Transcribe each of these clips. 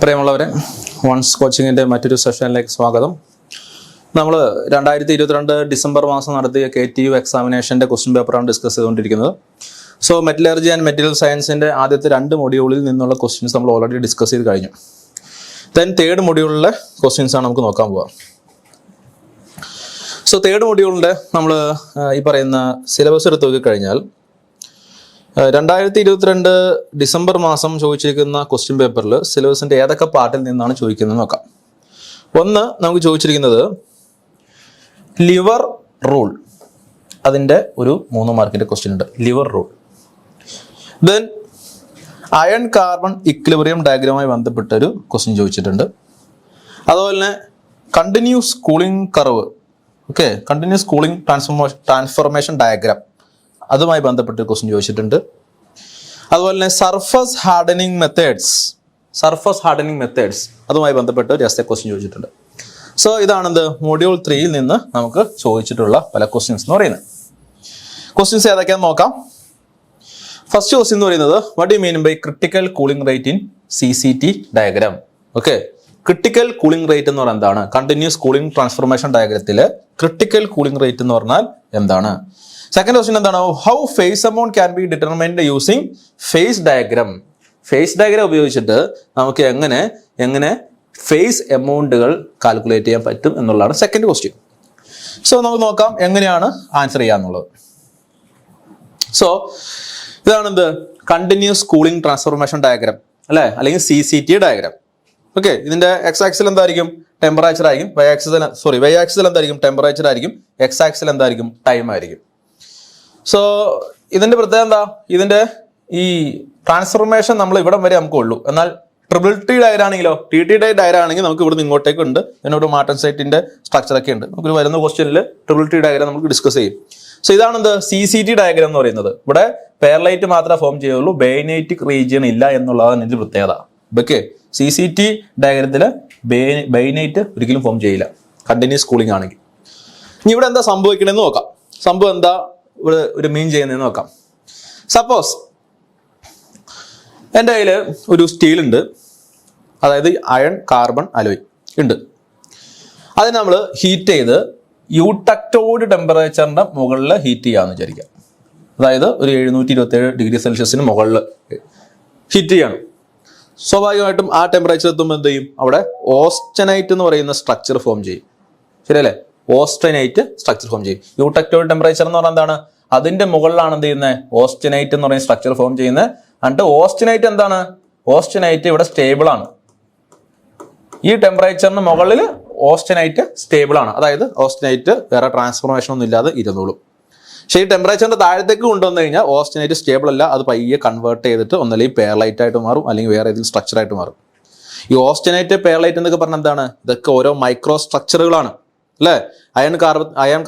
പ്രിയമുള്ളവരെ, വൺസ് കോച്ചിങ്ങിൻ്റെ മറ്റൊരു സെഷനിലേക്ക് സ്വാഗതം. നമ്മൾ 2022 ഡിസംബർ മാസം നടത്തിയ KTU എക്സാമിനേഷൻ്റെ ക്വസ്റ്റ്യൻ പേപ്പറാണ് ഡിസ്കസ് ചെയ്തുകൊണ്ടിരിക്കുന്നത്. സോ മെറ്റലർജി ആൻഡ് മെറ്റീരിയൽ സയൻസിൻ്റെ ആദ്യത്തെ 2 മൊഡ്യൂളിൽ നിന്നുള്ള ക്വസ്റ്റ്യൻസ് നമ്മൾ ഓൾറെഡി ഡിസ്കസ് ചെയ്ത് കഴിഞ്ഞു. ദെൻ തേർഡ് മൊഡ്യൂളിലെ ക്വസ്റ്റ്യൻസാണ് നമുക്ക് നോക്കാൻ പോവുക. സോ തേർഡ് മൊഡ്യൂളിൻ്റെ നമ്മൾ ഈ പറയുന്ന സിലബസ് എടുത്ത് നോക്കിക്കഴിഞ്ഞാൽ 2022 ഡിസംബർ മാസം ചോദിച്ചിരിക്കുന്ന ക്വസ്റ്റ്യൻ പേപ്പറിൽ സിലബസിൻ്റെ ഏതൊക്കെ പാർട്ടിൽ നിന്നാണ് ചോദിക്കുന്നത് നോക്കാം. ഒന്ന് നമുക്ക് ചോദിച്ചിരിക്കുന്നത് ലിവർ റൂൾ, അതിൻ്റെ ഒരു 3 മാർക്കിൻ്റെ ക്വസ്റ്റ്യൻ ഉണ്ട്, lever rule. Then iron carbon equilibrium ഡയഗ്രമായി ബന്ധപ്പെട്ടൊരു ക്വസ്റ്റ്യൻ ചോദിച്ചിട്ടുണ്ട്. അതുപോലെ തന്നെ continuous cooling curve, okay, continuous cooling transformation diagram, അതുമായി ബന്ധപ്പെട്ട ക്വസ്റ്റ്യൻ ചോദിച്ചിട്ടുണ്ട്. അതുപോലെ തന്നെ സർഫസ് ഹാർഡനിങ് മെത്തേഡ്സ് അതുമായി ബന്ധപ്പെട്ട ഒരു എസ്സേ ക്വസ്റ്റ്യൻ ചോദിച്ചിട്ടുണ്ട്. സോ ഇതാണെന്ത് മൊഡ്യൂൾ 3യിൽ നിന്ന് നമുക്ക് ചോദിച്ചിട്ടുള്ള പല ക്വസ്റ്റ്യൻസ് എന്ന് പറയുന്നത്. ക്വസ്റ്റ്യൻസ് ഏതൊക്കെയാണെന്ന് നോക്കാം. ഫസ്റ്റ് ക്വസ്റ്റ്യൻ എന്ന് പറയുന്നത് what you mean by critical cooling rate in CCT diagram. Okay, critical cooling rate എന്ന് പറഞ്ഞാൽ എന്താണ്? കണ്ടിന്യൂസ് കൂളിംഗ് ട്രാൻസ്ഫോർമേഷൻ ഡയഗ്രത്തിലെ ക്രിട്ടിക്കൽ കൂളിംഗ് റേറ്റ് എന്ന് പറഞ്ഞാൽ എന്താണ്? സെക്കൻഡ് ക്വസ്റ്റ്യൻ എന്താണ്? How phase amount can be determined using phase diagram. Phase diagram ഉപയോഗിച്ചിട്ട് നമുക്ക് എങ്ങനെ ഫേസ് എമൗണ്ടുകൾ കാൽക്കുലേറ്റ് ചെയ്യാൻ പറ്റും എന്നുള്ളതാണ് സെക്കൻഡ് ക്വസ്റ്റ്യൻ. സോ നമുക്ക് നോക്കാം എങ്ങനെയാണ് ആൻസർ ചെയ്യാന്നുള്ളത്. സോ ഇതാണെന്ത് കണ്ടിന്യൂസ് കൂളിംഗ് ട്രാൻസ്ഫോർമേഷൻ ഡയഗ്രാം അല്ലെ, അല്ലെങ്കിൽ CCT ഡയഗ്രാം. ഓക്കെ, ഇതിന്റെ X ആക്സിൽ എന്തായിരിക്കും? ടെമ്പറേച്ചർ ആയിരിക്കും. Y ആക്സിൽ എന്തായിരിക്കും? ടെമ്പറേച്ചർ ആയിരിക്കും. X ആക്സിൽ എന്തായിരിക്കും? ടൈം ആയിരിക്കും. സോ ഇതിന്റെ പ്രത്യേകത എന്താ? ഇതിന്റെ ഈ ട്രാൻസ്ഫോർമേഷൻ നമ്മൾ ഇവിടം വരെ നമുക്ക് ഉള്ളൂ. എന്നാൽ TTT ഡയഗ്രാം ആണെങ്കിലോ, TT ഡയഗ്രാം ആണെങ്കിൽ നമുക്ക് ഇവിടെ നിന്ന് ഇങ്ങോട്ടേക്ക് ഉണ്ട്. ഇതിനൊരു മാർട്ടൻസൈറ്റിന്റെ സ്ട്രക്ചർ ഒക്കെ ഉണ്ട്. നമുക്ക് വരുന്ന ക്വസ്റ്റ്യനിൽ TTT ഡയഗ്രാം നമുക്ക് ഡിസ്കസ് ചെയ്യും. സോ ഇതാണെന്ത് CCT ഡയഗ്രാം എന്ന് പറയുന്നത്. ഇവിടെ പെയർലൈറ്റ് മാത്രമേ ഫോം ചെയ്യുള്ളൂ, ബൈനൈറ്റിക് റീജിയൻ ഇല്ല എന്നുള്ളതാണ് ഇതിന്റെ പ്രത്യേകത. ഓക്കെ, CCT ഡയഗ്രത്തിൽ ബൈനൈറ്റ് ഒരിക്കലും ഫോം ചെയ്യില്ല കണ്ടിന്യൂസ് കൂളിംഗ് ആണെങ്കിൽ. ഇനി ഇവിടെ എന്താ സംഭവിക്കണമെന്ന് നോക്കാം. സംഭവം എന്താ ഇവിടെ ഒരു മീൻ ചെയ്യുന്നതെന്ന് നോക്കാം. സപ്പോസ് എൻ്റെ കയ്യിൽ ഒരു സ്റ്റീൽ ഉണ്ട്, അതായത് അയൺ കാർബൺ അലോയ് ഉണ്ട്. അതിന് നമ്മൾ ഹീറ്റ് ചെയ്ത് യൂട്ടക്റ്റോയിഡ് ടെമ്പറേച്ചറിന്റെ മുകളിൽ ഹീറ്റ് ചെയ്യാമെന്ന് വിചാരിക്കാം. അതായത് ഒരു 727 ഡിഗ്രി സെൽഷ്യസിന് മുകളിൽ ഹീറ്റ് ചെയ്യണം. സ്വാഭാവികമായിട്ടും ആ ടെമ്പറേച്ചർ എത്തുമ്പോൾ എന്ത് ചെയ്യും? അവിടെ ഓസ്റ്റനൈറ്റ് എന്ന് പറയുന്ന സ്ട്രക്ചർ ഫോം ചെയ്യും. ശരിയല്ലേ? ഓസ്റ്റനൈറ്റ് സ്ട്രക്ചർ ഫോം ചെയ്യും. യൂട്ടക്റ്റോയിഡ് ടെമ്പറേച്ചർ എന്ന് പറഞ്ഞാൽ എന്താണ്? അതിന്റെ മുകളിലാണ് എന്ത് ചെയ്യുന്നത്? ഓസ്റ്റനൈറ്റ് എന്ന് പറയുന്ന സ്ട്രക്ചർ ഫോം ചെയ്യുന്നത്. എന്നിട്ട് ഓസ്റ്റനൈറ്റ് എന്താണ്? ഓസ്റ്റനൈറ്റ് ഇവിടെ സ്റ്റേബിൾ ആണ്. ഈ ടെമ്പറേച്ചറിന് മുകളിൽ ഓസ്റ്റനൈറ്റ് സ്റ്റേബിൾ ആണ്. അതായത് ഓസ്റ്റനൈറ്റ് വേറെ ട്രാൻസ്ഫോർമേഷൻ ഒന്നും ഇല്ലാതെ ഇരുന്നോളും. പക്ഷേ ഈ ടെമ്പറേച്ചറിന്റെ താഴത്തേക്ക് കൊണ്ടുവന്നു കഴിഞ്ഞാൽ ഓസ്റ്റനൈറ്റ് സ്റ്റേബിൾ അല്ല, അത് പയ്യെ കൺവേർട്ട് ചെയ്തിട്ട് ഒന്നല്ലെങ്കിൽ പെയർലൈറ്റ് ആയിട്ട് മാറും, അല്ലെങ്കിൽ വേറെ ഏതെങ്കിലും സ്ട്രക്ചർ ആയിട്ട് മാറും. ഈ ഓസ്റ്റനൈറ്റ് പെയർലൈറ്റ് എന്നൊക്കെ പറഞ്ഞാൽ എന്താണ്? ഇതൊക്കെ ഓരോ മൈക്രോ സ്ട്രക്ചറുകളാണ് അല്ലേ? അയൺ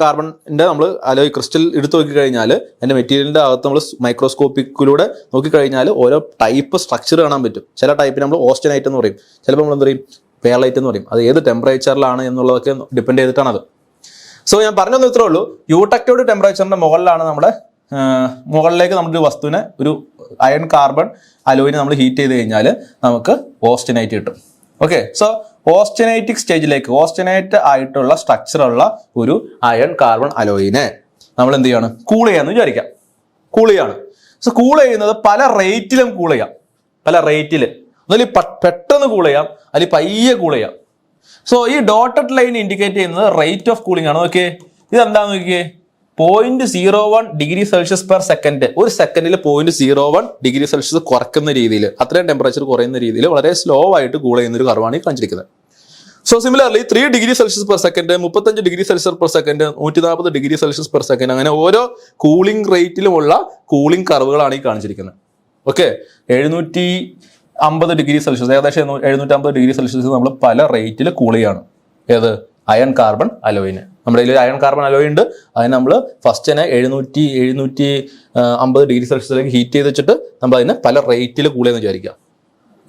കാർബണിന്റെ നമ്മൾ അലോയ് ക്രിസ്റ്റൽ എടുത്തു നോക്കിക്കഴിഞ്ഞാൽ അതിന്റെ മെറ്റീരിയലിന്റെ അകത്ത് നമ്മൾ മൈക്രോസ്കോപ്പിക്കിലൂടെ നോക്കിക്കഴിഞ്ഞാൽ ഓരോ ടൈപ്പ് സ്ട്രക്ചർ കാണാൻ പറ്റും. ചില ടൈപ്പിന് നമ്മൾ ഓസ്റ്റനൈറ്റ് എന്ന് പറയും, ചിലപ്പോൾ നമ്മൾ എന്ത് പറയും? പെയർലൈറ്റ് എന്ന് പറയും. അത് ഏത് ടെമ്പറേച്ചറിലാണ് എന്നുള്ളതൊക്കെ ഡിപ്പെൻഡ് ചെയ്തിട്ടാണ് അത്. സോ ഞാൻ പറഞ്ഞൊന്നും ഇത്രേ ഉള്ളൂ. യൂട്ടക്റ്റോയിഡ് ടെമ്പറേച്ചറിന്റെ മുകളിലാണ് മുകളിലേക്ക് നമ്മുടെ ഒരു വസ്തുവിനെ, ഒരു അയൺ കാർബൺ അലോയിനെ നമ്മൾ ഹീറ്റ് ചെയ്ത് കഴിഞ്ഞാൽ നമുക്ക് ഓസ്റ്റനൈറ്റ് കിട്ടും. ഓക്കെ, സോ ഓസ്റ്റനൈറ്റിക് സ്റ്റേജിലേക്ക്, ഓസ്റ്റനൈറ്റ് ആയിട്ടുള്ള സ്ട്രക്ചറുള്ള ഒരു അയൺ കാർബൺ അലോയിനെ നമ്മൾ എന്ത് ചെയ്യാണ്? കൂൾ ചെയ്യാന്ന് വിചാരിക്കാം. കൂൾ ചെയ്യാണ്. സോ കൂൾ ചെയ്യുന്നത് പല റേറ്റിലും കൂൾ ചെയ്യാം. പല റേറ്റിൽ ഒന്നല്ലെങ്കിൽ പെട്ടെന്ന് കൂൾ ചെയ്യാം, അല്ലെങ്കിൽ പയ്യെ കൂൾ ചെയ്യാം. സോ ഈ ഡോട്ടഡ് ലൈൻ ഇൻഡിക്കേറ്റ് ചെയ്യുന്നത് റേറ്റ് ഓഫ് കൂളിംഗ് ആണ്. ഓക്കെ, ഇതെന്താന്ന് നോക്കിയേ? 0.01 ഡിഗ്രി സെൽഷ്യസ് പെർ സെക്കൻഡ്. ഒരു സെക്കൻഡിൽ 0.01 ഡിഗ്രി സെൽഷ്യസ് കുറയ്ക്കുന്ന രീതിയിൽ, അത്രയും ടെമ്പറേച്ചർ കുറയുന്ന രീതിയിൽ വളരെ സ്ലോ ആയിട്ട് കൂൾ ചെയ്യുന്ന ഒരു കർവാണ് ഈ കാണിച്ചിരിക്കുന്നത്. So similarly 3 degree Celsius per second, 35 degree Celsius per second, 140 degree Celsius per second, അങ്ങനെ ഓരോ കൂളിംഗ് റേറ്റിലുമുള്ള കൂളിംഗ് കർവുകളാണ് ഈ കാണിച്ചിരിക്കുന്നത്. ഓക്കെ, 750 ഡിഗ്രി സെൽഷ്യസ്, ഏകദേശം 750 ഡിഗ്രി സെൽഷ്യസ് നമ്മൾ പല റേറ്റിൽ കൂൾ ചെയ്യാണ്. ഏത്? അയൺ കാർബൺ അലോയിന്. നമ്മുടെ കയ്യിൽ അയൺ കാർബൺ അലോയ് ഉണ്ട്. അതിന് നമ്മൾ ഫസ്റ്റ് തന്നെ 750 ഡിഗ്രി സെൽഷ്യസിലേക്ക് ഹീറ്റ് ചെയ്ത് വെച്ചിട്ട് നമ്മൾ അതിനെ പല റേറ്റിൽ കൂൾ ചെയ്യുന്ന വിചാരിക്കാം.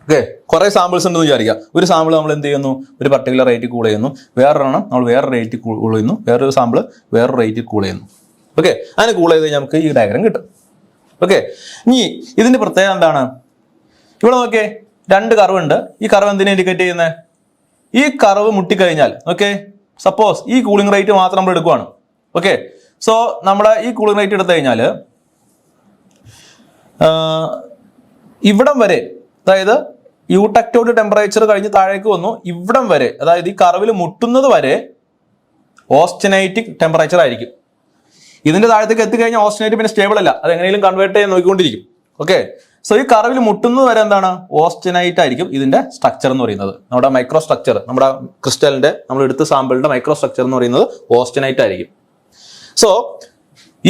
ഓക്കെ, കുറെ സാമ്പിൾസ് ഉണ്ടെന്ന് വിചാരിക്കുക. ഒരു സാമ്പിൾ നമ്മൾ എന്ത് ചെയ്യുന്നു? ഒരു പർട്ടിക്കുലർ റേറ്റിൽ കൂൾ ചെയ്യുന്നു. വേറൊരെണ്ണം നമ്മൾ വേറെ റേറ്റിൽ കൂൾ ചെയ്യുന്നു. വേറൊരു സാമ്പിൾ വേറൊരു റേറ്റിൽ കൂൾ ചെയ്യുന്നു. ഓക്കെ, അതിന് കൂൾ ചെയ്ത് കഴിഞ്ഞാൽ നമുക്ക് ഈ ഡയഗ്രാം കിട്ടും. ഓക്കെ, ഇനി ഇതിന്റെ പ്രത്യേകത എന്താണ്? ഇവിടെ നോക്കിയേ, രണ്ട് കർവ് ഉണ്ട്. ഈ കർവ് എന്തിനാ ഇൻഡിക്കേറ്റ് ചെയ്യുന്നത്? ഈ കർവ് മുട്ടിക്കഴിഞ്ഞാൽ ഓക്കെ, സപ്പോസ് ഈ കൂളിംഗ് റേറ്റ് മാത്രം നമ്മൾ എടുക്കുവാണ്. ഓക്കെ, സോ നമ്മുടെ ഈ കൂളിംഗ് റേറ്റ് എടുത്തു കഴിഞ്ഞാൽ ഇവിടം വരെ, അതായത് യൂട്ടക്റ്റോഡ് ടെമ്പറേച്ചർ കഴിഞ്ഞ് താഴേക്ക് വന്നു, ഇവിടം വരെ, അതായത് ഈ കർവിൽ മുട്ടുന്നത് വരെ ഓസ്റ്റനൈറ്റിക് ടെമ്പറേച്ചർ ആയിരിക്കും. ഇതിന്റെ താഴത്തേക്ക് എത്തിക്കഴിഞ്ഞാൽ ഓസ്റ്റനൈറ്റ് പിന്നെ സ്റ്റേബിൾ അല്ല, അത് എങ്ങനെയും കൺവേർട്ട് ചെയ്യാൻ നോക്കിക്കൊണ്ടിരിക്കും. ഓക്കെ, സോ ഈ കർവിൽ മുട്ടുന്നത് വരെ എന്താണ്? ഓസ്റ്റനൈറ്റ് ആയിരിക്കും ഇതിന്റെ സ്ട്രക്ചർ എന്ന് പറയുന്നത്. നമ്മുടെ മൈക്രോ സ്ട്രക്ചർ, നമ്മുടെ ക്രിസ്റ്റലിന്റെ നമ്മൾ എടുത്ത സാമ്പിളിന്റെ മൈക്രോ സ്ട്രക്ചർ എന്ന് പറയുന്നത് ഓസ്റ്റനൈറ്റ് ആയിരിക്കും. സോ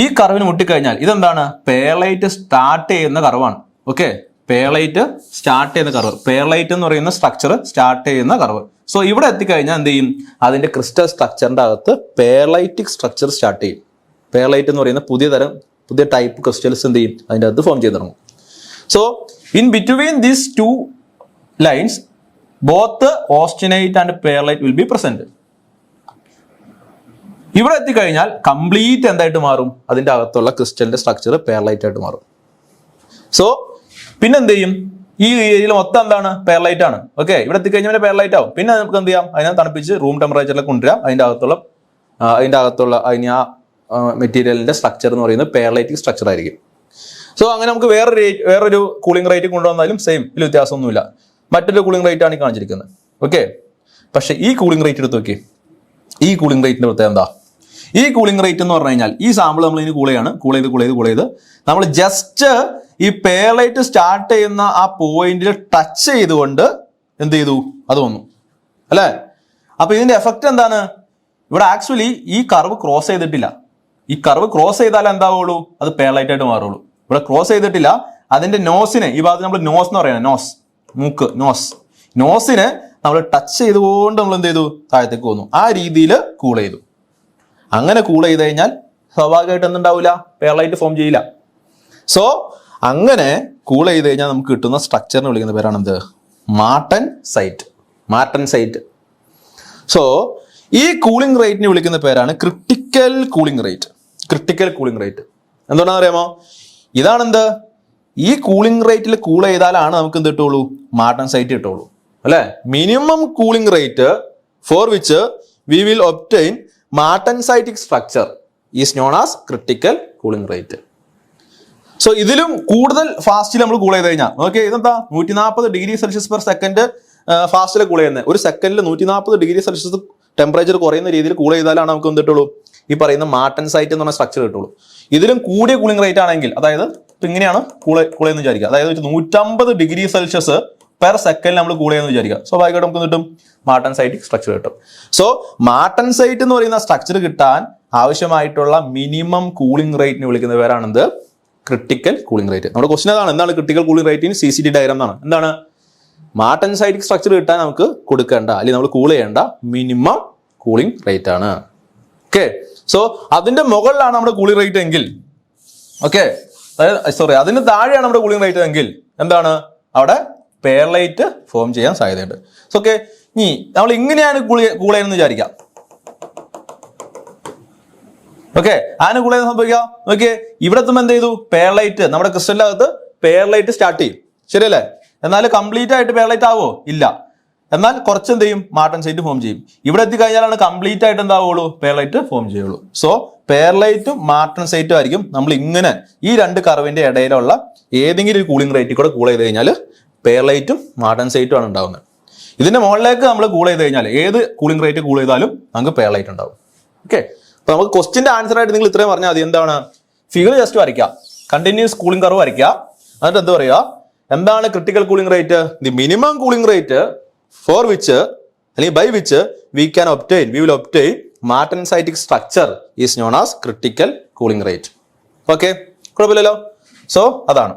ഈ കർവിന് മുട്ടിക്കഴിഞ്ഞാൽ ഇതെന്താണ്? പേർലൈറ്റ് സ്റ്റാർട്ട് ചെയ്യുന്ന കർവാണ്. ഓക്കെ, പേർലൈറ്റ് സ്റ്റാർട്ട് ചെയ്യുന്ന കർവ്, പേർലൈറ്റ് എന്ന് പറയുന്ന സ്ട്രക്ചർ സ്റ്റാർട്ട് ചെയ്യുന്ന കർവ്. സോ ഇവിടെ എത്തിക്കഴിഞ്ഞാൽ എന്ത് ചെയ്യും? അതിന്റെ ക്രിസ്റ്റൽ സ്ട്രക്ചറിന്റെ അകത്ത് പേർലൈറ്റിക് സ്ട്രക്ചർ സ്റ്റാർട്ട് ചെയ്യും. പേർലൈറ്റ് എന്ന് പറയുന്ന പുതിയ ടൈപ്പ് ക്രിസ്റ്റൽസ് എന്ത് ചെയ്യും? അതിന്റെ അകത്ത് ഫോം ചെയ്ത് തുടങ്ങും. So in between these two lines both austenite and pearlite will be present. ഇവിടെ എത്തിക്കഴിഞ്ഞാൽ കംപ്ലീറ്റ് എന്തായിട്ട് മാറും? അതിന്റെ അകത്തുള്ള ക്രിസ്റ്റലിന്റെ സ്ട്രക്ചർ പേർലൈറ്റ് ആയിട്ട് മാറും. സോ പിന്നെ എന്ത് ചെയ്യും? ഈ ഏരിയയിൽ മൊത്തം എന്താണ്? പേർലൈറ്റ് ആണ്. ഓക്കെ, ഇവിടെ എത്തിക്കഴിഞ്ഞാൽ പേർലൈറ്റ് ആവും. പിന്നെ നമുക്ക് എന്ത് ചെയ്യാം? അതിനെ തണുപ്പിച്ച് റൂം ടെമ്പറേച്ചറിലേക്ക് കൊണ്ടുവരാം. അതിന്റെ അകത്തുള്ള ആ മെറ്റീരിയലിന്റെ സ്ട്രക്ചർ എന്ന് പറയുന്നത് പേർലൈറ്റിക് സ്ട്രക്ചർ ആയിരിക്കും. സോ അങ്ങനെ നമുക്ക് വേറൊരു കൂളിംഗ് റേറ്റ് കൊണ്ടുവന്നാലും സെയിം, ഇതിൽ വ്യത്യാസമൊന്നുമില്ല. മറ്റൊരു കൂളിംഗ് റേറ്റ് ആണ് ഈ കാണിച്ചിരിക്കുന്നത്. ഓക്കെ, പക്ഷെ ഈ കൂളിംഗ് റേറ്റ് എടുത്ത് നോക്കി. ഈ കൂളിംഗ് റേറ്റിന്റെ പ്രത്യേകത എന്താ? ഈ കൂളിംഗ് റേറ്റ് എന്ന് പറഞ്ഞു കഴിഞ്ഞാൽ ഈ സാമ്പിൾ നമ്മൾ ഇനി കൂൾ ചെയ്ത് നമ്മൾ ജസ്റ്റ് ഈ പേർലൈറ്റ് സ്റ്റാർട്ട് ചെയ്യുന്ന ആ പോയിന്റിൽ ടച്ച് ചെയ്തുകൊണ്ട് എന്ത് ചെയ്തു? അത് വന്നു അല്ലേ? അപ്പൊ ഇതിന്റെ എഫക്റ്റ് എന്താണ്? ഇവിടെ ആക്ച്വലി ഈ കർവ് ക്രോസ് ചെയ്തിട്ടില്ല. ഈ കർവ് ക്രോസ് ചെയ്താൽ എന്താവുള്ളൂ? അത് പേർലൈറ്റ് ആയിട്ട് മാറുള്ളൂ. ഇവിടെ ക്രോസ് ചെയ്തിട്ടില്ല. അതിന്റെ നോസിനെ, ഈ ഭാഗത്ത് നമ്മൾ നോസ് എന്ന് പറയുന്നത്, മൂക്ക്, നോസിനെ നമ്മൾ ടച്ച് ചെയ്തുകൊണ്ട് നമ്മൾ എന്ത് ചെയ്തു? താഴത്തേക്ക് വന്നു. ആ രീതിയിൽ കൂൾ ചെയ്തു. അങ്ങനെ കൂൾ ചെയ്ത് കഴിഞ്ഞാൽ സ്വാഭാവികമായിട്ട് എന്തുണ്ടാവില്ല? പേർലൈറ്റ് ഫോം ചെയ്യില്ല. സോ അങ്ങനെ കൂൾ ചെയ്ത് കഴിഞ്ഞാൽ നമുക്ക് കിട്ടുന്ന സ്ട്രക്ചറിനെ വിളിക്കുന്ന പേരാണ് എന്ത്? Martensite. സോ ഈ കൂളിംഗ് റേറ്റിനെ വിളിക്കുന്ന പേരാണ് ക്രിട്ടിക്കൽ കൂളിംഗ് റേറ്റ്. എന്തുകൊണ്ടാണെന്ന് അറിയാമോ? ഇതാണെന്ത്? ഈ കൂളിംഗ് റേറ്റിൽ കൂൾ ചെയ്താലാണ് നമുക്ക് എന്ത് കിട്ടുള്ളൂ? മാർട്ടൻ സൈറ്റ് കിട്ടുള്ളൂ അല്ലെ? Minimum cooling rate for which we will obtain martensitic structure is known as critical cooling rate. So ഇതിലും കൂടുതൽ ഫാസ്റ്റിൽ നമ്മൾ കൂൾ ചെയ്ത് കഴിഞ്ഞാൽ ഓക്കെ, ഇതെന്താ 140 ഡിഗ്രി സെൽഷ്യസ് പെർ സെക്കൻഡ് ഫാസ്റ്റിൽ കൂൾ ചെയ്യുന്നത്. ഒരു സെക്കൻഡിൽ 140 ഡിഗ്രി സെൽഷ്യസ് ടെമ്പറേച്ചർ കുറയുന്ന രീതിയിൽ കൂൾ ചെയ്താലാണ് നമുക്ക് എന്തിട്ടുള്ളൂ? ഈ പറയുന്ന മാർട്ടൻസൈറ്റ് എന്ന് പറഞ്ഞ സ്ട്രക്ചർ കിട്ടുള്ളൂ. ഇതിലും കൂടിയ കൂളിംഗ് റേറ്റ് ആണെങ്കിൽ, അതായത് ഇങ്ങനെയാണ് കൂൾ ചെയ്യുന്ന വിചാരിക്കുക, അതായത് 150 ഡിഗ്രി സെൽഷ്യസ് പെർ സെക്കൻഡ് നമ്മൾ കൂൾ ചെയ്യുന്ന വിചാരിക്കുക, സ്വാഭാവികമായിട്ട് നമുക്ക് കിട്ടും മാർട്ടൻസൈറ്റിക് സ്ട്രക്ചർ കിട്ടും. സോ മാർട്ടൻസൈറ്റ് എന്ന് പറയുന്ന സ്ട്രക്ചർ കിട്ടാൻ ആവശ്യമായിട്ടുള്ള മിനിമം കൂളിംഗ് റേറ്റിന് വിളിക്കുന്ന പേരാണെന്ത്? Critical cooling rate. നമ്മുടെ ക്വസ്റ്റൻ അതാണ്, എന്താണ് critical cooling rate in CCD diagram എന്നാണ്. എന്താണ്? മാർട്ടൻസൈറ്റിക് സ്ട്രക്ചർ കിട്ടാൻ നമുക്ക് കൊടുക്കേണ്ട, അല്ലെങ്കിൽ നമ്മൾ കൂൾ ചെയ്യേണ്ട മിനിമം കൂളിംഗ് റേറ്റ് ആണ്. ഓക്കെ, സോ അതിന്റെ മുകളിലാണ് നമ്മുടെ കൂളിംഗ് റേറ്റ് എങ്കിൽ, ഓക്കെ, സോറി, അതിന് താഴെയാണ് നമ്മുടെ കൂളിംഗ് റേറ്റ് എങ്കിൽ എന്താണ്? അവിടെ പേർലൈറ്റ് ഫോം ചെയ്യാൻ സാധ്യതയുണ്ട്. സോ ഓക്കെ, ഇനി നമ്മൾ ഇങ്ങനെയാണ് കൂൾ ചെയ്യുന്നത് വിചാരിക്കാം. ഓക്കെ, അതിന് കൂൾ ചെയ്യുന്ന സംഭവിക്കാം. ഓക്കെ, ഇവിടെ എത്തുമ്പോൾ എന്ത് ചെയ്തു? പേർലൈറ്റ്, നമ്മുടെ ക്രിസ്റ്റലിന്റെ അകത്ത് പേർലൈറ്റ് സ്റ്റാർട്ട് ചെയ്യും, ശരിയല്ലേ? എന്നാൽ കംപ്ലീറ്റ് ആയിട്ട് പേർലൈറ്റ് ആവോ? ഇല്ല. എന്നാൽ കുറച്ച് എന്ത് ചെയ്യും? മാർട്ടൻസൈറ്റ് ഫോം ചെയ്യും. ഇവിടെ എത്തിക്കഴിഞ്ഞാലാണ് കംപ്ലീറ്റ് ആയിട്ട് എന്താവുള്ളൂ? പേർലൈറ്റ് ഫോം ചെയ്യുള്ളൂ. സോ പേർലൈറ്റും മാർട്ടൻസൈറ്റും ആയിരിക്കും നമ്മൾ ഇങ്ങനെ ഈ രണ്ട് കർവിന്റെ ഇടയിലുള്ള ഏതെങ്കിലും ഒരു കൂളിംഗ് റേറ്റിൽ കൂടെ കൂൾ ചെയ്ത് കഴിഞ്ഞാൽ പേർലൈറ്റും മാർട്ടൻസൈറ്റും ആണ് ഉണ്ടാവുന്നത്. ഇതിന്റെ മുകളിലേക്ക് നമ്മൾ കൂൾ ചെയ്ത് കഴിഞ്ഞാൽ ഏത് കൂളിംഗ് റേറ്റ് കൂൾ ചെയ്താലും നമുക്ക് പേർലൈറ്റ് ഉണ്ടാവും. ഓക്കെ, അപ്പൊ നമുക്ക് ക്വസ്റ്റിന്റെ ആൻസർ ആയിട്ട് നിങ്ങൾ ഇത്രയും പറഞ്ഞാൽ മതി. എന്താണ്? ഫിഗർ ജസ്റ്റ് വരയ്ക്കുക, കണ്ടിന്യൂസ് കൂളിംഗ് കർവ് വരയ്ക്കുക, എന്നിട്ട് എന്ത് പറയുക? എന്താണ് critical cooling rate? The minimum cooling rate for which അല്ലെങ്കിൽ by which we will obtain martensitic structure is known as critical cooling rate. Okay, കുഴപ്പമില്ലല്ലോ. സോ അതാണ്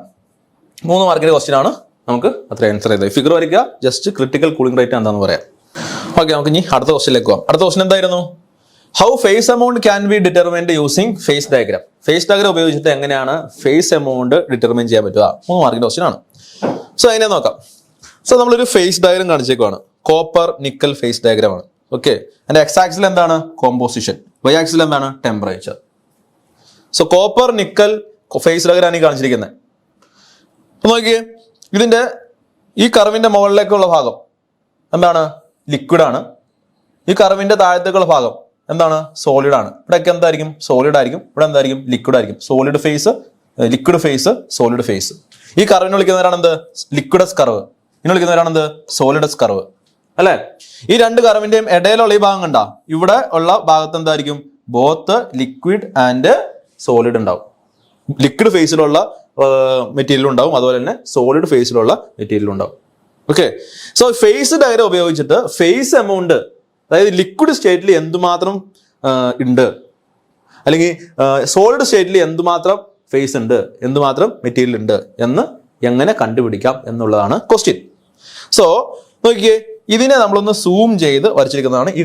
3 മാർക്കിന്റെ ക്വസ്റ്റ്യൻ ആണ്. നമുക്ക് അത്ര ആൻസർ ചെയ്തത്. ഫിഗർ വരയ്ക്കുക, ജസ്റ്റ് ക്രിട്ടിക്കൽ കൂളിംഗ് റേറ്റ് എന്താണെന്ന് പറയാം. ഓക്കെ, നമുക്ക് ഇനി അടുത്ത ക്വസ്റ്റ്യനിലേക്ക് പോകാം. അടുത്ത ക്വസ്റ്റ്യൻ എന്തായിരുന്നു? How phase amount can be determined using phase diagram. Phase diagram ഉപയോഗിച്ചിട്ട് എങ്ങനെയാണ് ഫേസ് എമൗണ്ട് ഡിറ്റർമിൻ ചെയ്യാൻ പറ്റുക? 3 മാർക്കിന്റെ ക്വസ്റ്റ്യൻ ആണ്. സോ അതിനെ നോക്കാം. സോ നമ്മളൊരു ഫേസ് ഡയഗ്രാം കാണിച്ചേക്കുവാണ്. കോപ്പർ നിക്കൽ ഫേസ് ഡയഗ്രാം ആണ്. ഓക്കെ, അതിന്റെ എക്സ് ആക്സിൽ എന്താണ്? കോമ്പോസിഷൻ. വൈ ആക്സിൽ എന്താണ്? Temperature. So copper nickel phase diagram ആണ് ഈ കാണിച്ചിരിക്കുന്നത്. നോക്കിയേ, ഇതിന്റെ ഈ കർവിന്റെ മുകളിലേക്കുള്ള ഭാഗം എന്താണ്? ലിക്വിഡാണ്. ഈ കർവിന്റെ താഴത്തേക്കുള്ള ഭാഗം എന്താണ്? സോളിഡ് ആണ്. ഇവിടെയൊക്കെ എന്തായിരിക്കും? സോളിഡ് ആയിരിക്കും. ഇവിടെ എന്തായിരിക്കും? ലിക്വിഡ് ആയിരിക്കും. Solid face, liquid face, solid face. ഈ കർവിനെ വിളിക്കുന്നവരാണ് എന്ത്? ലിക്വിഡസ് കർവ്. ഇതിനെ വിളിക്കുന്നവരാണ് എന്ത്? Solidus curve. അല്ലെ? ഈ രണ്ട് കർവിന്റെയും ഇടയിലുള്ള ഈ ഭാഗം കണ്ട, ഇവിടെ ഉള്ള ഭാഗത്ത് എന്തായിരിക്കും? ബോത്ത് ലിക്വിഡ് ആൻഡ് സോളിഡ് ഉണ്ടാവും. ലിക്വിഡ് ഫേസിലുള്ള മെറ്റീരിയൽ ഉണ്ടാവും, അതുപോലെ തന്നെ സോളിഡ് ഫേസിലുള്ള മെറ്റീരിയൽ ഉണ്ടാവും. ഓക്കെ, സോ ഫേസ് ഡയഗ്രം ഉപയോഗിച്ചിട്ട് ഫേസ് എമൗണ്ട്, അതായത് ലിക്വിഡ് സ്റ്റേറ്റിൽ എന്തുമാത്രം ഉണ്ട്, അല്ലെങ്കിൽ സോളിഡ് സ്റ്റേറ്റിൽ എന്തുമാത്രം ഫേസ് ഉണ്ട്, എന്തുമാത്രം മെറ്റീരിയൽ ഉണ്ട് എന്ന് എങ്ങനെ കണ്ടുപിടിക്കാം എന്നുള്ളതാണ് ക്വസ്റ്റ്യൻ. സോ നോക്കിയേ, ഇതിനെ നമ്മളൊന്ന് സൂം ചെയ്ത് വരച്ചിരിക്കുന്നതാണ് ഈ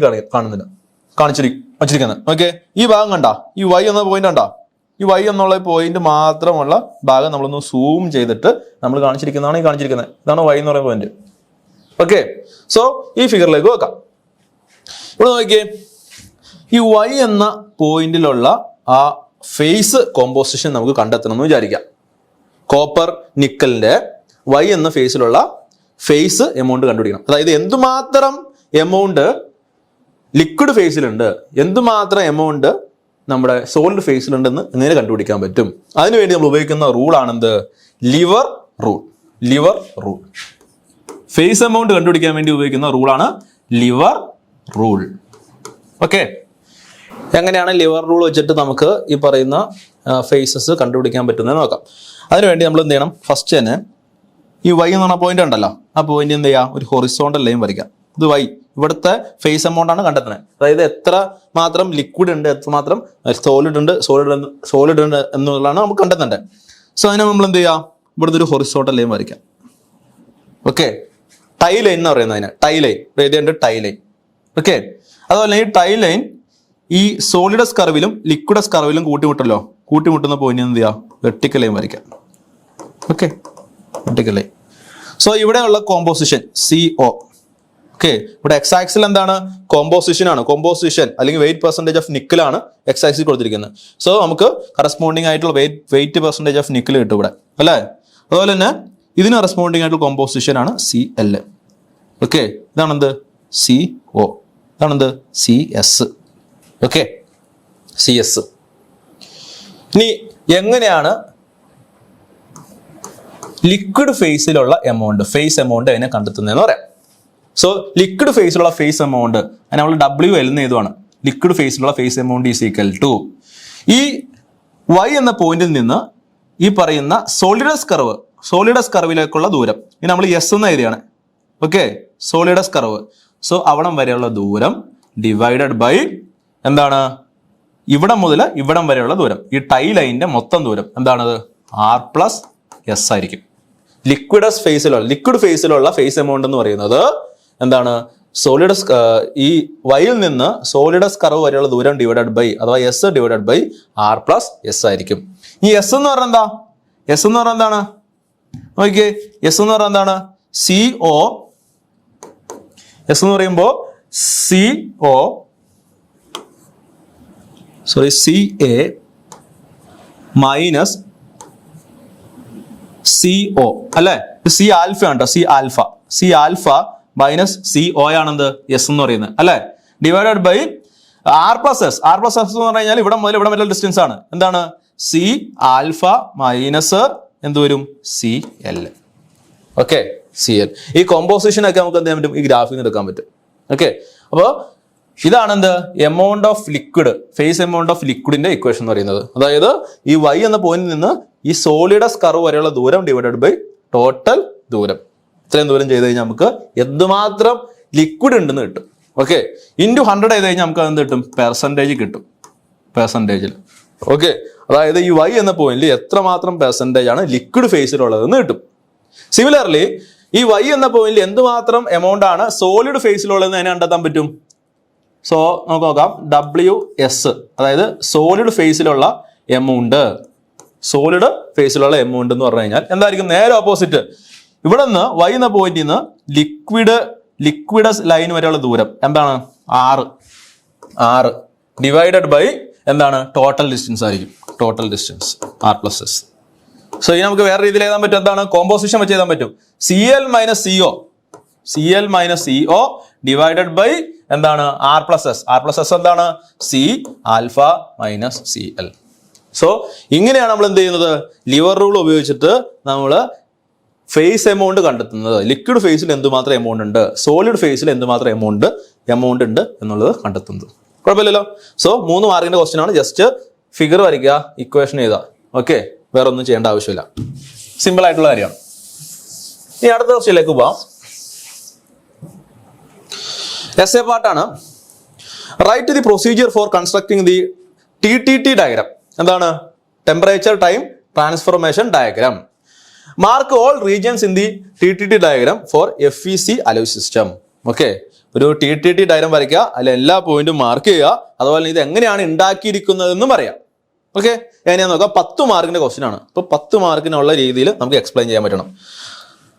വച്ചിരിക്കുന്നത്. ഓക്കെ, ഈ ഭാഗം കണ്ട, ഈ വൈ എന്ന പോയിന്റ് കണ്ട, ഈ വൈ എന്നുള്ള പോയിന്റ് മാത്രമുള്ള ഭാഗം നമ്മളൊന്ന് സൂം ചെയ്തിട്ട് നമ്മൾ കാണിച്ചിരിക്കുന്നതാണ് ഈ കാണിച്ചിരിക്കുന്നത്. ഇതാണ് വൈ എന്ന് പറയുന്ന പോയിന്റ്. ഓക്കെ, സോ ഈ ഫിഗറിലേക്ക് വെക്കാം. ഇവിടെ നോക്കിയേ, ഈ വൈ എന്ന പോയിന്റിലുള്ള ആ ഫേസ് കോമ്പോസിഷൻ നമുക്ക് കണ്ടെത്തണം എന്ന് വിചാരിക്കാം. കോപ്പർ നിക്കലിന്റെ വൈ എന്ന ഫേസിലുള്ള ഫേസ് എമൗണ്ട് കണ്ടുപിടിക്കണം. അതായത് എന്തുമാത്രം എമൗണ്ട് ലിക്വിഡ് ഫേസിലുണ്ട്, എന്തുമാത്രം എമൗണ്ട് നമ്മുടെ സോളിഡ് ഫേസിലുണ്ടെന്ന് എങ്ങനെ കണ്ടുപിടിക്കാൻ പറ്റും? അതിനുവേണ്ടി നമ്മൾ ഉപയോഗിക്കുന്ന റൂൾ ആണെന്ത്? Lever rule. Lever rule. Phase amount കണ്ടുപിടിക്കാൻ വേണ്ടി ഉപയോഗിക്കുന്ന റൂളാണ് ലിവർ റൂൾ. ഓക്കെ, എങ്ങനെയാണ് ലിവർ റൂൾ വെച്ചിട്ട് നമുക്ക് ഈ പറയുന്ന ഫേസസ് കണ്ടുപിടിക്കാൻ പറ്റുന്നത് നോക്കാം. അതിനുവേണ്ടി നമ്മൾ എന്ത് ചെയ്യണം? ഫസ്റ്റ് തന്നെ ഈ വൈ എന്ന് പറഞ്ഞ പോയിന്റ് ഉണ്ടല്ലോ, ആ പോയിന്റ് എന്ത് ചെയ്യുക? ഒരു ഹൊറിസോണ്ടൽ ലൈൻ വരയ്ക്കാം. ഇത് വൈ, ഇവിടുത്തെ ഫേസ് എമൗണ്ട് ആണ് കണ്ടെത്തുന്നത്. അതായത് എത്ര മാത്രം ലിക്വിഡ് ഉണ്ട്, എത്രമാത്രം സോളിഡ് ഉണ്ട് എന്നുള്ളതാണ് നമുക്ക് കണ്ടെത്തേണ്ടത്. സോ അതിനെ നമ്മൾ എന്ത് ചെയ്യാം? ഇവിടുത്തെ ഒരു ഹൊറിസോണ്ടൽ ലൈൻ വരയ്ക്കാം. ഓക്കെ, ടൈ ലൈൻ എന്ന് പറയുന്നത് അതിന്. ടൈ ലൈൻ എഴുതിയുണ്ട്, ടൈ ലൈൻ. ഓക്കെ, അതുപോലെ ഈ ടൈ ലൈൻ ഈ സോളിഡസ് കർവിലും ലിക്വിഡസ് കർവിലും കൂട്ടിമുട്ടുന്ന പോയിന്റ് എന്ത് ചെയ്യാം? വെർട്ടിക്കൽ ലൈൻ വരയ്ക്കാം. Okay, vertical line. സോ ഇവിടെയുള്ള കോമ്പോസിഷൻ CO. ഓക്കെ, ഇവിടെ എക്സ് ആക്സിൽ എന്താണ്? കോമ്പോസിഷൻ ആണ്. കോമ്പോസിഷൻ അല്ലെങ്കിൽ വെയിറ്റ് പെർസെൻറ്റേജ് ഓഫ് നിക്കലാണ് എക്സ് ആക്സിൽ കൊടുത്തിരിക്കുന്നത്. സോ നമുക്ക് കറസ്പോണ്ടിങ് ആയിട്ടുള്ള വെയിറ്റ് പെർസെൻറ്റേജ് ഓഫ് നിക്കൽ കിട്ടും ഇവിടെ, അല്ലേ? അതുപോലെ തന്നെ ഇതിന് കറസ്പോണ്ടിങ് ആയിട്ടുള്ള കോമ്പോസിഷൻ ആണ് Cl. ഓക്കെ, ഇതാണെന്ത്? CO. ഇതാണെന്ത്? CS. Okay, CS. ഇനി എങ്ങനെയാണ് ലിക്വിഡ് ഫേസിലുള്ള ഫേസ് എമൗണ്ട് അതിനെ കണ്ടെത്തുന്നതെന്ന് പറയാം. സോ ലിക്വിഡ് ഫേസിലുള്ള ഫേസ് എമൗണ്ട് അതിന് നമ്മൾ WL എന്ന് എഴുതുവാണ്. ലിക്വിഡ് ഫേസിലുള്ള phase amount is equal to ഈ Y എന്ന പോയിന്റിൽ നിന്ന് ഈ പറയുന്ന സോളിഡസ് കർവിലേക്കുള്ള ദൂരം ഇനി നമ്മൾ S എന്ന് എഴുതിയാണ്. Okay, solidus curve. സോ അവിടം വരെയുള്ള ദൂരം ഡിവൈഡഡ് ബൈ എന്താണ്? ഇവിടം മുതൽ ഇവിടം വരെയുള്ള ദൂരം. ഈ ടൈ ലൈനിന്റെ മൊത്തം ദൂരം എന്താണത്? R+S ആയിരിക്കും. ലിക്വിഡ് ഫേസിലുള്ള ഫേസ് എമൗണ്ട് എന്ന് പറയുന്നത് എന്താണ്? ഈ വൈയിൽ നിന്ന് സോളിഡസ് കർവ് വരെയുള്ള ദൂരം ഡിവൈഡഡ് ബൈ അഥവാ S ഡിവൈഡഡ് ബൈ R+S ആയിരിക്കും. ഈ S എന്ന് പറഞ്ഞാൽ എന്താ? S എന്ന് പറഞ്ഞാൽ എന്താണ്? നോക്കിയേ, S എന്ന് പറഞ്ഞാൽ എന്താണ്? CO. S എന്ന് പറയുമ്പോൾ CA മൈനസ് CO അല്ലെ? C ആൽഫ ഉണ്ടോ? C alpha minus CO ആണെന്ത്? S എന്ന് പറയുന്നത്, അല്ലെ? Divided by R+S. R+S എന്ന് പറഞ്ഞു കഴിഞ്ഞാൽ ഇവിടെ മുതൽ ഇവിടെ വരെ ഡിസ്റ്റൻസ് ആണ്. എന്താണ്? C ആൽഫ മൈനസ് എന്ത് വരും? CL. Okay, CL. ഈ കോമ്പോസിഷൻ ഒക്കെ നമുക്ക് എന്ത് ചെയ്യാൻ പറ്റും? ഈ ഗ്രാഫിൽ നിന്ന് എടുക്കാൻ പറ്റും. ഓക്കെ, അപ്പോൾ ഇതാണ് എന്ത്? Amount of liquid, phase amount of ലിക്വിഡിന്റെ ഇക്വേഷൻ എന്ന് പറയുന്നത്. അതായത് ഈ Y എന്ന പോയിന്റിൽ നിന്ന് ഈ സോളിഡസ് കർവ് വരെയുള്ള ദൂരം ഡിവൈഡഡ് ബൈ ടോട്ടൽ ദൂരം. ഇത്രയും ദൂരം ചെയ്ത് കഴിഞ്ഞാൽ നമുക്ക് എന്തുമാത്രം ലിക്വിഡ് ഉണ്ടെന്ന് കിട്ടും. ഓക്കെ, ഇൻറ്റു 100 ചെയ്ത് കഴിഞ്ഞാൽ നമുക്ക് എന്ത് കിട്ടും? പെർസെൻറ്റേജ് കിട്ടും. പെർസെൻറ്റേജിൽ. ഓക്കെ, അതായത് ഈ Y എന്ന പോയിന്റിൽ എത്രമാത്രം പെർസെൻറ്റേജ് ആണ് ലിക്വിഡ് ഫേസിലുള്ളതെന്ന് കിട്ടും. സിമിലർലി ഈ Y എന്ന പോയിന്റിൽ എന്തുമാത്രം എമൗണ്ട് ആണ് സോളിഡ് ഫേസിലുള്ളതെന്ന് അതിനെ കണ്ടെത്താൻ പറ്റും. സോ നമുക്ക് നോക്കാം. WS അതായത് സോളിഡ് ഫേസിലുള്ള എമൗണ്ട് എന്ന് പറഞ്ഞു കഴിഞ്ഞാൽ എന്തായിരിക്കും? നേരെ ഓപ്പോസിറ്റ്. ഇവിടെ നിന്ന് Y എന്ന പോയിന്റിൽ നിന്ന് ലിക്വിഡസ് ലൈൻ വരെയുള്ള ദൂരം എന്താണ്? R ഡിവൈഡഡ് ബൈ എന്താണ്? ടോട്ടൽ ഡിസ്റ്റൻസ് ആയിരിക്കും. Total distance R+S. സോ ഇനി നമുക്ക് വേറെ രീതിയിൽ എഴുതാൻ പറ്റും. എന്താണ്? കോമ്പോസിഷൻ വെച്ച് എഴുതാൻ പറ്റും. Cl minus CO divided by എന്താണ്? R+S. R+S എന്താണ്? C alpha minus Cl. So ഇങ്ങനെയാണ് നമ്മൾ എന്ത് ചെയ്യുന്നത്? ലിവർ റൂൾ ഉപയോഗിച്ചിട്ട് നമ്മൾ ഫേസ് എമൗണ്ട് കണ്ടെത്തുന്നത്. ലിക്വിഡ് ഫേസിൽ എന്തുമാത്രം എമൗണ്ട് ഉണ്ട്, സോളിഡ് ഫേസിൽ എന്തുമാത്രം എമൗണ്ട് ഉണ്ട് എന്നുള്ളത് കണ്ടെത്തുന്നത്. കുഴപ്പമില്ലല്ലോ. സോ 3 മാർക്കിന്റെ ക്വസ്റ്റ്യൻ ആണ്. ജസ്റ്റ് ഫിഗർ വരയ്ക്കുക, ഇക്വേഷൻ എഴുതുക. ഓക്കെ, വേറെ ഒന്നും ചെയ്യേണ്ട ആവശ്യമില്ല. സിമ്പിൾ ആയിട്ടുള്ള കാര്യമാണ്. ഇനി അടുത്ത ക്വസ്റ്റ്യനിലേക്ക് പോവാം. എസ്എ പാർട്ടാണ്. Write the procedure for constructing the TTT diagram. എന്താണ്? Temperature time transformation diagram. Mark all regions in the TTT diagram for FEC alloy system. Okay, ഒരു TTT ഡയഗ്രാം വരയ്ക്കുക, അതിൽ എല്ലാ പോയിന്റും മാർക്ക് ചെയ്യുക. അതുപോലെ ഇത് എങ്ങനെയാണ് ഉണ്ടാക്കിയിരിക്കുന്നതെന്നും പറയാം. ഓക്കെ, എങ്ങനെയാന്ന് നോക്കാം. 10 മാർക്കിന്റെ ക്വസ്റ്റ്യൻ ആണ്. ഇപ്പൊ 10 മാർക്കിനുള്ള രീതിയിൽ നമുക്ക് എക്സ്പ്ലെയിൻ ചെയ്യാൻ പറ്റണം.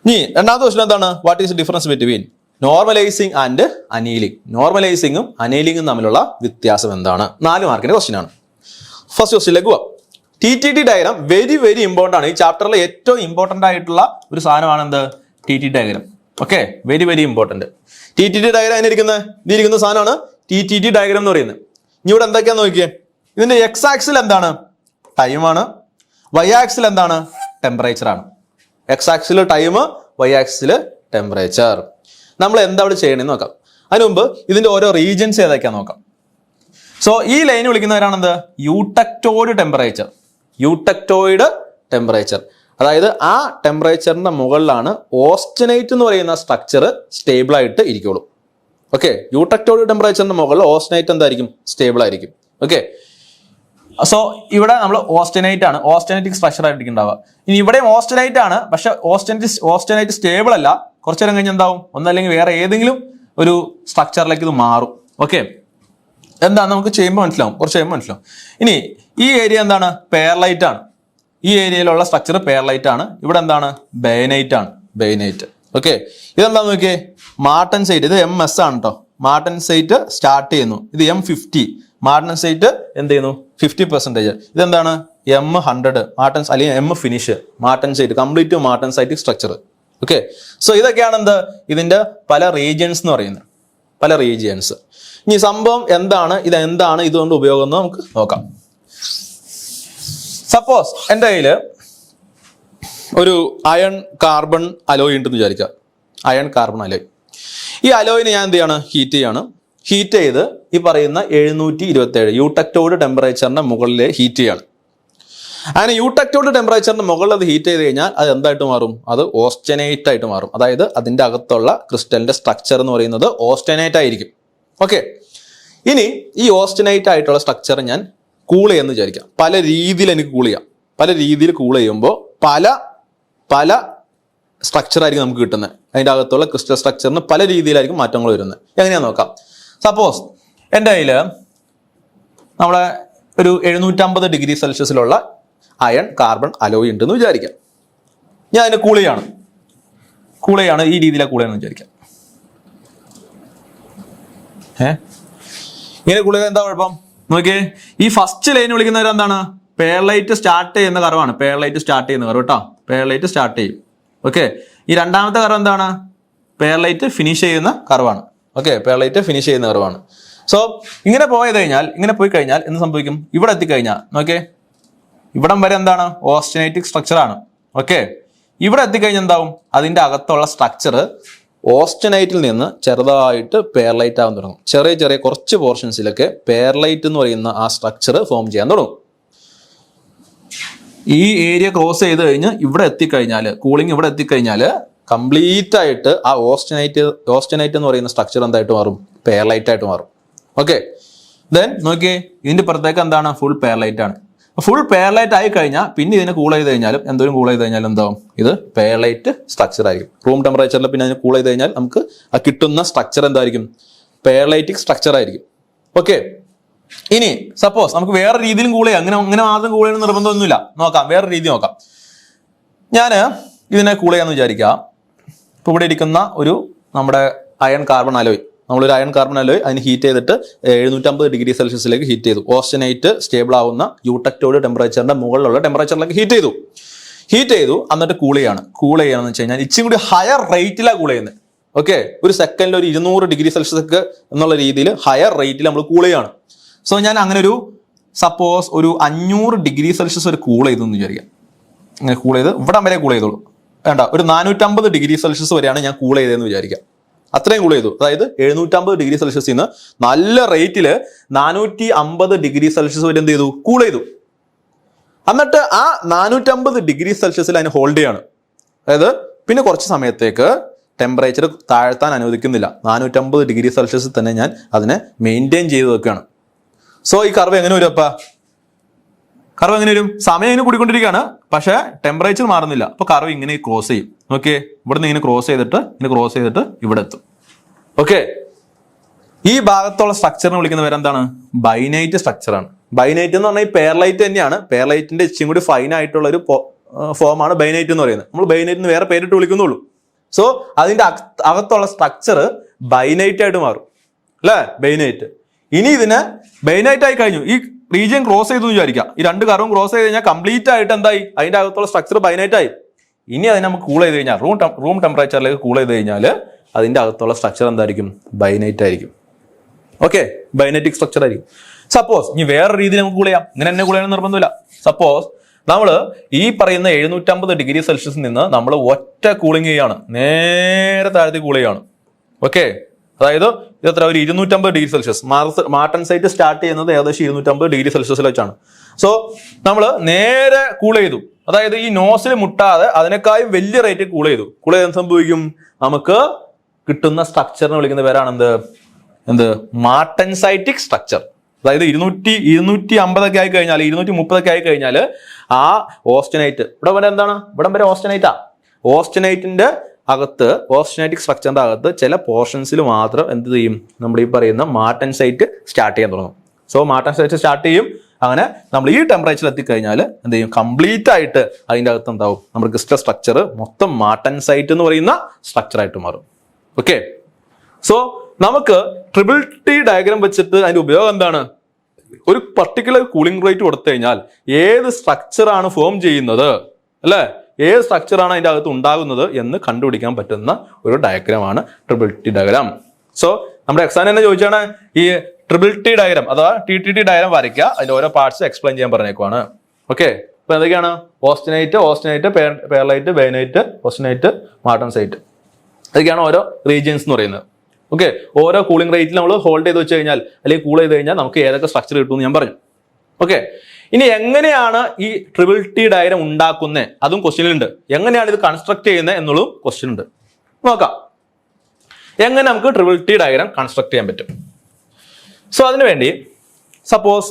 ഇനി രണ്ടാമത്തെ ക്വസ്റ്റ്യൻ എന്താണ്? What is difference between normalizing and annealing. നോർമലൈസിങ്ങും അനീലിംഗും തമ്മിലുള്ള വ്യത്യാസം എന്താണ്? 4 മാർക്കിന്റെ ക്വസ്റ്റ്യൻ ആണ്. ഫസ്റ്റ് ക്വസ്റ്റ്യനിലേക്ക് പോവാം. TTT ഡയഗ്രാം വെരി ഇമ്പോർട്ടൻ്റ് ആണ്. ഈ ചാപ്റ്ററിലെ ഏറ്റവും ഇമ്പോർട്ടൻ്റ് ആയിട്ടുള്ള ഒരു സാധനമാണ് എന്ത്? TTT diagram. Okay, very important. TTT diagram ഇതിരിക്കുന്ന സാധനമാണ് TTT ഡയഗ്രാം എന്ന് പറയുന്നത്. ഇനി ഇവിടെ എന്തൊക്കെയാന്ന് നോക്കിയേ. ഇതിന്റെ എക്സ് ആക്സിൽ എന്താണ്? ടൈമാണ്. വൈ ആക്സിൽ എന്താണ്? ടെമ്പറേച്ചർ ആണ്. X axis time, Y axis temperature. നമ്മൾ എന്താ ഇവിടെ ചെയ്യണമെന്ന് നോക്കാം. അതിന് മുമ്പ് ഇതിന്റെ ഓരോ റീജിയൻസ് ഏതൊക്കെയാന്ന് നോക്കാം. സോ ഈ ലൈൻ വിളിക്കുന്നവരാണ് എന്ത്? യൂട്ടക്ടോയിഡ് ടെമ്പറേച്ചർ. യൂട്ടക്ടോയിഡ് ടെമ്പറേച്ചർ, അതായത് ആ ടെമ്പറേച്ചറിന്റെ മുകളിലാണ് ഓസ്റ്റനൈറ്റ് എന്ന് പറയുന്ന സ്ട്രക്ചർ സ്റ്റേബിൾ ആയിട്ട് ഇരിക്കുള്ളൂ. ഓക്കെ, യൂട്ടക്ടോയിഡ് ടെമ്പറേച്ചറിന്റെ മുകളിൽ ഓസ്റ്റനൈറ്റ് എന്തായിരിക്കും? സ്റ്റേബിൾ ആയിരിക്കും. ഓക്കെ, സോ ഇവിടെ നമ്മൾ ഓസ്റ്റനൈറ്റ് ആണ്, ഓസ്റ്റനൈറ്റിക് സ്ട്രക്ചർ ആയിട്ടിരിക്കുന്നുണ്ടാവുക. ഇനി ഇവിടെയും ഓസ്റ്റനൈറ്റ് ആണ്, പക്ഷെ ഓസ്റ്റനൈറ്റ് സ്റ്റേബിൾ അല്ല. കുറച്ചു നേരം കഴിഞ്ഞ് എന്താവും? ഒന്നല്ലെങ്കിൽ വേറെ ഏതെങ്കിലും ഒരു സ്ട്രക്ചറിലേക്ക് ഇത് മാറും. ഓക്കെ, എന്താ നമുക്ക് ചെയ്യുമ്പോൾ മനസ്സിലാവും, കുറച്ച് കഴിയുമ്പോൾ മനസ്സിലാവും. ഇനി ഈ ഏരിയ എന്താണ്? പെയർലൈറ്റ് ആണ്. ഈ ഏരിയയിലുള്ള സ്ട്രക്ചർ പെയർലൈറ്റ് ആണ്. ഇവിടെ എന്താണ്? ബയനൈറ്റ് ആണ്. ബയനൈറ്റ്. ഓക്കെ, ഇതെന്താന്ന് നോക്കിയേ? മാർട്ടൻസൈറ്റ്. ഇത് MS ആണ് കേട്ടോ. മാർട്ടൻസൈറ്റ് സ്റ്റാർട്ട് ചെയ്യുന്നു. ഇത് M50. മാർട്ടൻസൈറ്റ് എന്ത് ചെയ്യുന്നു? 50%. ഇതെന്താണ്? M100 മാർട്ടൻസ് അല്ലെങ്കിൽ M finish. Martensite complete martensitic structure. Okay, so ഇതൊക്കെയാണ് എന്ത്? ഇതിന്റെ പല റീജിയൻസ് എന്ന് പറയുന്നത്. പല റീജിയൻസ്. ഇനി സംഭവം എന്താണ്? ഇതെന്താണ്? ഇതുകൊണ്ട് ഉപയോഗം എന്ന് നമുക്ക് നോക്കാം. സപ്പോസ് എൻ്റെ കയ്യിൽ ഒരു അയൺ കാർബൺ അലോയ് ഉണ്ടെന്ന് വിചാരിക്കുക. Iron carbon alloy. ഈ അലോയിനെ ഞാൻ എന്ത് ചെയ്യാണ്? ഹീറ്റ് ചെയ്യാണ്. ഹീറ്റ് ചെയ്ത് ഈ പറയുന്ന 727 യൂട്ടക്ടോയിഡ് ടെമ്പറേച്ചറിന്റെ മുകളിൽ ഹീറ്റ് ചെയ്യാണ്. അങ്ങനെ യൂട്ടക്ടോയിഡ് ടെമ്പറേച്ചറിന്റെ മുകളിൽ അത് ഹീറ്റ് ചെയ്ത് കഴിഞ്ഞാൽ അത് എന്തായിട്ട് മാറും? അത് ഓസ്റ്റനൈറ്റ് ആയിട്ട് മാറും. അതായത് അതിന്റെ അകത്തുള്ള ക്രിസ്റ്റലിന്റെ സ്ട്രക്ചർ എന്ന് പറയുന്നത് ഓസ്റ്റനൈറ്റ് ആയിരിക്കും. ഓക്കെ, ഇനി ഈ ഓസ്റ്റനൈറ്റ് ആയിട്ടുള്ള സ്ട്രക്ചർ ഞാൻ കൂൾ ചെയ്യാന്ന് വിചാരിക്കാം. പല രീതിയിൽ എനിക്ക് കൂൾ ചെയ്യാം. പല രീതിയിൽ കൂൾ ചെയ്യുമ്പോൾ പല സ്ട്രക്ചർ ആയിരിക്കും നമുക്ക് കിട്ടുന്നത്. അതിൻ്റെ അകത്തുള്ള ക്രിസ്റ്റൽ സ്ട്രക്ചറിന് പല രീതിയിലായിരിക്കും മാറ്റങ്ങൾ വരുന്നത്. എങ്ങനെയാന്ന് നോക്കാം. സപ്പോസ് എൻ്റെ കയ്യിൽ നമ്മളെ ഒരു 750 ഡിഗ്രി സെൽഷ്യസിലുള്ള അയൺ കാർബൺ അലോയ് ഉണ്ടെന്ന് വിചാരിക്കാം. ഞാൻ അതിനെ കൂൾ ചെയ്യാണ്. ഈ രീതിയിലാണ് കൂൾ ചെയ്യാന്ന് വിചാരിക്കാം. ഇങ്ങനെ കൂൾ ചെയ്താൽ എന്താ കുഴപ്പം? നോക്കിയേ, ഈ ഫസ്റ്റ് ലൈൻ വിളിക്കുന്നവർ എന്താണ്? പേർലൈറ്റ് സ്റ്റാർട്ട് ചെയ്യുന്ന കർവാണ്. പേർലൈറ്റ് സ്റ്റാർട്ട് ചെയ്യുന്ന കർവ് കേട്ടോ. പേർലൈറ്റ് സ്റ്റാർട്ട് ചെയ്യും. ഓക്കെ, ഈ രണ്ടാമത്തെ കർവ് എന്താണ്? പേർലൈറ്റ് ഫിനിഷ് ചെയ്യുന്ന കർവാണ്. ഓക്കെ, പേർലൈറ്റ് ഫിനിഷ് ചെയ്യുന്ന കർവാണ്. സോ ഇങ്ങനെ പോയി കഴിഞ്ഞാൽ എന്ത് സംഭവിക്കും? ഇവിടെ എത്തിക്കഴിഞ്ഞാൽ നോക്കേ, ഇവിടം വരെ എന്താണ്? ഓസ്റ്റനൈറ്റിക് സ്ട്രക്ചർ ആണ്. ഓക്കെ, ഇവിടെ എത്തിക്കഴിഞ്ഞാൽ എന്താവും? അതിന്റെ അകത്തുള്ള സ്ട്രക്ചർ ഓസ്റ്റനൈറ്റിൽ നിന്ന് ചെറുതായിട്ട് പേർലൈറ്റ് ആവാൻ തുടങ്ങും. ചെറിയ കുറച്ച് പോർഷൻസിലൊക്കെ പേർലൈറ്റ് എന്ന് പറയുന്ന ആ സ്ട്രക്ചർ ഫോം ചെയ്യാൻ തുടങ്ങും. ഈ ഏരിയ ക്രോസ് ചെയ്ത് കഴിഞ്ഞ് ഇവിടെ എത്തിക്കഴിഞ്ഞാൽ, കൂളിംഗ് ഇവിടെ എത്തിക്കഴിഞ്ഞാൽ കംപ്ലീറ്റ് ആയിട്ട് ആ ഓസ്റ്റനൈറ്റ് എന്ന് പറയുന്ന സ്ട്രക്ചർ എന്തായിട്ട് മാറും? പേർലൈറ്റ് ആയിട്ട് മാറും. ഓക്കെ, ദെൻ നോക്കിയേ, ഇതിന്റെ പുറത്തേക്ക് എന്താണ്? ഫുൾ പേർലൈറ്റ് ആണ്. ഫുൾ പേർലൈറ്റ് ആയി കഴിഞ്ഞാൽ പിന്നെ ഇതിനെ കൂൾ ചെയ്ത് കഴിഞ്ഞാലും എന്താവും? ഇത് പേർലൈറ്റ് സ്ട്രക്ചർ ആയിരിക്കും. റൂം ടെമ്പറേച്ചറിൽ പിന്നെ അതിനെ കൂൾ ചെയ്ത് കഴിഞ്ഞാൽ നമുക്ക് ആ കിട്ടുന്ന സ്ട്രക്ചർ എന്തായിരിക്കും? പേർലൈറ്റിക് സ്ട്രക്ചർ ആയിരിക്കും. ഓക്കെ, ഇനി സപ്പോസ് നമുക്ക് വേറെ രീതിയിലും കൂൾ ചെയ്യാം. അങ്ങനെ മാത്രം കൂൾ ചെയ്യണമെന്ന് നിർബന്ധമൊന്നുമില്ല. നോക്കാം, വേറെ രീതി നോക്കാം. ഞാൻ ഇതിനെ കൂൾ ചെയ്യാന്ന് വിചാരിക്കാം. ഇപ്പോൾ ഇവിടെ ഇരിക്കുന്ന ഒരു നമ്മുടെ അയൺ കാർബൺ അലോയ്, നമ്മളൊരു അയൺ കാർബൺ അലോയ് അതിന് ഹീറ്റ് ചെയ്തിട്ട് 750 ഡിഗ്രി സെൽഷ്യസിലേക്ക് ഹീറ്റ് ചെയ്തു. ഓസ്റ്റനൈറ്റ് സ്റ്റേബിൾ ആവുന്ന യൂട്ടക്ടോയിഡ് ടെമ്പറേച്ചറിന്റെ മുകളിലുള്ള ടെമ്പറേച്ചറിലേക്ക് ഹീറ്റ് ചെയ്തു. ഹീറ്റ് ചെയ്തു എന്നിട്ട് കൂൾ ചെയ്യാന്ന് വെച്ച് കഴിഞ്ഞാൽ ഇച്ചിരി കൂടി ഹയർ റേറ്റിലാണ് കൂൾ ചെയ്യുന്നത്. ഓക്കെ, ഒരു സെക്കൻഡിൽ ഒരു 200 ഡിഗ്രി സെൽഷ്യസ് ഒക്കെ എന്നുള്ള രീതിയിൽ ഹയർ റേറ്റിൽ നമ്മൾ കൂൾ ചെയ്യാണ്. സോ ഞാൻ അങ്ങനെ ഒരു സപ്പോസ് ഒരു 500 ഡിഗ്രി സെൽഷ്യസ് ഒരു കൂൾ ചെയ്തെന്ന് വിചാരിക്കാം. അങ്ങനെ കൂൾ ചെയ്ത് ഇവിടെ വരെ കൂൾ ചെയ്തോളൂ, വേണ്ട ഒരു 450 ഡിഗ്രി സെൽഷ്യസ് വരെയാണ് ഞാൻ കൂൾ ചെയ്തതെന്ന് വിചാരിക്കാം. അത്രയും കൂൾ ചെയ്തു, അതായത് 750 ഡിഗ്രി സെൽഷ്യസിൽ നിന്ന് നല്ല റേറ്റിൽ 450 ഡിഗ്രി സെൽഷ്യസ് വരെ എന്ത് ചെയ്തു, കൂൾ ചെയ്തു. എന്നിട്ട് ആ 450 ഡിഗ്രി സെൽഷ്യസിൽ അതിന് ഹോൾഡ് ചെയ്യാണ്. അതായത് പിന്നെ കുറച്ച് സമയത്തേക്ക് ടെമ്പറേച്ചർ താഴ്ത്താൻ അനുവദിക്കുന്നില്ല, 450 ഡിഗ്രി സെൽഷ്യസിൽ തന്നെ ഞാൻ അതിനെ മെയിൻറ്റെയിൻ ചെയ്ത് വെക്കുകയാണ്. സോ ഈ കർവ് എങ്ങനെ വരും? കർവ് എങ്ങനെ വരും? സമയം ഇങ്ങനെ കൂടിക്കൊണ്ടിരിക്കുകയാണ്, പക്ഷേ ടെമ്പറേച്ചർ മാറുന്നില്ല. അപ്പോൾ കർവ് ഇങ്ങനെ ക്രോസ് ചെയ്യും. ഓക്കെ, ഇവിടുന്ന് ഇങ്ങനെ ക്രോസ് ചെയ്തിട്ട് ഇവിടെ എത്തും. ഓക്കെ, ഈ ഭാഗത്തുള്ള സ്ട്രക്ചറിനെ വിളിക്കുന്ന പേരെന്താണ്? ബൈനൈറ്റ് സ്ട്രക്ചറാണ്. ബൈനൈറ്റ് എന്ന് പറഞ്ഞാൽ ഈ പെയർലൈറ്റ് തന്നെയാണ്. പെയർലൈറ്റിന്റെ ഇച്ചിരി കൂടി ഫൈൻ ആയിട്ടുള്ള ഒരു ഫോമാണ് ബൈനൈറ്റ് എന്ന് പറയുന്നത്. നമ്മൾ ബൈനൈറ്റ് വേറെ പേരിട്ട് വിളിക്കുന്നുള്ളൂ. സോ അതിന്റെ അകത്തുള്ള സ്ട്രക്ചർ ബൈനൈറ്റ് ആയിട്ട് മാറും അല്ലേ, ബൈനൈറ്റ്. ഇനി ഇതിനെ ബൈനൈറ്റ് ആയി കഴിഞ്ഞു, ഈ റീജിയൻ ക്രോസ് ചെയ്തു വിചാരിക്കാം. ഈ രണ്ട് കർവും ക്രോസ് ചെയ്ത് കഴിഞ്ഞാൽ കംപ്ലീറ്റ് ആയിട്ട് എന്തായി, അതിന്റെ അകത്തുള്ള സ്ട്രക്ചർ ബൈനൈറ്റ് ആയി. ഇനി അതിനെ നമുക്ക് കൂൾ ചെയ്ത് കഴിഞ്ഞാൽ റൂം ടെമ്പറേച്ചറിലേക്ക് കൂൾ ചെയ്ത് കഴിഞ്ഞാൽ അതിന്റെ അകത്തുള്ള സ്ട്രക്ചർ എന്തായിരിക്കും? ബൈനൈറ്റ് ആയിരിക്കും. ഓക്കെ, ബൈനൈറ്റിക് സ്ട്രക്ചർ ആയിരിക്കും. സപ്പോസ് ഇനി വേറെ രീതിയിൽ നമുക്ക് കൂൾ ചെയ്യാം. ഇങ്ങനെ തന്നെ കൂൾ ചെയ്യാൻ നിർബന്ധമില്ല. സപ്പോസ് നമ്മൾ ഈ പറയുന്ന 750 ഡിഗ്രി സെൽഷ്യസിൽ നിന്ന് നമ്മൾ ഒറ്റ കൂളിംഗ് ചെയ്യാണ്, നേരെ താഴത്തെ കൂൾ ചെയ്യാണ്. ഓക്കെ, അതായത് ഇതെത്ര, ഒരു 250 ഡിഗ്രി സെൽഷ്യസ്. മാർട്ടൻസൈറ്റ് സ്റ്റാർട്ട് ചെയ്യുന്നത് ഏകദേശം 250 ഡിഗ്രി സെൽഷ്യസിൽ വെച്ചാണ്. സോ നമ്മൾ നേരെ കൂൾ ചെയ്തു, അതായത് ഈ നോസിൽ മുട്ടാതെ അതിനേക്കാളും വലിയ റേറ്റ് കൂൾ ചെയ്തു. കൂൾ ചെയ്ത് സംഭവിക്കും, നമുക്ക് കിട്ടുന്ന സ്ട്രക്ചറിനെ വിളിക്കുന്ന പേരാണ് എന്ത് മാർട്ടൻസൈറ്റിക് സ്ട്രക്ചർ. അതായത് 250 ഒക്കെ ആയി കഴിഞ്ഞാൽ, 230 ഒക്കെ ആയി കഴിഞ്ഞാൽ ആ ഓസ്റ്റനൈറ്റ് ഇവിടെ വരെ എന്താണ്, ഇവിടെ വരെ ഓസ്റ്റനൈറ്റാ. ഓസ്റ്റനൈറ്റിന്റെ അകത്ത്, ഓസ്റ്റനൈറ്റിക് സ്ട്രക്ചറിന്റെ അകത്ത് ചില പോർഷൻസിൽ മാത്രം എന്ത് ചെയ്യും, നമ്മൾ ഈ പറയുന്ന മാർട്ടൻസൈറ്റ് സ്റ്റാർട്ട് ചെയ്യാൻ തുടങ്ങും. സോ മാർട്ടൻസൈറ്റ് സ്റ്റാർട്ട് ചെയ്യും. അങ്ങനെ നമ്മൾ ഈ ടെമ്പറേച്ചറിൽ എത്തിക്കഴിഞ്ഞാൽ എന്ത് ചെയ്യും, കംപ്ലീറ്റ് ആയിട്ട് അതിൻ്റെ അകത്ത് എന്താവും, നമ്മുടെ ക്രിസ്റ്റൽ സ്ട്രക്ചർ മൊത്തം മാർട്ടൻസൈറ്റ് എന്ന് പറയുന്ന സ്ട്രക്ചറായിട്ട് മാറും. ഓക്കെ, സോ നമുക്ക് ട്രിപ്പിൾ ടി ഡയഗ്രാം വെച്ചിട്ട് അതിന്റെ ഉപയോഗം എന്താണ്? ഒരു പർട്ടിക്കുലർ കൂളിംഗ് റേറ്റ് കൊടുത്തു കഴിഞ്ഞാൽ ഏത് സ്ട്രക്ചറാണ് ഫോം ചെയ്യുന്നത് അല്ലെ, ഏത് സ്ട്രക്ചറാണ് അതിൻ്റെ അകത്ത് ഉണ്ടാകുന്നത് എന്ന് കണ്ടുപിടിക്കാൻ പറ്റുന്ന ഒരു ഡയഗ്രാമാണ് ട്രിപ്പിൾ ടി ഡയഗ്രാം. സോ നമ്മുടെ എക്സാമിന് തന്നെ ചോദിച്ചാണ് ഈ ട്രിപ്പിൾ ടി ഡയഗ്രാം അഥവാ TTT ഡയഗ്രാം വരയ്ക്കുക, അതിന്റെ ഓരോ പാർട്സ് എക്സ്പ്ലെയിൻ ചെയ്യാൻ പറഞ്ഞേക്കുവാണ്. ഓക്കെ, അപ്പൊ എന്തൊക്കെയാണ്? ഓസ്റ്റനൈറ്റ്, പെയർലൈറ്റ്, ബൈനൈറ്റ്, ഓസ്റ്റനൈറ്റ്, മാർട്ടൻസൈറ്റ്, ഇതൊക്കെയാണ് ഓരോ റീജിയൻസ് എന്ന് പറയുന്നത്. ഓക്കെ, ഓരോ കൂളിംഗ് റേറ്റിൽ നമ്മൾ ഹോൾഡ് ചെയ്ത് വെച്ച് കഴിഞ്ഞാൽ അല്ലെങ്കിൽ കൂൾ ചെയ്ത് കഴിഞ്ഞാൽ നമുക്ക് ഏതൊക്കെ സ്ട്രക്ചർ കിട്ടുമെന്ന് ഞാൻ പറഞ്ഞു. ഓക്കെ, ഇനി എങ്ങനെയാണ് ഈ ട്രിപ്പിൾ ടി ഡയഗ്രാം ഉണ്ടാക്കുന്നത്, അതും ക്വസ്റ്റ്യനിലുണ്ട്. എങ്ങനെയാണ് ഇത് കൺസ്ട്രക്ട് ചെയ്യുന്നത് എന്നുള്ളതും ക്വസ്റ്റ്യൻ ഉണ്ട്. നോക്കാം എങ്ങനെ നമുക്ക് ട്രിപ്പിൾ ടി ഡയഗ്രാം കൺസ്ട്രക്ട് ചെയ്യാൻ പറ്റും. സോ അതിനുവേണ്ടി സപ്പോസ്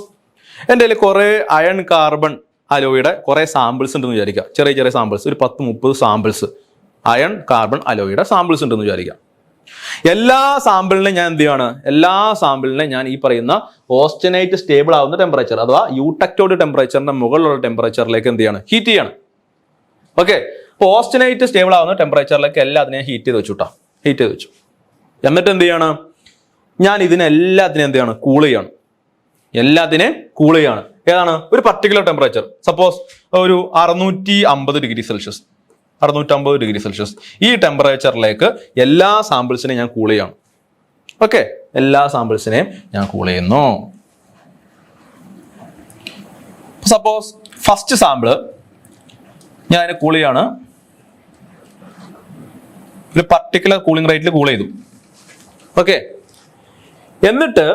എൻ്റെ കയ്യിൽ കുറേ അയൺ കാർബൺ അലോയുടെ കുറേ സാമ്പിൾസ് ഉണ്ടെന്ന് വിചാരിക്കുക. ചെറിയ സാമ്പിൾസ്, ഒരു 10-30 സാമ്പിൾസ് അയൺ കാർബൺ അലോയുടെ സാമ്പിൾസ് ഉണ്ടെന്ന് വിചാരിക്കുക. എല്ലാ സാമ്പിളിനെ ഞാൻ എന്ത് ചെയ്യാണ്, എല്ലാ സാമ്പിളിനെ ഞാൻ ഈ പറയുന്ന ഓസ്റ്റനൈറ്റ് സ്റ്റേബിൾ ആവുന്ന ടെമ്പറേച്ചർ അഥവാ യൂട്ടക്റ്റോഡ് ടെമ്പറേച്ചറിന്റെ മുകളിലുള്ള ടെമ്പറേച്ചറിലേക്ക് എന്ത് ചെയ്യാണ്, ഹീറ്റ് ചെയ്യാണ്. ഓക്കെ, അപ്പോൾ ഓസ്റ്റനൈറ്റ് സ്റ്റേബിൾ ആവുന്ന ടെമ്പറേച്ചറിലേക്ക് എല്ലാത്തിനെയും ഹീറ്റ് ചെയ്ത് വെച്ചു. ഹീറ്റ് ചെയ്ത് വെച്ചു. എന്നിട്ട് എന്ത് ചെയ്യാണ്, ഞാൻ ഇതിനെല്ലാത്തിനും എന്ത് ചെയ്യാണ്, കൂൾ ചെയ്യാണ്. എല്ലാത്തിനെയും കൂൾ ചെയ്യാണ്. ഏതാണ്, ഒരു പർട്ടിക്കുലർ ടെമ്പറേച്ചർ, സപ്പോസ് ഒരു 650 ഡിഗ്രി സെൽഷ്യസ്, 650 ഡിഗ്രി സെൽഷ്യസ് ഈ ടെമ്പറേച്ചറിലേക്ക് എല്ലാ സാമ്പിൾസിനെയും ഞാൻ കൂൾ ചെയ്യണം. ഓക്കെ, എല്ലാ സാമ്പിൾസിനെയും ഞാൻ കൂൾ ചെയ്യുന്നു. സപ്പോസ് ഫസ്റ്റ് സാമ്പിള് ഞാൻ അതിനെ കൂൾ ചെയ്യാണ്, ഒരു പർട്ടിക്കുലർ കൂളിംഗ് റേറ്റിൽ കൂൾ ചെയ്തു. ഓക്കെ, എന്നിട്ട്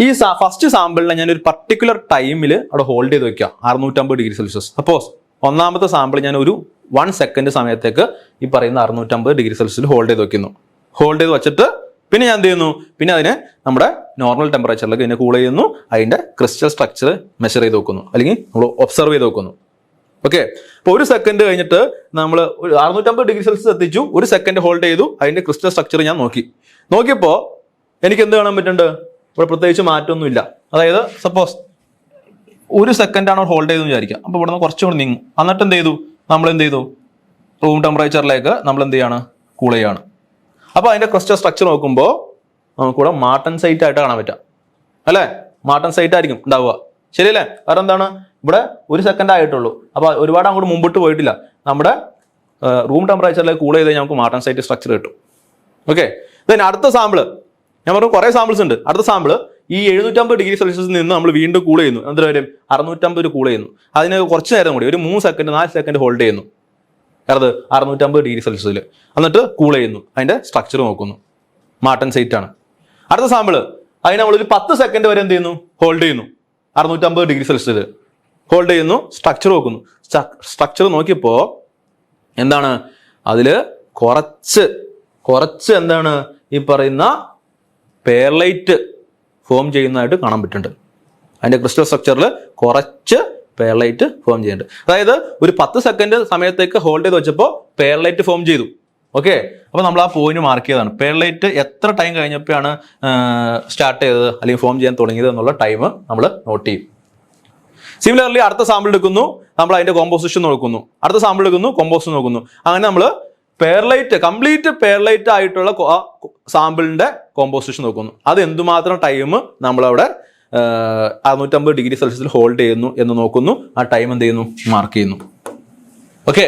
ഈ ഫസ്റ്റ് സാമ്പിളിനെ ഞാൻ ഒരു പർട്ടിക്കുലർ ടൈമിൽ അവിടെ ഹോൾഡ് ചെയ്ത് വെക്കുക, 650 ഡിഗ്രി സെൽഷ്യസ്. സപ്പോസ് ഒന്നാമത്തെ സാമ്പിൾ ഞാൻ ഒരു 1 സെക്കൻഡ് സമയത്തേക്ക് ഈ പറയുന്ന 650 ഡിഗ്രി സെൽഷ്യസിൽ ഹോൾഡ് ചെയ്ത് വെക്കുന്നു. ഹോൾഡ് ചെയ്ത് വെച്ചിട്ട് പിന്നെ ഞാൻ എന്ത് ചെയ്യുന്നു, പിന്നെ അതിനെ നമ്മുടെ നോർമൽ ടെമ്പറേച്ചറിലേക്ക് ഇതിനെ കൂൾ ചെയ്യുന്നു. അതിന്റെ ക്രിസ്റ്റൽ സ്ട്രക്ചർ മെഷർ ചെയ്ത് വെക്കുന്നു, അല്ലെങ്കിൽ നമ്മൾ ഒബ്സർവ് ചെയ്ത് വെക്കുന്നു. ഓക്കെ, അപ്പോൾ 1 സെക്കൻഡ് കഴിഞ്ഞിട്ട് നമ്മൾ 650 ഡിഗ്രി സെൽഷ്യസ് എത്തിച്ചു, 1 സെക്കൻഡ് ഹോൾഡ് ചെയ്തു, അതിന്റെ ക്രിസ്റ്റൽ സ്ട്രക്ചർ ഞാൻ നോക്കിയപ്പോൾ എനിക്ക് എന്ത് കാണാൻ പറ്റുന്നുണ്ട്, ഇവിടെ പ്രത്യേകിച്ച് മാറ്റമൊന്നുമില്ല. അതായത് സപ്പോസ് 1 സെക്കൻഡാണ് ഹോൾഡ് ചെയ്തെന്ന് വിചാരിക്കുക. അപ്പോൾ ഇവിടെ നിന്ന് കുറച്ചുകൂടി നീങ്ങും. എന്നിട്ട് എന്ത് ചെയ്തു, നമ്മൾ എന്ത് ചെയ്തു, റൂം ടെമ്പറേച്ചറിലേക്ക് നമ്മൾ എന്ത് ചെയ്യാണ്, കൂൾ ചെയ്യാണ്. അപ്പോൾ അതിന്റെ ക്രിസ്റ്റൽ സ്ട്രക്ചർ നോക്കുമ്പോൾ നമുക്കിവിടെ മാർട്ടൻസൈറ്റ് ആയിട്ട് കാണാൻ പറ്റുക അല്ലേ, മാർട്ടൻസൈറ്റ് ആയിരിക്കും ഉണ്ടാവുക. ശരിയല്ലേ? കാരണം എന്താണ്, ഇവിടെ 1 സെക്കൻഡ് ആയിട്ടുള്ളൂ. അപ്പോൾ ഒരുപാട് അങ്ങോട്ട് മുമ്പോട്ട് പോയിട്ടില്ല. നമ്മുടെ റൂം ടെമ്പറേച്ചറിലേക്ക് കൂൾ ചെയ്ത് നമുക്ക് മാർട്ടൻസൈറ്റ് സ്ട്രക്ചർ കിട്ടും. ഓക്കെ, ദെൻ അടുത്ത സാമ്പിൾ ഞാൻ പറഞ്ഞു കുറേ സാമ്പിൾസ് ഉണ്ട്. അടുത്ത സാമ്പിൾ ഈ 750 ഡിഗ്രി സെൽഷ്യസിൽ നിന്ന് നമ്മൾ വീണ്ടും കൂൾ ചെയ്യുന്നു. എന്താ വരും 650 കൂൾ ചെയ്യുന്നു. അതിന് കുറച്ച് നേരം കൂടി ഒരു 3 സെക്കൻഡ് 4 സെക്കൻഡ് ഹോൾഡ് ചെയ്യുന്നു. അത് 650 ഡിഗ്രി സെൽഷ്യസിൽ എന്നിട്ട് കൂൾ ചെയ്യുന്നു. അതിന്റെ സ്ട്രക്ചർ നോക്കുന്നു. മാർട്ടൻസൈറ്റ് ആണ്. അടുത്ത സാമ്പിൾ അതിന് നമ്മളൊരു 10 സെക്കൻഡ് വരെ എന്ത് ചെയ്യുന്നു, ഹോൾഡ് ചെയ്യുന്നു. 650 ഡിഗ്രി സെൽഷ്യസിൽ ഹോൾഡ് ചെയ്യുന്നു. സ്ട്രക്ചർ നോക്കുന്നു. സ്ട്രക്ചർ നോക്കിയപ്പോൾ എന്താണ് അതിൽ കുറച്ച് എന്താണ് ഈ പറയുന്ന പെയർലൈറ്റ് ഫോം ചെയ്യുന്നതായിട്ട് കാണാൻ പറ്റുന്നുണ്ട്. അതിന്റെ ക്രിസ്റ്റൽ സ്ട്രക്ചറിൽ കുറച്ച് പെയർലൈറ്റ് ഫോം ചെയ്യുന്നുണ്ട്. അതായത് ഒരു 10 സെക്കൻഡ് സമയത്തേക്ക് ഹോൾഡ് ചെയ്ത് വെച്ചപ്പോൾ പെയർലൈറ്റ് ഫോം ചെയ്തു. ഓക്കെ, അപ്പോൾ നമ്മൾ ആ പോയിന്റ് മാർക്ക് ചെയ്തതാണ്. പെയർലൈറ്റ് എത്ര ടൈം കഴിഞ്ഞപ്പോഴാണ് സ്റ്റാർട്ട് ചെയ്തത് അല്ലെങ്കിൽ ഫോം ചെയ്യാൻ തുടങ്ങിയത് എന്നുള്ള ടൈം നമ്മൾ നോട്ട് ചെയ്യും. സിമിലർലി അടുത്ത സാമ്പിൾ എടുക്കുന്നു, നമ്മൾ അതിന്റെ കോമ്പോസിഷൻ നോക്കുന്നു. അടുത്ത സാമ്പിൾ എടുക്കുന്നു, കോമ്പോസിഷൻ നോക്കുന്നു. അങ്ങനെ നമ്മൾ കംപ്ലീറ്റ് പെയർലൈറ്റ് ആയിട്ടുള്ള സാമ്പിളിന്റെ കോമ്പോസിഷൻ നോക്കുന്നു. അത് എന്തുമാത്രം ടൈം നമ്മളവിടെ 650 ഡിഗ്രി സെൽഷ്യസിൽ ഹോൾഡ് ചെയ്യുന്നു എന്ന് നോക്കുന്നു. ആ ടൈം എന്ത് ചെയ്യുന്നു, മാർക്ക് ചെയ്യുന്നു. ഓക്കെ,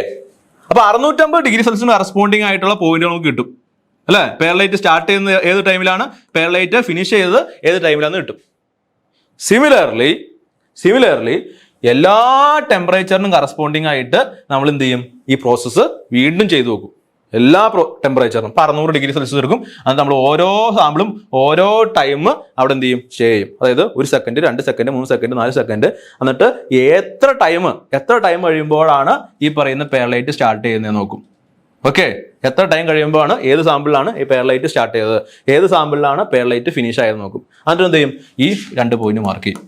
അപ്പൊ 650 ഡിഗ്രി സെൽഷ്യസിന് കറസ്പോണ്ടിങ് ആയിട്ടുള്ള പോയിന്റ് നമുക്ക് കിട്ടും അല്ലെ. പെയർലൈറ്റ് സ്റ്റാർട്ട് ചെയ്യുന്ന ഏത് ടൈമിലാണ്, പെയർലൈറ്റ് ഫിനിഷ് ചെയ്തത് ഏത് ടൈമിലാണെന്ന് കിട്ടും. സിമിലർലി എല്ലാ ടെമ്പറേച്ചറിനും കറസ്പോണ്ടിങ് ആയിട്ട് നമ്മൾ എന്ത് ചെയ്യും, ഈ പ്രോസസ്സ് വീണ്ടും ചെയ്തു നോക്കും. എല്ലാ ടെമ്പറേച്ചറിനും 600 ഡിഗ്രി സെൽഷ്യസ് എടുക്കും. അത് നമ്മൾ ഓരോ സാമ്പിളും ഓരോ ടൈം അവിടെ എന്ത് ചെയ്യും, ചെയ്യും. അതായത് 1 സെക്കൻഡ് 2 സെക്കൻഡ് 3 സെക്കൻഡ് 4 സെക്കൻഡ് എന്നിട്ട് എത്ര ടൈം കഴിയുമ്പോഴാണ് ഈ പറയുന്ന പെയർലൈറ്റ് സ്റ്റാർട്ട് ചെയ്യുന്നത് നോക്കും. ഓക്കെ, എത്ര ടൈം കഴിയുമ്പോഴാണ് ഏത് സാമ്പിളിലാണ് ഈ പെയർലൈറ്റ് സ്റ്റാർട്ട് ചെയ്തത്, ഏത് സാമ്പിളിലാണ് പെയർലൈറ്റ് ഫിനിഷ് ആയത് നോക്കും. എന്നിട്ട് എന്ത് ചെയ്യും, ഈ 2 പോയിന്റ് മാർക്ക് ചെയ്യും.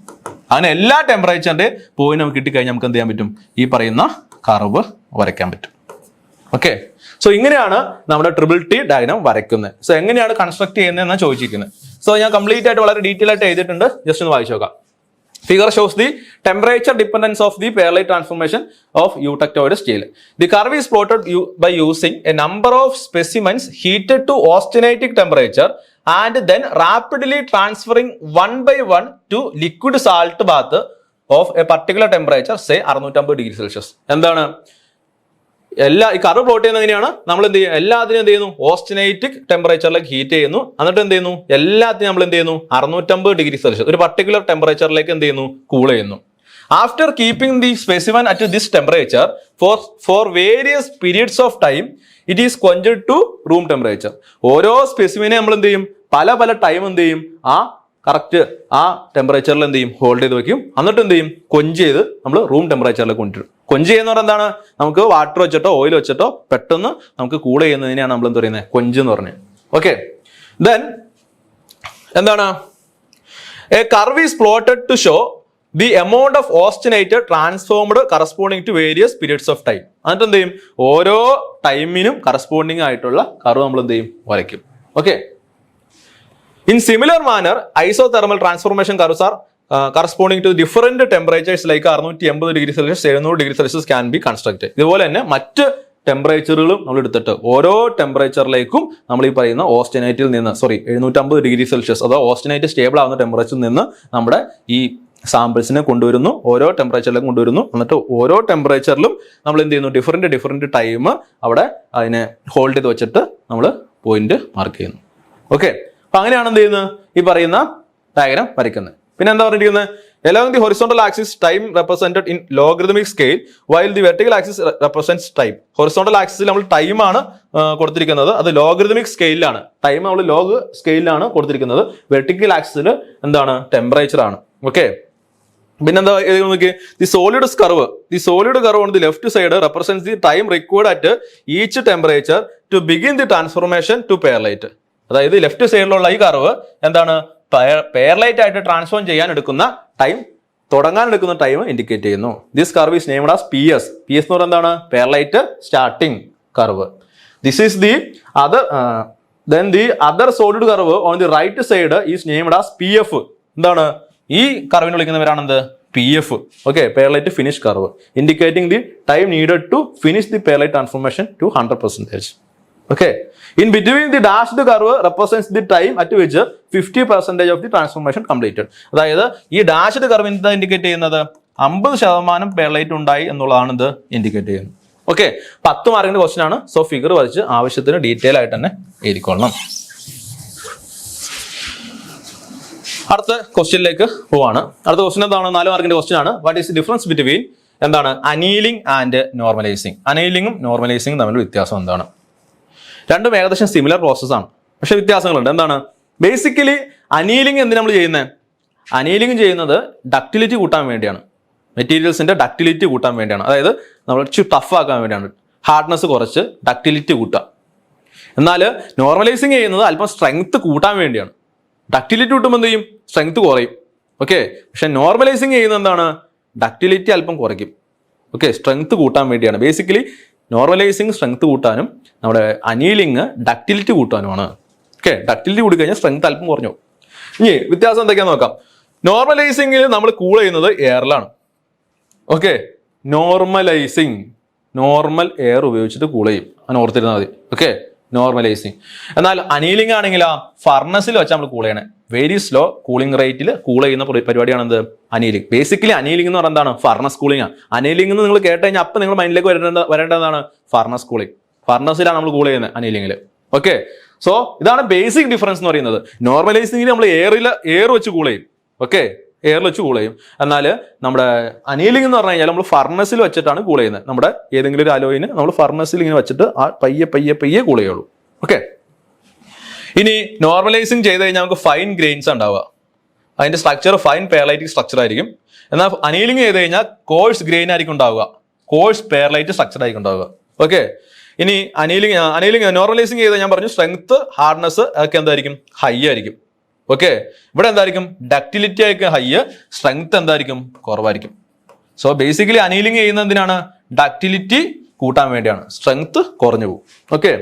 അങ്ങനെ എല്ലാ ടെമ്പറേച്ചറിന്റെ പോയിന്റ് നമുക്ക് കിട്ടിക്കഴിഞ്ഞാൽ നമുക്ക് എന്ത് ചെയ്യാൻ പറ്റും, ഈ പറയുന്ന കർവ് വരയ്ക്കാൻ പറ്റും. ഓക്കെ, സോ ഇങ്ങനെയാണ് നമ്മുടെ ട്രിപ്പിൾ ടി ഡയഗ്രാം വരയ്ക്കുന്നത്. സോ എങ്ങനെയാണ് കൺസ്ട്രക്ട് ചെയ്യുന്നതെന്നാണ് ചോദിച്ചിരിക്കുന്നത്. സോ ഞാൻ കംപ്ലീറ്റ് ആയിട്ട് വളരെ ഡീറ്റെയിൽ ആയിട്ട് എഴുതിയിട്ടുണ്ട്. ജസ്റ്റ് ഒന്ന് വായിച്ചു നോക്കാം. Figure shows the temperature dependence of the pearlite transformation of eutectoid steel. The curve is plotted by using a number of specimens heated to austenitic temperature and then rapidly transferring one by one to liquid salt bath of a particular temperature, say 650 degree Celsius. എന്താണ് ഈ curve plot ചെയ്യുന്നത് എങ്ങനെയാണ്, നമ്മൾ എന്ത് ചെയ്യും, എല്ലാത്തിനും എന്ത് ചെയ്യുന്നു, ഓസ്റ്റനൈറ്റിക് ടെമ്പറേച്ചറിലേക്ക് ഹീറ്റ് ചെയ്യുന്നു. എന്നിട്ട് എന്ത് ചെയ്യുന്നു, എല്ലാത്തിനും നമ്മൾ എന്ത് ചെയ്യുന്നു, 650 ഡിഗ്രി സെൽഷ്യസ് ഒരു പർട്ടിക്കുലർ ടെമ്പറേച്ചറിലേക്ക് എന്ത് ചെയ്യുന്നു, കൂൾ ചെയ്യുന്നു. After keeping the specimen at this temperature for various periods of time it is quenched to room temperature. ഓരോ സ്പെസിമിനെ നമ്മൾ എന്ത് ചെയ്യും, പല ടൈം എന്ത് ചെയ്യും, കറക്റ്റ് ആ ടെമ്പറേച്ചറിൽ എന്ത് ചെയ്യും, ഹോൾഡ് ചെയ്ത് വെക്കും. എന്നിട്ട് എന്ത് ചെയ്യും, കൊഞ്ച് ചെയ്ത് നമ്മൾ റൂം ടെമ്പറേച്ചറിലേക്ക് കൊണ്ടുവരും. കൊഞ്ച് ചെയ്യുന്ന പറഞ്ഞാൽ എന്താണ്, നമുക്ക് വാട്ടർ വെച്ചിട്ടോ ഓയിൽ വെച്ചിട്ടോ പെട്ടെന്ന് നമുക്ക് കൂൾ ചെയ്യുന്നതിനെയാണ് നമ്മൾ എന്ത് പറയുന്നത്, കൊഞ്ച് എന്ന് പറഞ്ഞത്. ഓക്കെ, ദെൻ എന്താണ്, a curve is plotted to show the amount of austenite transformed corresponding to various periods of time. എന്നിട്ട് എന്ത് ചെയ്യും, ഓരോ ടൈമിനും കറസ്പോണ്ടിങ് ആയിട്ടുള്ള കർവ് നമ്മൾ എന്ത് ചെയ്യും, വരയ്ക്കും. Okay, in similar manner isothermal transformation curves are corresponding to different temperatures like 680 degree Celsius 700 degree Celsius can be constructed. ഇതുപോലെ തന്നെ മറ്റ് ടെമ്പറേച്ചറുകളും നമ്മൾ എടുത്തിട്ട് ഓരോ ടെമ്പറേച്ചറിലേക്കും നമ്മൾ ഈ പറയുന്ന ഓസ്റ്റനൈറ്റിൽ നിന്ന് 750 ഡിഗ്രി സെൽഷ്യസ് അതോ ഓസ്റ്റനൈറ്റ് സ്റ്റേബിൾ ആവുന്ന ടെമ്പറേച്ചറിൽ നിന്ന് നമ്മുടെ ഈ സാമ്പിൾസിനെ കൊണ്ടുവരുന്നു, ഓരോ ടെമ്പറേച്ചറിലേക്ക് കൊണ്ടുവരുന്നു. എന്നിട്ട് ഓരോ ടെമ്പറേച്ചറിലും നമ്മൾ എന്ത് ചെയ്യുന്നു, ഡിഫറെന്റ് ടൈം അവിടെ അതിനെ ഹോൾഡ് ചെയ്ത് വെച്ചിട്ട് നമ്മൾ പോയിന്റ് മാർക്ക് ചെയ്യുന്നു. ഓക്കെ, അപ്പൊ അങ്ങനെയാണ് എന്ത് ചെയ്യുന്നത്, ഈ പറയുന്ന ഡയഗ്രാം വരയ്ക്കുന്നത്. പിന്നെ എന്താ പറഞ്ഞിരിക്കുന്നത്, along the horizontal axis time represented in logarithmic scale while the vertical axis represents time. horizontal axis നമ്മൾ ടൈം ആണ് കൊടുത്തിരിക്കുന്നത്, അത് ലോഗറിതമിക് സ്കെയിലാണ്. ടൈം നമ്മൾ ലോഗ് സ്കെയിലാണ് കൊടുത്തിരിക്കുന്നത്. വെർട്ടിക്കൽ ആക്സിസിൽ എന്താണ്, ടെമ്പറേച്ചർ ആണ്. ഓക്കെ, പിന്നെന്താ നോക്കി, the solid curve on the left side represents the time required at each temperature to begin the transformation to pearlite. അതായത് ലെഫ്റ്റ് സൈഡിലുള്ള ഈ കർവ് എന്താണ്, പെയർലൈറ്റ് ആയിട്ട് ട്രാൻസ്ഫോം ചെയ്യാൻ എടുക്കുന്ന ടൈം, തുടങ്ങാൻ എടുക്കുന്ന ടൈം ഇൻഡിക്കേറ്റ് ചെയ്യുന്നു. This curve is named as PS. PS എന്ന് പറയുന്നത് എന്താണ്, pearlite starting curve. This is the other solid curve on the right side is named as PF. എന്താണ്, ഈ കർവിനെ വിളിക്കുന്നവരാണ് എന്ത്, PF. Okay, pearlite finish curve indicating the time needed to finish the pearlite transformation to 100%. Okay, in between the dashed curve represents the time at which 50% of the transformation completed. അതായത് ഈ dashed curve എന്താ indicate ചെയ്യുന്നത്, 50% പേർലൈറ്റ് ഉണ്ടായി എന്നുള്ളതാണ് ഇത് indicate ചെയ്യുന്നത്. Okay, 10 മാർക്കിന്റെ question ആണ്. സോ ഫിഗർ വരച്ച് ആവശ്യത്തിന് ഡീറ്റെയിൽ ആയിട്ട് തന്നെ എഴുതിക്കൊള്ളണം. അടുത്ത ക്വസ്റ്റ്യനിലേക്ക് പോവാണ്. അടുത്ത ക്വസ്റ്റ്യൻ എന്താണ്? 4 മാർക്കിന്റെ ക്വസ്റ്റ്യൻ ആണ്. What is the difference between എന്താണ് അനീലിംഗ് ആൻഡ് നോർമലൈസിങ്? അനീലിംഗും നോർമലൈസിംഗും തമ്മിലുള്ള വ്യത്യാസം എന്താണ്? രണ്ടും ഏകദേശം സിമിലർ പ്രോസസ് ആണ്, പക്ഷെ വ്യത്യാസങ്ങളുണ്ട്. എന്താണ്? ബേസിക്കലി അനീലിംഗ് എന്തിനാ നമ്മൾ ചെയ്യുന്നത്? അനീലിംഗ് ചെയ്യുന്നത് ഡക്റ്റിലിറ്റി കൂട്ടാൻ വേണ്ടിയാണ്, മെറ്റീരിയൽസിന്റെ ഡക്റ്റിലിറ്റി കൂട്ടാൻ വേണ്ടിയാണ്. അതായത് നമ്മൾ ടഫ് ആക്കാൻ വേണ്ടിയാണ്, ഹാർഡ്നെസ് കുറച്ച് ഡക്റ്റിലിറ്റി കൂട്ടുക. എന്നാൽ നോർമലൈസിങ് ചെയ്യുന്നത് അല്പം സ്ട്രെങ്ത് കൂട്ടാൻ വേണ്ടിയാണ്. ഡക്റ്റിലിറ്റി കൂട്ടുമ്പോൾ എന്ത് ചെയ്യും? സ്ട്രെങ്ത് കുറയും. ഓക്കെ, പക്ഷെ നോർമലൈസിങ് ചെയ്യുന്നത് എന്താണ്? ഡക്റ്റിലിറ്റി അല്പം കുറയ്ക്കും. ഓക്കെ, സ്ട്രെങ്ത് കൂട്ടാൻ വേണ്ടിയാണ്. ബേസിക്കലി നോർമലൈസിങ് സ്ട്രെങ്ത് കൂട്ടാനും നമ്മുടെ അനീലിംഗ് ഡക്റ്റിലിറ്റി കൂട്ടാനുമാണ്. ഓക്കെ, ഡക്റ്റിലിറ്റി കൂടി കഴിഞ്ഞാൽ സ്ട്രെങ്ത് അല്പം കുറഞ്ഞു. ഇനി വ്യത്യാസം എന്തൊക്കെയാന്ന് നോക്കാം. നോർമലൈസിംഗിൽ നമ്മൾ കൂൾ ചെയ്യുന്നത് എയറിലാണ്. ഓക്കെ, നോർമലൈസിങ് നോർമൽ എയർ ഉപയോഗിച്ചിട്ട് കൂൾ ചെയ്യും, അങ്ങനെ ഓർത്തിരുന്നാൽ മതി. Okay, normalising. എന്നാൽ അനീലിംഗ് ആണെങ്കിൽ ആ ഫർണസിൽ വെച്ച് നമ്മൾ കൂൾ ചെയ്യണേ. വെരി സ്ലോ കൂളിംഗ് റേറ്റിൽ കൂൾ ചെയ്യുന്ന പരിപാടിയാണ് എന്ത്? അനീലിംഗ്. ബേസിക്കലി അനീലിംഗ് എന്ന് പറയുന്നത് എന്താണ്? ഫർണസ് കൂളിംഗ് ആണ്. അനീലിംഗ് എന്ന് നിങ്ങൾ കേട്ട് കഴിഞ്ഞാൽ അപ്പം നിങ്ങൾ മൈൻഡിലേക്ക് വരേണ്ടതാണ് ഫർണസ് കൂളിംഗ്. ഫർണസിലാണ് നമ്മൾ കൂൾ ചെയ്യുന്നത് അനീലിംഗിൽ. ഓക്കെ, സോ ഇതാണ് ബേസിക് ഡിഫറൻസ് എന്ന് പറയുന്നത്. നോർമലൈസിംഗിൽ നമ്മൾ എയർ വെച്ച് കൂൾ ചെയ്യും. ഓക്കെ, എയറിൽ വെച്ച് കൂൾ ചെയ്യും. എന്നാൽ നമ്മുടെ അനീലിംഗ് എന്ന് പറഞ്ഞു കഴിഞ്ഞാൽ നമ്മൾ ഫർണസിൽ വെച്ചിട്ടാണ് കൂൾ ചെയ്യുന്നത്. നമ്മുടെ ഏതെങ്കിലും ഒരു അലോയിന് നമ്മൾ ഫർണസിൽ ഇങ്ങനെ വെച്ചിട്ട് ആ പയ്യെ കൂൾ ചെയ്യുള്ളൂ. ഓക്കെ, ഇനി നോർമലൈസിംഗ് ചെയ്ത് കഴിഞ്ഞാൽ നമുക്ക് ഫൈൻ ഗ്രെയിൻസ് ഉണ്ടാവുക. അതിന്റെ സ്ട്രക്ചർ ഫൈൻ പേർലൈറ്റിക് സ്ട്രക്ചർ ആയിരിക്കും. എന്നാൽ അനീലിംഗ് ചെയ്ത് കഴിഞ്ഞാൽ കോഴ്സ് ഗ്രെയിൻ ആയിരിക്കും ഉണ്ടാവുക, കോഴ്സ് പേർലൈറ്റ് സ്ട്രക്ചർ ആയിരിക്കും ഉണ്ടാവുക. ഓക്കെ, ഇനി അനീലിംഗ് നോർമലൈസിംഗ് ചെയ്ത് ഞാൻ പറഞ്ഞു സ്ട്രെങ്ത് ഹാർഡ്നെസ് ഒക്കെ എന്തായിരിക്കും? ഹൈ ആയിരിക്കും. ഓക്കെ, ഇവിടെ എന്തായിരിക്കും? ഡക്റ്റിലിറ്റി ആയിരിക്കും ഹൈ, സ്ട്രെങ്ത് എന്തായിരിക്കും? കുറവായിരിക്കും. സോ ബേസിക്കലി അനീലിംഗ് ചെയ്യുന്നതിനാണ് ഡക്റ്റിലിറ്റി കൂട്ടാൻ വേണ്ടിയാണ്, സ്ട്രെങ്ത് കുറഞ്ഞു പോകും. ഓക്കെ,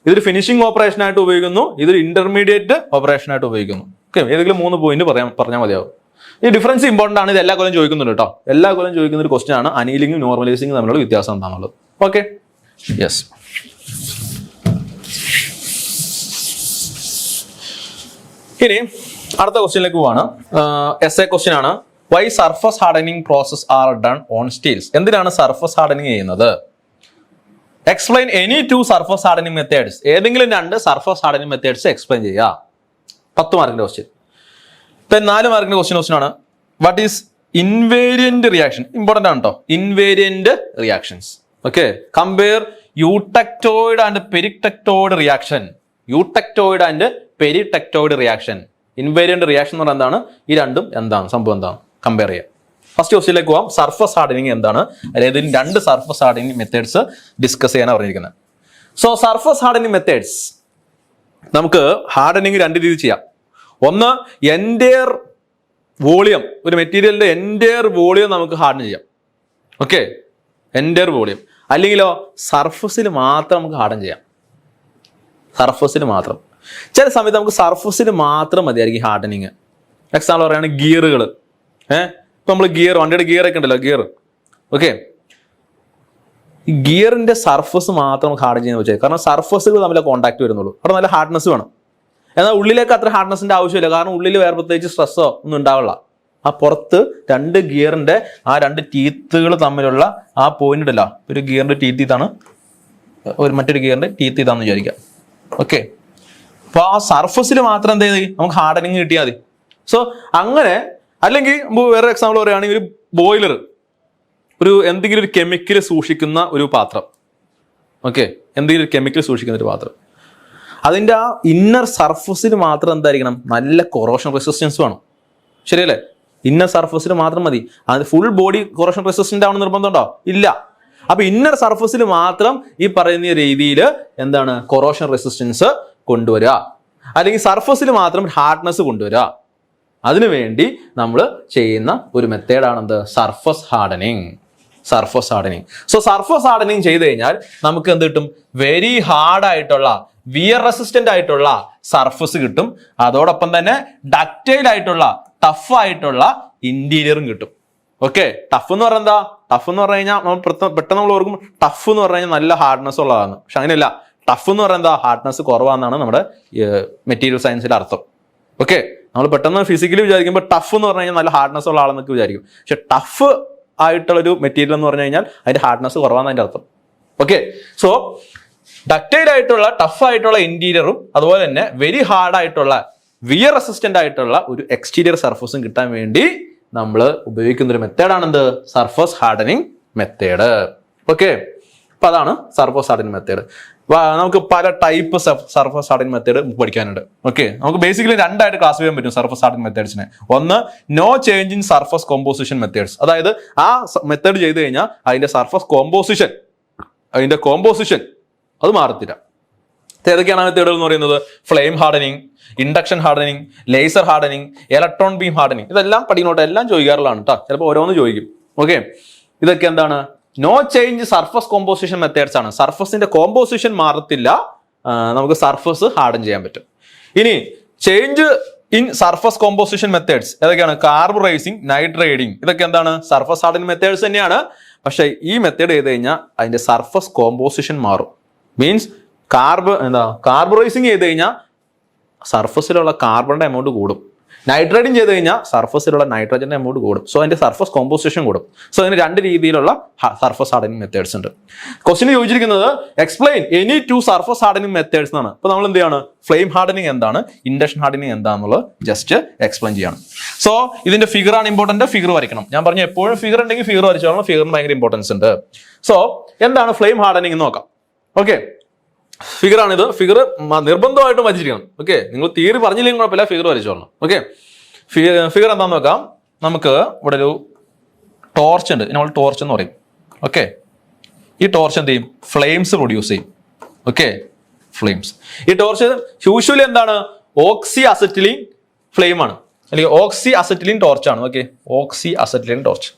ഇതൊരു ഫിനിഷിംഗ് ഓപ്പറേഷൻ ആയിട്ട് ഉപയോഗിക്കുന്നു, ഇതൊരു ഇന്റർമീഡിയറ്റ് ഓപ്പറേഷൻ ആയിട്ട് ഉപയോഗിക്കുന്നു. ഓക്കെ, ഏതെങ്കിലും 3 പോയിന്റ് പറഞ്ഞാൽ മതിയാവും. ഈ ഡിഫറൻസ് ഇമ്പോർട്ടൻ്റ് ആണ്. ഇത് എല്ലാ കൊല്ലം ചോദിക്കുന്നുണ്ട് കേട്ടോ. എല്ലാ കൊല്ലം ചോദിക്കുന്ന ഒരു ക്വസ്റ്റ്യൻ ആണ് അനീലിംഗും നോർമലൈസിംഗും തമ്മിലുള്ള വ്യത്യാസം എന്താണുള്ളത്. Okay, yes. ഇനി അടുത്ത ക്വസ്റ്റ്യനിലേക്ക് പോവാണ്. എസ്എ ക്വസ്റ്റ്യൻ ആണ്. Why surface hardening process are done on steels? എന്തിനാണ് സർഫസ് ഹാർഡനിങ് ചെയ്യുന്നത്? Explain any 2 surface hardening methods. ഏതെങ്കിലും 2 സർഫസ് ഹാർഡനിങ് മെത്തേഡ്സ് എക്സ്പ്ലെയിൻ ചെയ്യുക. 10 മാർക്കിന്റെ ക്വസ്റ്റ്യൻ. 4 മാർക്കിന്റെ ക്വസ്റ്റ്യൻ ആണ് what is invariant reaction? Important ആണ് കേട്ടോ. Invariant reactions. Okay, compare eutectoid and peritectoid reaction. Eutectoid and peritectoid reaction. Invariant reaction എന്ന് പറഞ്ഞാൽ എന്താണ്? ഈ രണ്ടും എന്താണ് സംഭവം? എന്താണ് കമ്പയർ ചെയ്യുക. ഫസ്റ്റ് ക്വസ്റ്റ്യനിലേക്ക് പോവാം. സർഫസ് ഹാർഡനിങ് എന്താണ്? അതായത് 2 സർഫസ് ഹാർഡനിങ് മെത്തേഡ്സ് ഡിസ്കസ് ചെയ്യാനാണ് പറഞ്ഞിരിക്കുന്നത്. സോ സർഫസ് ഹാർഡനിങ് മെത്തേഡ്സ് നമുക്ക് ഹാർഡനിങ് 2 രീതിയിൽ ചെയ്യാം. ഒന്ന്, എൻറ്റയർ വോളിയം, ഒരു മെറ്റീരിയലിന്റെ എൻറ്റയർ വോളിയം നമുക്ക് ഹാർഡൻ ചെയ്യാം. Okay, entire volume. അല്ലെങ്കിലോ സർഫസിൽ മാത്രം നമുക്ക് ഹാർഡൻ ചെയ്യാം. സർഫസിൽ മാത്രം. ചില സമയത്ത് നമുക്ക് സർഫസിൽ മാത്രം മതിയായിരിക്കും ഹാർഡനിങ്. എക്സാമ്പിൾ പറയുകയാണെങ്കിൽ ഗിയറുകൾ. ഇപ്പം നമ്മൾ വണ്ടിയുടെ ഗിയറൊക്കെ ഉണ്ടല്ലോ, ഗിയർ. ഓക്കെ, ഈ ഗിയറിന്റെ സർഫസ് മാത്രം ഹാർഡൻ ചെയ്യുന്ന വെച്ചാൽ, കാരണം സർഫസുകൾ തമ്മിലെ കോൺടാക്ട് വരുന്നുള്ളൂ. അവിടെ നല്ല ഹാർഡ്നെസ് വേണം. എന്നാൽ ഉള്ളിലേക്ക് അത്ര ഹാർഡ്നെസിന്റെ ആവശ്യമില്ല, കാരണം ഉള്ളിൽ വേറെ പ്രത്യേകിച്ച് സ്ട്രെസ്സോ ഒന്നും ഉണ്ടാവില്ല. ആ പുറത്ത് 2 ഗിയറിന്റെ ആ 2 ടീത്തുകൾ തമ്മിലുള്ള ആ പോയിന്റ് ഉണ്ടല്ലോ, ഒരു ഗിയറിന്റെ ടീത്ത് ഇതാണ്, മറ്റൊരു ഗിയറിന്റെ ടീത്ത് ഇതാന്ന് വിചാരിക്കാം. ഓക്കെ, അപ്പൊ ആ സർഫസിൽ മാത്രം എന്ത് ചെയ്ത് നമുക്ക് ഹാർഡനിങ് കിട്ടിയാൽ മതി. സോ അങ്ങനെ. അല്ലെങ്കിൽ വേറെ എക്സാമ്പിൾ പറയുകയാണെങ്കിൽ ഒരു ബോയിലർ, എന്തെങ്കിലും ഒരു കെമിക്കൽ സൂക്ഷിക്കുന്ന ഒരു പാത്രം. ഓക്കെ, എന്തെങ്കിലും ഒരു കെമിക്കൽ സൂക്ഷിക്കുന്ന ഒരു പാത്രം. അതിൻ്റെ ആ ഇന്നർ സർഫസിൽ മാത്രം എന്തായിരിക്കണം? നല്ല കൊറോഷൻ റെസിസ്റ്റൻസ് വേണം. ശരിയല്ലേ? ഇന്നർ സർഫസിൽ മാത്രം മതി. അത് ഫുൾ ബോഡി കൊറോഷൻ റെസിസ്റ്റന്റ് ആവണം നിർബന്ധമുണ്ടോ? ഇല്ല. അപ്പൊ ഇന്നർ സർഫസിൽ മാത്രം ഈ പറയുന്ന രീതിയിൽ എന്താണ് കൊറോഷൻ റെസിസ്റ്റൻസ് കൊണ്ടുവരിക, അല്ലെങ്കിൽ സർഫസിൽ മാത്രം ഹാർഡ്നെസ് കൊണ്ടുവരിക. അതിനുവേണ്ടി നമ്മൾ ചെയ്യുന്ന ഒരു മെത്തേഡാണ് എന്ത്? Surface hardening. Surface hardening. So surface hardening ചെയ്ത് കഴിഞ്ഞാൽ നമുക്ക് എന്ത് കിട്ടും? വെരി ഹാർഡായിട്ടുള്ള, വിയർ റെസിസ്റ്റന്റ് ആയിട്ടുള്ള സർഫസ് കിട്ടും. അതോടൊപ്പം തന്നെ ഡക്റ്റൈൽ ആയിട്ടുള്ള, ടഫ് ആയിട്ടുള്ള ഇന്റീരിയറും കിട്ടും. ഓക്കെ, ടഫ് എന്ന് പറഞ്ഞാൽ എന്താ? ടഫ് എന്ന് പറഞ്ഞു കഴിഞ്ഞാൽ നമ്മൾ പെട്ടെന്ന് നമ്മൾ ഓർക്കും ടഫ് എന്ന് പറഞ്ഞു കഴിഞ്ഞാൽ നല്ല ഹാർഡ്നെസ് ഉള്ളതാണ്. പക്ഷെ അങ്ങനെയല്ല. ടഫ് എന്ന് പറയുന്നത് ഹാർഡ്നെസ് കുറവാണെന്നാണ് നമ്മുടെ മെറ്റീരിയൽ സയൻസിന്റെ അർത്ഥം. ഓക്കെ, നമ്മൾ പെട്ടെന്ന് ഫിസിക്കലി വിചാരിക്കുമ്പോൾ ടഫ് എന്ന് പറഞ്ഞു കഴിഞ്ഞാൽ നല്ല ഹാർഡ്നെസ് ഉള്ള ആളെന്നൊക്കെ വിചാരിക്കും. പക്ഷെ ടഫ് ആയിട്ടുള്ള ഒരു മെറ്റീരിയൽ എന്ന് പറഞ്ഞു കഴിഞ്ഞാൽ അതിന്റെ ഹാർഡ്നെസ് കുറവാണ് അതിന്റെ അർത്ഥം. ഓക്കെ, സോ ഡക്റ്റൈൽ ആയിട്ടുള്ള ടഫ് ആയിട്ടുള്ള ഇന്റീരിയറും അതുപോലെ തന്നെ വെരി ഹാർഡ് ആയിട്ടുള്ള വിയർ റെസിസ്റ്റന്റ് ആയിട്ടുള്ള ഒരു എക്സ്റ്റീരിയർ സർഫസും കിട്ടാൻ വേണ്ടി നമ്മൾ ഉപയോഗിക്കുന്ന ഒരു മെത്തേഡാണ് എന്ത്? Surface hardening method. ഓക്കെ, അപ്പൊ അതാണ് സർഫസ് ഹാർഡനിങ് മെത്തേഡ്. നമുക്ക് പല ടൈപ്പ് സർഫസ് ഹാർഡനിങ് മെത്തേഡ് പഠിക്കാനുണ്ട്. ഓക്കെ, നമുക്ക് ബേസിക്കലി രണ്ടായിട്ട് ക്ലാസ് ചെയ്യാൻ പറ്റും സർഫസ് ഹാർഡനിങ് മെത്തേഡ്സിനെ. ഒന്ന്, no change in surface composition methods. അതായത് ആ മെത്തേഡ് ചെയ്ത് കഴിഞ്ഞാൽ അതിന്റെ സർഫസ് കോമ്പോസിഷൻ അത് മാറത്തില്ല. ഏതൊക്കെയാണ് മെത്തേഡുകൾ എന്ന് പറയുന്നത്? Flame hardening, induction hardening, laser hardening, electron beam hardening. ഇതെല്ലാം പഠിക്കുന്നോട്ട് എല്ലാം ചോദിക്കാറുള്ളതാണ് കേട്ടോ. ചിലപ്പോൾ ഓരോന്ന് ചോദിക്കും. ഓക്കെ, ഇതൊക്കെ എന്താണ്? No change surface composition methods ആണ്. സർഫസിന്റെ കോമ്പോസിഷൻ മാറത്തില്ല, നമുക്ക് സർഫസ് ഹാർഡൻ ചെയ്യാൻ പറ്റും. ഇനി change in surface composition methods ഏതൊക്കെയാണ്? കാർബറൈസിങ്, നൈട്രേറ്റിംഗ്. ഇതൊക്കെ എന്താണ്? സർഫസ് ഹാർഡനിങ് മെത്തേഡ്സ് തന്നെയാണ്. പക്ഷെ ഈ മെത്തേഡ് ചെയ്ത് കഴിഞ്ഞാൽ അതിന്റെ സർഫസ് കോമ്പോസിഷൻ മാറും. മീൻസ് കാർബറൈസിങ് ചെയ്ത് കഴിഞ്ഞാൽ സർഫസിലുള്ള കാർബണിന്റെ എമൗണ്ട് കൂടും. നൈട്രേറ്റിംഗ് ചെയ്ത് കഴിഞ്ഞാൽ സർഫസിലുള്ള നൈട്രജന്റെ എമൗണ്ട് കൂടും. സോ അതിന്റെ സർഫസ് കോമ്പോസിഷൻ കൂടും. സോ അതിന് രണ്ട് രീതിയിലുള്ള സർഫസ് ഹാർഡനിങ് മെത്തേഡ്സ് ഉണ്ട്. ക്വസ്റ്റിന് ചോദിച്ചിരിക്കുന്നത് explain any two surface hardening methods എന്നാണ്. അപ്പൊ നമ്മൾ എന്ത് ചെയ്യാണ്? ഫ്ലെയിം ഹാർഡനിങ് എന്താണ്, ഇൻഡക്ഷൻ ഹാർഡനിങ് എന്താണെന്നുള്ളത് ജസ്റ്റ് എക്സ്പ്ലെയിൻ ചെയ്യണം. സോ ഇതിന്റെ ഫിഗർ ആണ് ഇമ്പോർട്ടന്റ്. ഫിഗർ വരയ്ക്കണം. ഞാൻ പറഞ്ഞു എപ്പോഴും ഫിഗർ ഉണ്ടെങ്കിൽ ഫിഗർ വരച്ചോളാം. ഫിഗറിന് ഭയങ്കര ഇമ്പോർട്ടൻസ് ഉണ്ട്. സോ എന്താണ് ഫ്ലെയിം ഹാർഡനിങ് എന്ന് നോക്കാം. ഓക്കെ, ഫിഗർ ആണിത്. ഫിഗർ നിർബന്ധമായിട്ടും വരച്ചിരിക്കണം. ഓക്കെ, നിങ്ങൾ തിയറി പറഞ്ഞില്ലെങ്കിൽ കുഴപ്പമില്ല, ഫിഗർ വരച്ചോളണം. ഓക്കെ, ഫിഗർ എന്താന്ന് നോക്കാം. നമുക്ക് ഇവിടെ ഒരു ടോർച്ച് ഉണ്ട്. നമ്മൾ ടോർച്ച് എന്ന് പറയും. ഓക്കെ, ഈ ടോർച്ച് എന്ത് ചെയ്യും? ഫ്ലെയിംസ് പ്രൊഡ്യൂസ് ചെയ്യും. Okay, flames. ഈ ടോർച്ച് യൂഷ്വലി എന്താണ്? ഓക്സി അസറ്റിലീൻ ഫ്ലെയിം ആണ്, അല്ലെങ്കിൽ ഓക്സി അസറ്റിലീൻ ടോർച്ച് ആണ്. ഓക്കെ, ഓക്സി അസറ്റിലീൻ ടോർച്ച്.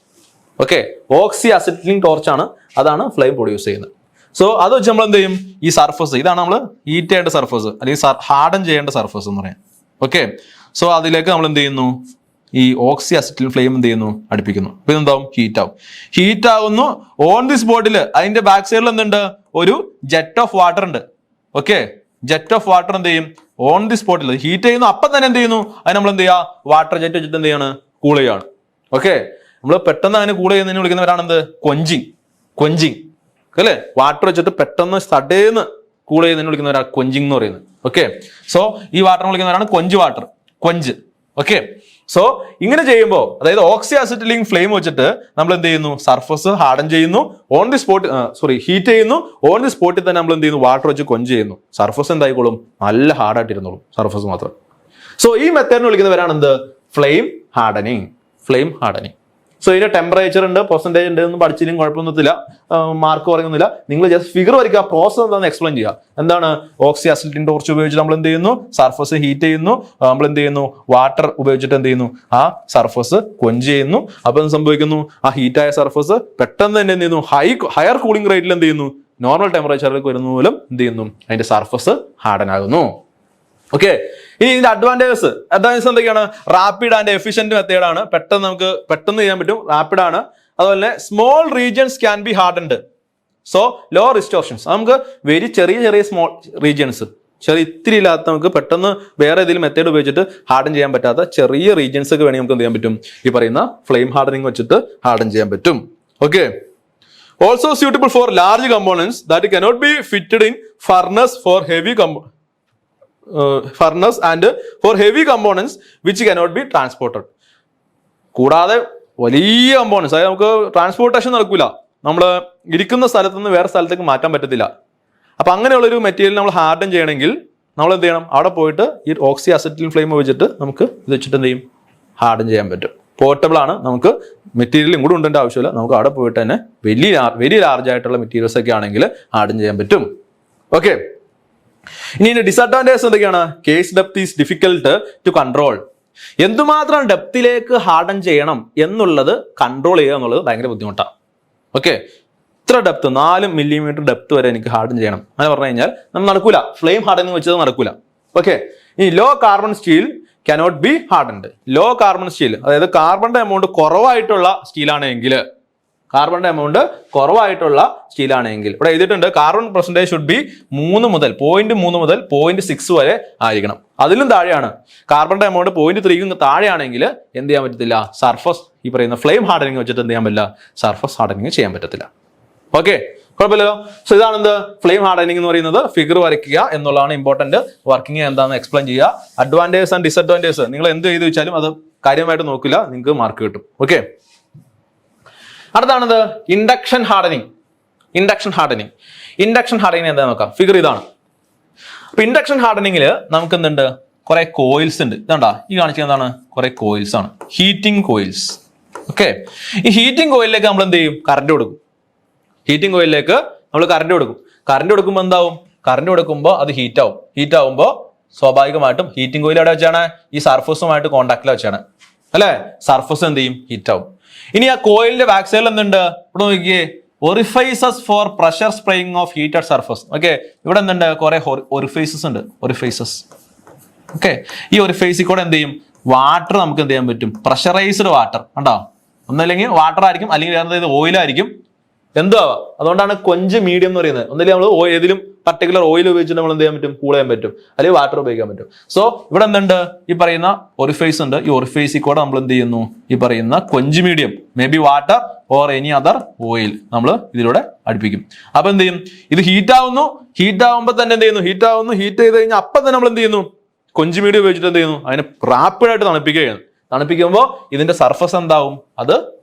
ഓക്കെ, ഓക്സി അസറ്റിലീൻ ടോർച്ച് ആണ്. അതാണ് ഫ്ലെയിം പ്രൊഡ്യൂസ് ചെയ്യുന്നത്. സോ അത് വെച്ച് നമ്മൾ എന്ത് ചെയ്യും? ഈ സർഫസ്, ഇതാണ് നമ്മൾ ഹീറ്റ് ചെയ്യേണ്ട സർഫസ് അല്ലെങ്കിൽ ഹാർഡൻ ചെയ്യേണ്ട സർഫസ് എന്ന് പറയാം. ഓക്കെ, സോ അതിലേക്ക് നമ്മൾ എന്ത് ചെയ്യുന്നു? ഈ ഓക്സി അസറ്റിലീൻ ഫ്ലെയിം എന്ത് ചെയ്യുന്നു? അടുപ്പിക്കുന്നു. അപ്പൊ ഇതെന്താവും? ഹീറ്റ് ആകുന്നു. ഓൺ ദി സ്പോട്ടിൽ അതിന്റെ ബാക്ക് സൈഡിൽ എന്തുണ്ട്? ഒരു ജെറ്റ് ഓഫ് വാട്ടർ ഉണ്ട്. ഓക്കെ, ജെറ്റ് ഓഫ് വാട്ടർ എന്ത് ചെയ്യും? ഓൺ ദി സ്പോട്ടിൽ ഹീറ്റ് ചെയ്യുന്നു. അപ്പം തന്നെ എന്ത് ചെയ്യുന്നു? അത് നമ്മൾ എന്ത് ചെയ്യുക? വാട്ടർ ജെറ്റ് വെച്ചിട്ട് എന്ത് ചെയ്യാണ്? കൂൾ ചെയ്യാണ്. ഓക്കെ, നമ്മൾ പെട്ടെന്ന് അതിനെ കൂൾ ചെയ്യുന്നതിന് വിളിക്കുന്നവരാണ് എന്ത്? കൊഞ്ചിങ് അല്ലേ? വാട്ടർ വെച്ചിട്ട് പെട്ടെന്ന് സഡേന്ന് കൂൾ ചെയ്യുന്നതിന് വിളിക്കുന്നവരാണ് കൊഞ്ചിങ് എന്ന് പറയുന്നത്. ഓക്കെ, സോ ഈ വാട്ടർ വിളിക്കുന്നവരാണ് കൊഞ്ച്. ഓക്കെ, സോ ഇങ്ങനെ ചെയ്യുമ്പോൾ, അതായത് ഓക്സി അസറ്റിലീൻ ഫ്ലെയിം വെച്ചിട്ട് നമ്മൾ എന്ത് ചെയ്യുന്നു? സർഫസ് ഹാർഡൻ ചെയ്യുന്നു. ഹീറ്റ് ചെയ്യുന്നു. ഓൺ ദി സ്പോട്ടിൽ തന്നെ നമ്മൾ എന്ത് ചെയ്യുന്നു? വാട്ടർ വെച്ച് കൊഞ്ച് ചെയ്യുന്നു. സർഫസ് എന്തായിക്കോളും? നല്ല ഹാർഡായിട്ടിരുന്നോളും സർഫസ് മാത്രം. സോ ഈ മെത്തേഡിന് വിളിക്കുന്നവരാണ് എന്ത്? Flame hardening. സോ ഇതിന്റെ ടെമ്പറേച്ചർ ഉണ്ട്, പെർസെന്റേജ് ഉണ്ട്, ഒന്നും പഠിച്ചില്ലെങ്കിൽ കുഴപ്പമൊന്നുമില്ല, മാർക്ക് പറയുന്നില്ല. നിങ്ങൾ ജസ്റ്റ് ഫിഗർ വരയ്ക്കുക, പ്രോസസ് എന്താണെന്ന് എക്സ്പ്ലെയിൻ ചെയ്യുക. എന്താണ്? ഓക്സി അസറ്റിലീൻ ടോർച്ച് ഉപയോഗിച്ച് നമ്മൾ എന്ത് ചെയ്യുന്നു? സർഫസ് ഹീറ്റ് ചെയ്യുന്നു. നമ്മൾ എന്ത് ചെയ്യുന്നു? വാട്ടർ ഉപയോഗിച്ചിട്ട് എന്ത് ചെയ്യുന്നു? ആ സർഫസ് കൊഞ്ച് ചെയ്യുന്നു. അപ്പൊ എന്ത് സംഭവിക്കുന്നു? ആ ഹീറ്റായ സർഫസ് പെട്ടെന്ന് തന്നെ എന്ത് ചെയ്യുന്നു? ഹയർ കൂളിംഗ് റേറ്റിൽ എന്ത് ചെയ്യുന്നു? നോർമൽ ടെമ്പറേച്ചറിലേക്ക് വരുന്ന മൂലം എന്ത് ചെയ്യുന്നു? അതിന്റെ സർഫസ് ഹാർഡൻ ആകുന്നു. ഓക്കെ, ഇനി ഇതിന്റെ അഡ്വാൻറ്റേജസ് എന്തൊക്കെയാണ്? റാപ്പിഡ് ആൻഡ് എഫിഷ്യന്റ് മെത്തേഡാണ്. പെട്ടെന്ന് ചെയ്യാൻ പറ്റും. റാപ്പിഡ് ആണ്. അതുപോലെ തന്നെ small regions can be hardened. So low distortions. നമുക്ക് ചെറിയ സ്മോൾ റീജിയൻസ്, ഇത്തിരി ഇല്ലാത്ത, നമുക്ക് പെട്ടെന്ന് വേറെ ഏതെങ്കിലും മെത്തേഡ് ഉപയോഗിച്ചിട്ട് ഹാർഡൻ ചെയ്യാൻ പറ്റാത്ത ചെറിയ റീജിയൻസ് ഒക്കെ വേണമെങ്കിൽ നമുക്ക് എന്ത് ചെയ്യാൻ പറ്റും? ഈ പറയുന്ന ഫ്ലെയിം ഹാർഡനിങ് വെച്ചിട്ട് ഹാർഡൻ ചെയ്യാൻ പറ്റും. Okay, also suitable for large components that cannot be fitted in furnace and four heavy components which cannot be transported. കൂടാതെ വലിയ കമ്പോണൻസ്, അതായത് നമുക്ക് ട്രാൻസ്പോർട്ടേഷൻ നടക്കില്ല, നമ്മൾ ഇരിക്കുന്ന സ്ഥലത്ത് നിന്ന് വേറെ സ്ഥലത്തേക്ക് മാറ്റാൻ പറ്റത്തില്ല. അപ്പൊ അങ്ങനെയുള്ളൊരു മെറ്റീരിയൽ നമ്മൾ ഹാർഡൻ ചെയ്യണമെങ്കിൽ നമ്മൾ എന്ത് ചെയ്യണം? അവിടെ പോയിട്ട് ഈ ഓക്സി അസറ്റിലീൻ ഫ്ലെയിം വെച്ചിട്ട് നമുക്ക് ഇത് വെച്ചിട്ട് എന്ത് ചെയ്യും? ഹാർഡൻ ചെയ്യാൻ പറ്റും. പോർട്ടബിൾ ആണ്. നമുക്ക് മെറ്റീരിയലും കൂടെ ഉണ്ടേണ്ട ആവശ്യമില്ല. നമുക്ക് അവിടെ പോയിട്ട് തന്നെ വെരി ലാർജ് ആയിട്ടുള്ള മെറ്റീരിയൽസ് ഒക്കെ ആണെങ്കിൽ ഹാർഡൻ ചെയ്യാൻ പറ്റും. ഓക്കെ, ഇനി ഇതിന്റെ ഡിസഡ്വാൻറ്റേജസ് എന്തൊക്കെയാണ്? Case depth is difficult to control. എന്തുമാത്രം ഡെപ്തിലേക്ക് ഹാർഡൻ ചെയ്യണം എന്നുള്ളത് കൺട്രോൾ ചെയ്യുക എന്നുള്ളത് ഭയങ്കര ബുദ്ധിമുട്ടാണ്. ഓക്കെ, ഇത്ര ഡെപ്ത് 4 മില്ലിമീറ്റർ ഡെപ്ത് വരെ എനിക്ക് ഹാർഡൻ ചെയ്യണം അങ്ങനെ പറഞ്ഞു കഴിഞ്ഞാൽ നമ്മൾ നടക്കൂല. ഫ്ലെയിം ഹാർഡനിങ് വെച്ചത് നടക്കൂല. ഓക്കെ, ഇനി low carbon steel cannot be hardened. Low carbon steel, അതായത് കാർബണിന്റെ എമൗണ്ട് കുറവായിട്ടുള്ള സ്റ്റീലാണെങ്കിൽ കാർബണിന്റെ എമൗണ്ട് കുറവായിട്ടുള്ള സ്റ്റീലാണെങ്കിൽ ഇവിടെ എഴുതിയിട്ടുണ്ട് കാർബൺ പെർസെന്റേജ് ഷുഡ് ബി 3 മുതൽ 0.6 വരെ ആയിരിക്കണം. അതിലും താഴെയാണ് കാർബണിന്റെ എമൗണ്ട് 0.3 താഴെയാണെങ്കിൽ എന്ത് ചെയ്യാൻ പറ്റത്തില്ല, സർഫസ് ഈ പറയുന്ന ഫ്ലെയിം ഹാർഡനിങ് വെച്ചിട്ട് എന്ത് ചെയ്യാൻ പറ്റില്ല, സർഫസ് ഹാർഡനിങ് ചെയ്യാൻ പറ്റത്തില്ല. ഓക്കെ, കുഴപ്പമില്ലല്ലോ. സോ ഇതാണ് എന്ത് ഫ്ലെയിം ഹാർഡനിങ് എന്ന് പറയുന്നത്. ഫിഗർ വരയ്ക്കുക എന്നുള്ളതാണ് ഇമ്പോർട്ടന്റ്. വർക്കിംഗ് എന്താണെന്ന് എക്സ്പ്ലെയിൻ ചെയ്യുക. അഡ്വാൻറ്റേജസ് ആൻഡ് ഡിസഡ്വാൻറ്റേജസ് നിങ്ങൾ എന്ത് ചെയ്ത് വെച്ചാലും അത് കാര്യമായിട്ട് നോക്കില്ല, നിങ്ങൾക്ക് മാർക്ക് കിട്ടും. ഓക്കെ, അടുത്താണത് ഇൻഡക്ഷൻ ഹാർഡനിങ്. ഇൻഡക്ഷൻ ഹാർഡനിങ് എന്താ നോക്കാം. ഫിഗർ ഇതാണ്. അപ്പൊ ഇൻഡക്ഷൻ ഹാർഡനിങ്ങിൽ നമുക്ക് എന്തുണ്ട്, കുറെ കോയിൽസ് ഉണ്ട്. ഇതാണ്ടാ ഈ കാണിക്കുന്നത് എന്താണ്, കുറെ കോയിൽസ് ആണ്, ഹീറ്റിംഗ് കോയിൽസ്. ഓക്കെ, ഈ ഹീറ്റിംഗ് കോയിലിലേക്ക് നമ്മൾ എന്ത് ചെയ്യും, കറണ്ട് കൊടുക്കും. ഹീറ്റിംഗ് കോയിലിലേക്ക് നമ്മൾ കറണ്ട് കൊടുക്കും. കറണ്ട് കൊടുക്കുമ്പോൾ എന്താവും, കറണ്ട് കൊടുക്കുമ്പോൾ അത് ഹീറ്റ് ആവും. ഹീറ്റ് ആവുമ്പോൾ സ്വാഭാവികമായിട്ടും ഹീറ്റിംഗ് കോയിൽ എവിടെ വെച്ചാണ്, ഈ സർഫസുമായിട്ട് കോൺടാക്റ്റിൽ വെച്ചാണ് അല്ലെ, സർഫസ് എന്ത് ചെയ്യും, ഹീറ്റ് ആവും. ഇനി ആ കോയിലിന്റെ ബാക്ക് സൈഡിൽ എന്തുണ്ട്, ഇവിടെ നോക്കിയേ, orifices for pressure spraying of heated surface. Okay, ഇവിടെ എന്തുണ്ട്, കുറെ ഒറിഫൈസസ് ഉണ്ട്, ഒറിഫൈസസ്. ഓക്കെ, ഈ ഒറിഫൈസിൽ കൂടെ എന്ത് ചെയ്യും, വാട്ടർ നമുക്ക് എന്ത് ചെയ്യാൻ പറ്റും, പ്രഷറൈസ്ഡ് വാട്ടർ കണ്ടോ, ഒന്നല്ലെങ്കിൽ വാട്ടർ ആയിരിക്കും, അല്ലെങ്കിൽ വേറെ ഓയിലായിരിക്കും, എന്തോ ആവാം. അതുകൊണ്ടാണ് കൊഞ്ച് മീഡിയം എന്ന് പറയുന്നത്. ഒന്നല്ലെങ്കിൽ നമ്മൾ ഏതെങ്കിലും പർട്ടിക്കുലർ ഓയിൽ ഉപയോഗിച്ചിട്ട് നമ്മൾ എന്ത് ചെയ്യാൻ പറ്റും, കൂൾ ചെയ്യാൻ പറ്റും, അല്ലെങ്കിൽ വാട്ടർ ഉപയോഗിക്കാൻ പറ്റും. സോ ഇവിടെ എന്തുണ്ട്, ഈ പറയുന്ന ഒറിഫൈസ് ഉണ്ട്. ഈ ഒറിഫൈസിൽ കൂടെ നമ്മൾ എന്ത് ചെയ്യുന്നു, ഈ പറയുന്ന കൊഞ്ച് medium, may be water or any other oil നമ്മൾ ഇതിലൂടെ അടുപ്പിക്കും. അപ്പൊ എന്ത് ചെയ്യും, ഇത് ഹീറ്റ് ആവുന്നു. ഹീറ്റ് ആവുമ്പോൾ തന്നെ എന്ത് ചെയ്യുന്നു, ഹീറ്റ് ചെയ്ത് കഴിഞ്ഞാൽ അപ്പം തന്നെ നമ്മൾ എന്ത് ചെയ്യുന്നു, കൊഞ്ച് മീഡിയം ഉപയോഗിച്ചിട്ട് എന്ത് ചെയ്യുന്നു, അതിനെ റാപ്പിഡായിട്ട് തണുപ്പിക്കുകയാണ്. തണുപ്പിക്കുമ്പോൾ ഇതിന്റെ സർഫസ് എന്താവും, അത്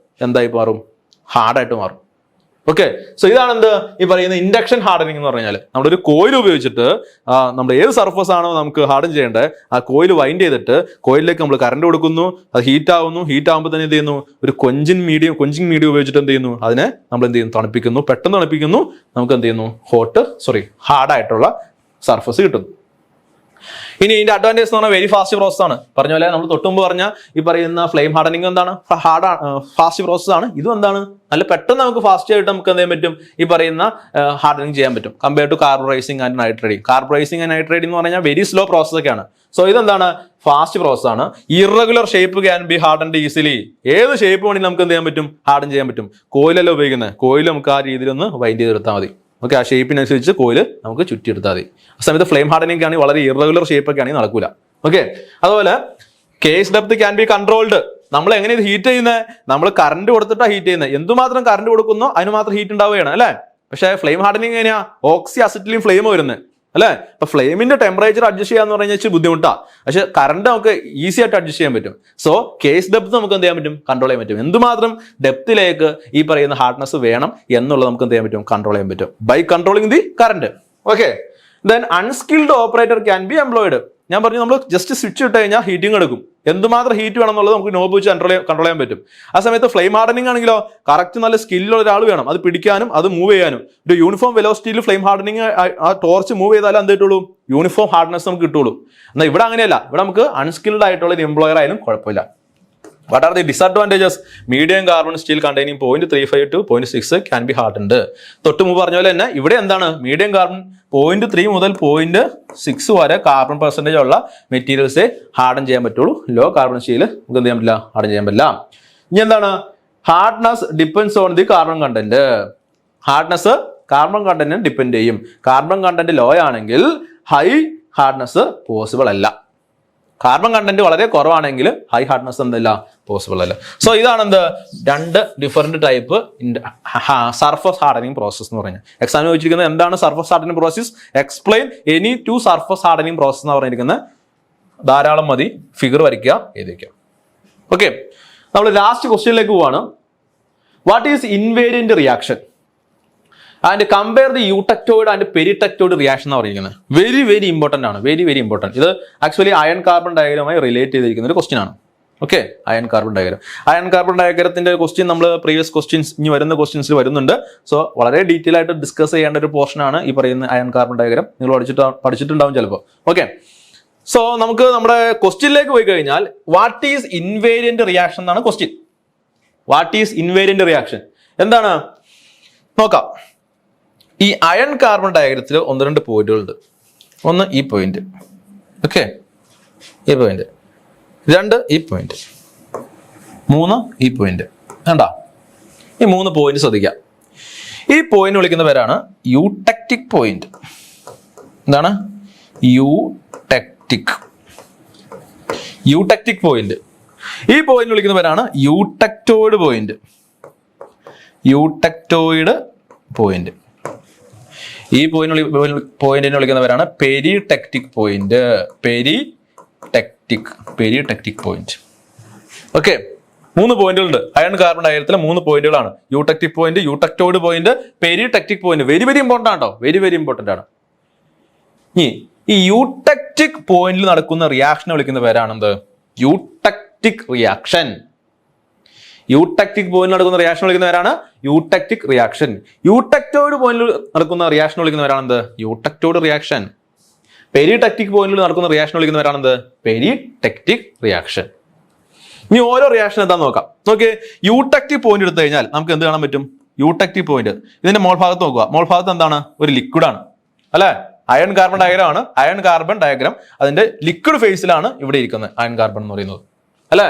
എന്തായി മാറും, ഹാർഡായിട്ട് മാറും. ഓക്കെ, സോ ഇതാണ് എന്ത് ഈ പറയുന്ന ഇൻഡക്ഷൻ ഹാർഡനിങ് എന്ന് പറഞ്ഞാൽ. നമ്മളൊരു കോയിൽ ഉപയോഗിച്ചിട്ട് നമ്മൾ ഏത് സർഫസ് ആണോ നമുക്ക് ഹാർഡൻ ചെയ്യേണ്ടത്, ആ കോയിൽ വൈൻഡ് ചെയ്തിട്ട് കോയിലിലേക്ക് നമ്മൾ കറണ്ട് കൊടുക്കുന്നു, അത് ഹീറ്റ് ആവുന്നു. ഹീറ്റ് ആകുമ്പോൾ തന്നെ എന്ത് ചെയ്യുന്നു, ഒരു കൊഞ്ചിങ് മീഡിയം ഉപയോഗിച്ചിട്ട് എന്ത് ചെയ്യുന്നു, അതിനെ നമ്മൾ എന്ത് ചെയ്യുന്നു, തണുപ്പിക്കുന്നു. പെട്ടെന്ന് തണുപ്പിക്കുന്നു, നമുക്ക് എന്ത് ചെയ്യുന്നു, ഹാർഡായിട്ടുള്ള സർഫസ് കിട്ടുന്നു. ഇനി ഇതിന്റെ അഡ്വാൻറ്റേജ് എന്ന് പറഞ്ഞാൽ വെരി ഫാസ്റ്റ് പ്രോസസ് ആണ്. പറഞ്ഞ പോലെ നമ്മൾ തൊട്ടുമുമ്പ് പറഞ്ഞ ഈ പറയുന്ന ഫ്ലെയിം ഹാർഡനിങ് എന്താണ്, ഫാസ്റ്റ് പ്രോസസ് ആണ്. ഇതും എന്താണ്, നല്ല പെട്ടെന്ന് നമുക്ക് ഫാസ്റ്റ് ആയിട്ട് നമുക്ക് എന്ത് ചെയ്യാൻ പറ്റും, ഈ പറയുന്ന ഹാർഡനിങ് ചെയ്യാൻ പറ്റും compare to carburising and nitrating. Carburising and nitrating എന്ന് പറഞ്ഞാൽ വെരി സ്ലോ പ്രോസസ് ഒക്കെയാണ്. സോ ഇതെന്താണ്, ഫാസ്റ്റ് പ്രോസസ് ആണ്. Irregular shape can be hardened easily. ഏത് ഷേപ്പ് വേണമെങ്കിൽ നമുക്ക് എന്ത് ചെയ്യാൻ പറ്റും, ഹാർഡൻ ചെയ്യാൻ പറ്റും. കോയിലല്ല ഉപയോഗിക്കുന്നത്, കോയിൽ നമുക്ക് ആ രീതിയിൽ ഒന്ന് വൈൻഡ് ചെയ്തെടുത്താൽ മതി. ഓക്കെ, ആ ഷേപ്പിനനുസരിച്ച് കോയിൽ നമുക്ക് ചുറ്റിയെടുത്താൽ മതി. ആ സമയത്ത് ഫ്ലെയിം ഹാർഡനിങ് ആണെങ്കിൽ വളരെ ഇറഗുലർ ഷേപ്പ് ഒക്കെ ആണെങ്കിൽ നടക്കൂല. ഓക്കെ, അതുപോലെ case depth can be controlled. നമ്മൾ എങ്ങനെ ഇത് ഹീറ്റ് ചെയ്യുന്നത്, നമ്മൾ കറണ്ട് കൊടുത്തിട്ടാണ് ഹീറ്റ് ചെയ്യുന്നത്. എന്തുമാത്രം കറണ്ട് കൊടുക്കുന്നോ അതിന് മാത്രം ഹീറ്റ് ഉണ്ടാവുകയാണ് അല്ലെ. പക്ഷേ ഫ്ലെയിം ഹാർഡനിങ് എങ്ങനെയാ, ഓക്സി അസിറ്റിലും ഫ്ലെയിം വരുന്നത് അല്ലെ. അപ്പൊ ഫ്ലെയിമിന്റെ ടെമ്പറേച്ചർ അഡ്ജസ്റ്റ് ചെയ്യാന്ന് പറഞ്ഞു കഴിഞ്ഞാൽ ബുദ്ധിമുട്ടാണ്. പക്ഷെ കറണ്ട് നമുക്ക് ഈസി ആയിട്ട് അഡ്ജസ്റ്റ് ചെയ്യാൻ പറ്റും. സോ കേസ് ഡെപ്ത് നമുക്ക് എന്ത് ചെയ്യാൻ പറ്റും, കൺട്രോൾ ചെയ്യാൻ പറ്റും. എന്തുമാത്രം ഡെപ്തിലേക്ക് ഈ പറയുന്ന ഹാർഡ്നെസ് വേണം എന്നുള്ളത് നമുക്ക് എന്ത് ചെയ്യാൻ പറ്റും, കൺട്രോൾ ചെയ്യാൻ പറ്റും by controlling the current. Okay, then unskilled operator can be employed. ഞാൻ പറഞ്ഞു നമ്മൾ ജസ്റ്റ് സ്വിച്ച് ഇട്ട് കഴിഞ്ഞാൽ ഹീറ്റിംഗ് എടുക്കും. എന്തുമാത്രം ഹീറ്റ് വേണം എന്നുള്ളത് നമുക്ക് നോബ് വെച്ച് കൺട്രോൾ ചെയ്യാൻ പറ്റും. ആ സമയത്ത് ഫ്ലെയിം ഹാർഡനിങ് ആണെങ്കിലോ കറക്റ്റ് നല്ല സ്കില്ലുള്ള ഒരാൾ വേണം, അത് പിടിക്കാനും അത് മൂവ് ചെയ്യാനും. ഒരു യൂണിഫോം വെലോസിറ്റിയിൽ ഫ്ലെയിം ഹാർഡനിങ് ആ ടോർച്ച് മൂവ് ചെയ്താലും എന്ത് കിട്ടുള്ളൂ, യൂണിഫോം ഹാർഡ്നെസ് നമുക്ക് കിട്ടുള്ളൂ. എന്നാൽ ഇവിടെ അങ്ങനെയല്ല, ഇവിടെ നമുക്ക് അൺസ്കിൽഡ് ആയിട്ടുള്ള ഒരു എംപ്ലോയർ ആയാലും കുഴപ്പമില്ല. What are the disadvantages? Medium carbon steel containing 0.35 to 0.6 can be hardened. തൊട്ട് മുമ്പ് പറഞ്ഞ പോലെ തന്നെ ഇവിടെ എന്താണ്, മീഡിയം കാർബൺ 0.3 മുതൽ 0.6 വരെ കാർബൺ പെർസെൻറ്റേജ് ഉള്ള മെറ്റീരിയൽസേ ഹാർഡൻ ചെയ്യാൻ പറ്റുള്ളൂ. ലോ കാർബൺ സ്റ്റീൽ നമുക്ക് എന്ത് ചെയ്യാൻ പറ്റില്ല, ഹാർഡൻ ചെയ്യാൻ പറ്റില്ല. ഇനി എന്താണ്, hardness depends on the carbon content. Hardness carbon കണ്ടന്റിനെ ഡിപ്പെൻഡ് ചെയ്യും. കാർബൺ കണ്ടന്റ് ലോ ആണെങ്കിൽ ഹൈ ഹാർഡ്നെസ് പോസിബിൾ അല്ല. കാർബൺ കണ്ടന്റ് വളരെ കുറവാണെങ്കിൽ ഹൈ ഹാർഡ്നെസ് എന്തല്ല, പോസിബിൾ അല്ല. സോ ഇതാണ് എന്ത്, രണ്ട് different type surface hardening process എന്ന് പറഞ്ഞാൽ. എക്സാമിന് ചോദിച്ചിരിക്കുന്നത് എന്താണ് surface hardening process, explain any two surface hardening process എന്ന് പറഞ്ഞിരിക്കുന്നത്. ധാരാളം മതി, ഫിഗർ വരയ്ക്കുക, എഴുതിക്കുക. ഓക്കെ, നമ്മൾ ലാസ്റ്റ് ക്വസ്റ്റ്യനിലേക്ക് പോവാണ്. What is invariant reaction and compare the eutectoid and peritectoid reaction എന്ന് പറയുന്നത്. വെരി വെരി ഇമ്പോർട്ടന്റ് ആണ്, വെരി വെരി ഇമ്പോർട്ടന്റ്. ഇത് ആക്ച്വലി അയൺ കാർബൺ ഡയഗ്രമായി റിലേറ്റ് ചെയ്തിരിക്കുന്ന ഒരു ക്വസ്റ്റ്യൻ ആണ്. Okay, iron carbon diagram. Iron carbon ഡയഗ്രത്തിന്റെ ക്വസ്റ്റ്യൻ നമ്മൾ പ്രീവിയസ് ക്വസ്റ്റ്യൻസ് ഇനി വരുന്ന ക്വസ്റ്റ്യൻസിൽ വരുന്നുണ്ട്. സോ വളരെ ഡീറ്റെയിൽ ആയിട്ട് ഡിസ്കസ് ചെയ്യേണ്ട ഒരു പോർഷൻ ആണ് ഈ പറയുന്ന അയൺ കാർബൺ ഡയഗ്രം. നിങ്ങൾ പഠിച്ചിട്ടുണ്ടാവും ചിലപ്പോൾ. ഓക്കെ, സോ നമുക്ക് നമ്മുടെ ക്വസ്റ്റ്യനിലേക്ക് പോയി കഴിഞ്ഞാൽ വാട്ട് ഈസ് ഇൻവേരിയന്റ് റിയാക്ഷൻ എന്നാണ് question. What is invariant reaction എന്താണ് നോക്കാം. ഈ അയൺ കാർബൺ ഡയഗ്രത്തിൽ 1-2 പോയിന്റുകളുണ്ട്. ഒന്ന് ഈ പോയിന്റ്, ഓക്കെ, ഈ പോയിന്റ്. 2 ഈ പോയിന്റ്. 3 ഈ പോയിന്റ്. വേണ്ട, ഈ 3 പോയിന്റ് ശ്രദ്ധിക്കാം. ഈ പോയിന്റ് വിളിക്കുന്ന പേരാണ് യൂടെക്റ്റിക് പോയിന്റ്. എന്താണ്? യൂടെക്റ്റിക് പോയിന്റ്. ഈ പോയിന്റ് വിളിക്കുന്ന പേരാണ് യൂടെക്ടോയിഡ് പോയിന്റ്. ഈ പോയിന്റിനെ വിളിക്കുന്ന പേരാണ് peritectic point. Peritectic point. Okay, 3 പോയിന്റുകളുണ്ട്. അയൺ കാർബൺ ഡയഗ്രത്തിലെ 3 പോയിന്റുകളാണ്. Eutectic point, eutectoid point, peritectic point. Very important ആണോ? വെരി ഇമ്പോർട്ടന്റ് ആണ്. ഈ യൂടെക്റ്റിക് പോയിന്റിൽ നടക്കുന്ന റിയാക്ഷനെ വിളിക്കുന്ന പേരാണെന്ത്? യൂടെക്റ്റിക് റിയാക്ഷൻ. യൂടെക്റ്റിക് പോയിന്റിൽ നടക്കുന്ന റിയാക്ഷൻ വിളിക്കുന്ന പേരാണ് യൂടെക്റ്റിക് റിയാക്ഷൻ. യൂടെക്ടോയിഡ് പോയിന്റിൽ നടക്കുന്ന റിയാക്ഷൻ വിളിക്കുന്ന പേരാണെന്ത്? യൂടെക്ടോയിഡ് റിയാക്ഷൻ. പെരിടെക്റ്റിക് പോയിന്റിൽ നടക്കുന്ന റിയാക്ഷൻ വിളിക്കുന്ന പേരാണെന്ത്? പെരിടെക്റ്റിക് റിയാക്ഷൻ. ഇനി ഓരോ റിയാക്ഷൻ എന്താന്ന് നോക്കാം. നോക്കിയേ, യൂടെക്റ്റിക് പോയിന്റ് എടുത്തു കഴിഞ്ഞാൽ നമുക്ക് എന്ത് കാണാൻ പറ്റും? യൂടെക്റ്റിക് പോയിന്റ് ഇതിന്റെ മോൾ ഭാഗത്ത് നോക്കുക. മോൾ ഭാഗത്ത് എന്താണ്? ഒരു ലിക്വിഡ് ആണ് അല്ലെ? അയൺ കാർബൺ ഡയഗ്രാം ആണ്. അയൺ കാർബൺ ഡയഗ്രാം അതിന്റെ ലിക്വിഡ് ഫേസിലാണ് ഇവിടെ ഇരിക്കുന്നത് അയൺ കാർബൺ എന്ന് പറയുന്നത് അല്ലെ?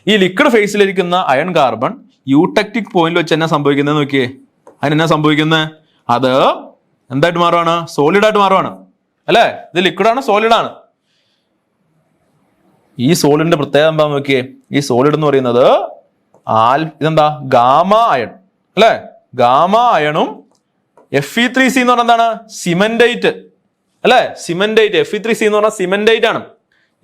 ഈ ലിക്വിഡ് ഫേസിലിരിക്കുന്ന അയൺ കാർബൺ യൂടെക്റ്റിക് പോയിന്റിൽ വെച്ച് എന്നാ സംഭവിക്കുന്നത് നോക്കിയേ. അതിനെന്നാ സംഭവിക്കുന്നത്? അത് എന്തായിട്ട് മാറുവാണ്? സോളിഡ് ആയിട്ട് മാറുവാണ് അല്ലെ? ഇത് ലിക്വിഡ് ആണ്, സോളിഡ് ആണ്. ഈ സോളിഡിന്റെ പ്രത്യേകത എന്താ നോക്കിയേ. ഈ സോളിഡ് എന്ന് പറയുന്നത് ഇതെന്താ? ഗാമ അയൺ അല്ലെ? ഗാമ അയണും Fe3C എന്ന് പറഞ്ഞാൽ എന്താണ്? സിമന്റേറ്റ് അല്ലെ? സിമന്റേറ്റ്. Fe3C എന്ന് പറഞ്ഞാൽ സിമന്റേറ്റ് ആണ്.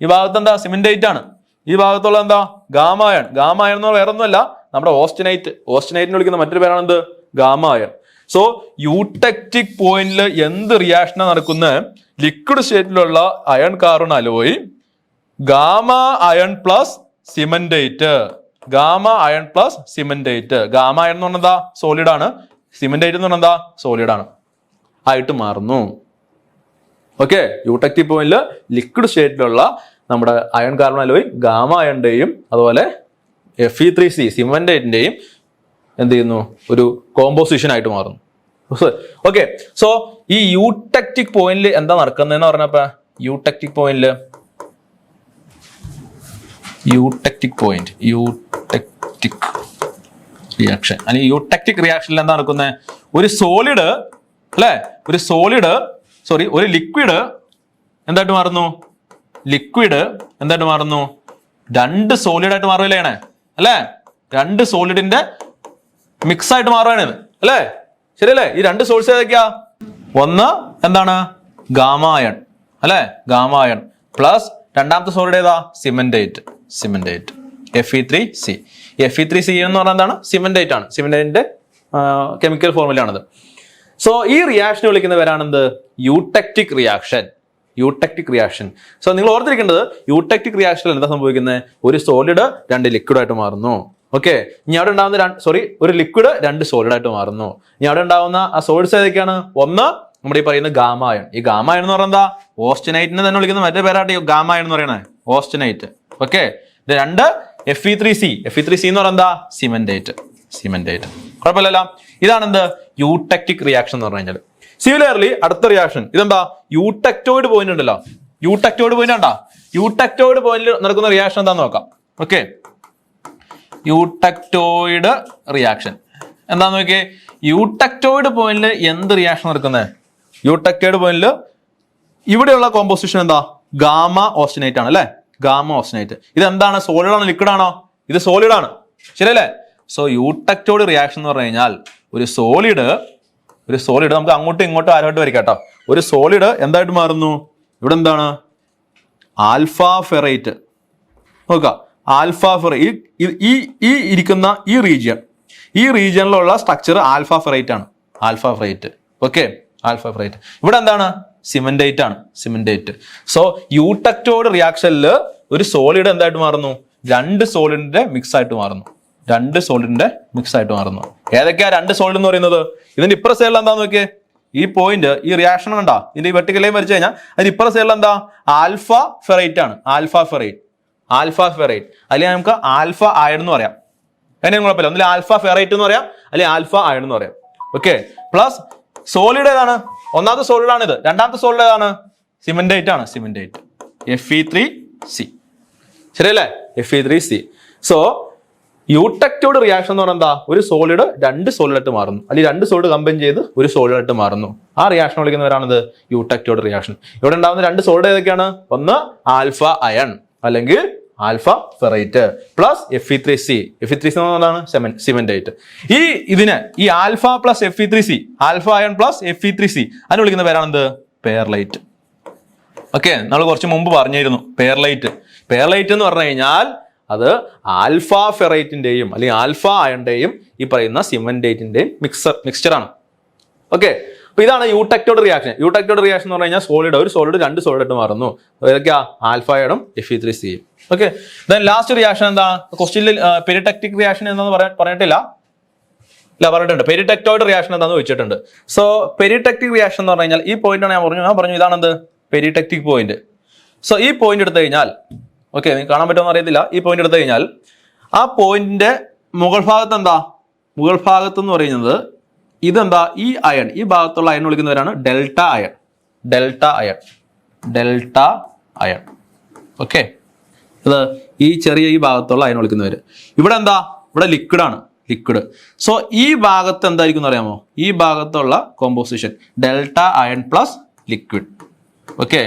ഈ ഭാഗത്ത് എന്താ? സിമന്റേറ്റ് ആണ്. ഈ ഭാഗത്തുള്ള എന്താ? Gamma iron. ഗാമ അയൺ എന്ന് വേറെ ഒന്നുമല്ല, നമ്മുടെ ഓസ്റ്റനൈറ്റിനെ വിളിക്കുന്ന മറ്റൊരു പേരാണ് എന്ത്? Gamma iron. സോ യൂടെക്റ്റിക് പോയിന്റിൽ എന്ത് റിയാക്ഷനാണ് നടക്കുന്നത്? ലിക്വിഡ് സ്റ്റേറ്റിലുള്ള iron carbon alloy gamma iron plus cementite. Gamma iron plus cementite. Gamma iron എന്ന് പറഞ്ഞാൽ എന്താ? സോളിഡ് ആണ്. സിമന്റേറ്റ് എന്ന് പറഞ്ഞാൽ എന്താ? സോളിഡ് ആണ് ആയിട്ട് മാറുന്നു. ഓക്കെ, യൂടെക്റ്റിക് പോയിന്റിൽ ലിക്വിഡ് സ്റ്റേറ്റിലുള്ള നമ്മുടെ അയൺ കാർബൺ അലോയ് ഗാമ അയണിന്റെയും അതുപോലെ Fe3C സിമന്റേറ്റിന്റെയും എന്ത് ചെയ്യുന്നു? ഒരു കോമ്പോസിഷൻ ആയിട്ട് മാറുന്നു. ഓക്കെ, സോ ഈ യൂടെക്റ്റിക് പോയിന്റിൽ എന്താ നടക്കുന്നതെന്ന് പറഞ്ഞപ്പോ യൂടെക്റ്റിക് റിയാക്ഷൻ അല്ലെങ്കിൽ യൂടെക്റ്റിക് റിയാക്ഷനിൽ എന്താ നടക്കുന്നത്? ഒരു ലിക്വിഡ് എന്തായിട്ട് മാറുന്നു? രണ്ട് സോളിഡ് ആയിട്ട് മാറുകയാണ് അല്ലെ? രണ്ട് സോളിഡിന്റെ മിക്സ് ആയിട്ട് മാറുകയാണ് അല്ലെ? ശരിയല്ലേ? ഈ രണ്ട് സോഴ്സ് ഏതൊക്കെയാ? ഒന്ന് എന്താണ്? ഗാമ അയൺ അല്ലെ? ഗാമ അയൺ പ്ലസ് രണ്ടാമത്തെ സോളിഡ് ഏതാ? സിമന്റേറ്റ്. Fe3C. Fe3C എന്ന് പറഞ്ഞാൽ എന്താണ്? സിമന്റേറ്റ് ആണ്. സിമന്റേറ്റിന്റെ കെമിക്കൽ ഫോർമുലയാണത്. സോ ഈ റിയാക്ഷൻ വിളിക്കുന്ന പേരാണെന്ത്? യൂടെക്റ്റിക് റിയാക്ഷൻ. സോ നിങ്ങൾ ഓർത്തിരിക്കേണ്ടത് യൂടെക്റ്റിക് റിയാക്ഷനിൽ എന്താ സംഭവിക്കുന്നത്? ഒരു സോളിഡ് രണ്ട് ലിക്വിഡ് ആയിട്ട് മാറുന്നു. ഓക്കെ, ഇനി അവിടെ ഉണ്ടാകുന്ന ഒരു ലിക്വിഡ് രണ്ട് സോളിഡ് ആയിട്ട് മാറുന്നു. ഇനി അവിടെ ഉണ്ടാവുന്ന ആ സോളിഡ്സ് ഏതൊക്കെയാണ്? ഒന്ന് നമ്മുടെ ഈ പറയുന്ന ഗാമ അയൺ. ഈ ഗാമ അയൺ എന്ന് പറഞ്ഞാൽ എന്താ? ഓസ്റ്റനൈറ്റിനെ തന്നെ വിളിക്കുന്ന മറ്റേ പേരായിട്ട് ഈ ഗാമ അയൺ എന്ന് പറയുന്നത് ഓസ്റ്റനൈറ്റ്. ഓക്കെ, രണ്ട് Fe3C എന്ന് പറഞ്ഞാൽ എന്താ? സിമന്റേറ്റ്. കുഴപ്പമില്ലല്ലോ. ഇതാണ് എന്ത്? യൂടെക്റ്റിക് റിയാക്ഷൻ എന്ന് പറഞ്ഞു കഴിഞ്ഞാൽ. സിമിലർലി അടുത്ത റിയാക്ഷൻ ഇതെന്താ? യൂടെക്ടോയിഡ് പോയിന്റ് ഉണ്ടല്ലോ. യൂടെക്ടോയിഡ് പോയിന്റിൽ നടക്കുന്ന റിയാക്ഷൻ എന്താന്ന് നോക്കാം. ഓക്കെ, യൂടെക്ടോയിഡ് റിയാക്ഷൻ എന്താന്ന് നോക്കിയേ. യൂടെക്ടോയിഡ് പോയിന്റിൽ എന്ത് റിയാക്ഷൻ നടക്കുന്നത്? യൂടെക്ടോയിഡ് പോയിന്റിൽ ഇവിടെയുള്ള കോമ്പോസിഷൻ എന്താ? ഗാമ ഓസ്റ്റനേറ്റ് ആണ് അല്ലെ? ഗാമ ഓസ്റ്റനേറ്റ്. ഇത് എന്താണ്? സോളിഡ് ആണോ ലിക്വിഡ് ആണോ? ഇത് സോളിഡ് ആണ്. ശരിയല്ലേ? സോ യൂടെക്ടോയിഡ് റിയാക്ഷൻ എന്ന് പറഞ്ഞു കഴിഞ്ഞാൽ ഒരു സോളിഡ് നമുക്ക് അങ്ങോട്ടും ഇങ്ങോട്ടും ആരോട്ട് വരിക കേട്ടോ. ഒരു സോളിഡ് എന്തായിട്ട് മാറുന്നു? ഇവിടെ എന്താണ്? Alpha ferrite. നോക്കുക, ആൽഫ ഫെറൈറ്റ്. ഈ ഇരിക്കുന്ന ഈ റീജിയനിലുള്ള സ്ട്രക്ചർ ആൽഫ ഫെറൈറ്റ് ആണ്. Okay, alpha ferrite. ഇവിടെ എന്താണ്? സിമന്റേറ്റ് ആണ്. സോ യൂടെക്ടോയിഡ് റിയാക്ഷനിൽ ഒരു സോളിഡ് എന്തായിട്ട് മാറുന്നു? രണ്ട് സോളിഡിന്റെ മിക്സ് ആയിട്ട് മാറുന്നു. ഏതൊക്കെയാ രണ്ട് സോളിഡ് എന്ന് പറയുന്നത്? ഇതിന്റെ ഇപ്പുറ സൈഡിൽ എന്താന്ന് നോക്കിയേ. ഈ പോയിന്റ്, ഈ റിയാക്ഷൻ കണ്ടാ ഇതിന്റെ ഈ വെർട്ടിക്കലൈൻ വരച്ചു കഴിഞ്ഞാൽ അതിന് ഇപ്പുറ സൈഡിൽ എന്താ? ആൽഫ ഫെറൈറ്റ് ആണ്. അല്ലെങ്കിൽ നമുക്ക് ആൽഫ അയൺ എന്ന് പറയാം. അതിന് കുഴപ്പമില്ല. ഒന്നിൽ ആൽഫ ഫെറൈറ്റ് എന്ന് പറയാം, അല്ലെങ്കിൽ ആൽഫ അയൺ എന്ന് പറയാം. ഓക്കെ, പ്ലസ് സോളിഡ് ഏതാണ്? ഒന്നാമത്തെ സോളിഡ് ആണ് ഇത്. രണ്ടാമത്തെ സോളിഡ് ഏതാണ്? സിമന്റേറ്റ് ആണ്. Fe3C. ശരിയല്ലേ? Fe3C. സോ യൂട്ടക്റ്റോഡ് റിയാക്ഷൻ എന്ന് പറഞ്ഞാൽ എന്താ? ഒരു സോളിഡ് രണ്ട് സോളിഡായിട്ട് മാറുന്നു, അല്ലെങ്കിൽ രണ്ട് സോളിഡ് കമ്പൈൻ ചെയ്ത് ഒരു സോളിഡായിട്ട് മാറുന്നു. ആ റിയാക്ഷൻ വിളിക്കുന്നവരാണിത് യൂട്ടക്റ്റോഡ് റിയാക്ഷൻ. ഇവിടെ ഉണ്ടാകുന്ന രണ്ട് സോളിഡ് ഏതൊക്കെയാണ്? ഒന്ന് ആൽഫ അയൺ അല്ലെങ്കിൽ alpha ferrite plus Fe3C. Fe3C എന്നതാണ് സിമന്റേറ്റ്. ഈ alpha plus Fe3C, alpha iron plus Fe3C അതിന് വിളിക്കുന്ന പേരാണെന്ത്? പെയർലൈറ്റ്. ഓക്കെ, നമ്മൾ കുറച്ച് മുമ്പ് പറഞ്ഞിരുന്നു പെയർലൈറ്റ്. പെയർലൈറ്റ് എന്ന് പറഞ്ഞു കഴിഞ്ഞാൽ അത് ആൽഫ ഫെറൈറ്റിന്റെയും അല്ലെങ്കിൽ ആൽഫ അയണിന്റെയും ഈ പറയുന്ന സിമന്റേറ്റിന്റെയും മിക്സ്ചറാണ്. ഓക്കെ, അപ്പൊ ഇതാണ് യൂട്ടക്റ്റോഡ് റിയാക്ഷൻ. യൂട്ടക്റ്റോഡ് റിയാക്ഷൻ എന്ന് പറഞ്ഞു കഴിഞ്ഞാൽ ഒരു സോളിഡ് രണ്ട് സോളിഡായിട്ട് മാറുന്നു. ഏതൊക്കെയാ? ആൽഫ അയണും Fe3C. Okay, then last reaction എന്താ? ക്വസ്റ്റ്യനിൽ പെരിടെക്റ്റിക് റിയാക്ഷൻ എന്താന്ന് പറഞ്ഞിട്ടില്ല. പറഞ്ഞിട്ടുണ്ട്. പെരിടെക്റ്റോയിഡ് റിയാക്ഷൻ എന്താന്ന് ചോദിച്ചിട്ടുണ്ട്. സോ പെരിടെക്റ്റിക് റിയാക്ഷൻ എന്ന് പറഞ്ഞു കഴിഞ്ഞാൽ ഈ പോയിന്റ് ആണ് ഞാൻ പറഞ്ഞു ഇതാണെന്ത്? പെരിടെക്റ്റിക് പോയിന്റ്. സോ ഈ പോയിന്റ് എടുത്തു കഴിഞ്ഞാൽ, ഓക്കെ, നിങ്ങൾക്ക് കാണാൻ പറ്റുമെന്ന് അറിയത്തില്ല, ഈ പോയിന്റ് എടുത്തു കഴിഞ്ഞാൽ ആ പോയിന്റിന്റെ മുകൾ ഭാഗത്ത് എന്താ? മുകൾ ഭാഗത്ത് എന്ന് പറയുന്നത് ഇതെന്താ? ഈ അയൺ, ഈ ഭാഗത്തുള്ള അയൺ വിളിക്കുന്നവരാണ് delta iron. Delta iron, delta iron. Okay, ഇത് ഈ ചെറിയ ഈ ഭാഗത്തുള്ള അയൺ വിളിക്കുന്നവര്. ഇവിടെ എന്താ? ഇവിടെ ലിക്വിഡ് ആണ്, ലിക്വിഡ്. സോ ഈ ഭാഗത്ത് എന്തായിരിക്കും എന്ന് അറിയാമോ? ഈ ഭാഗത്തുള്ള composition delta iron plus liquid. Okay,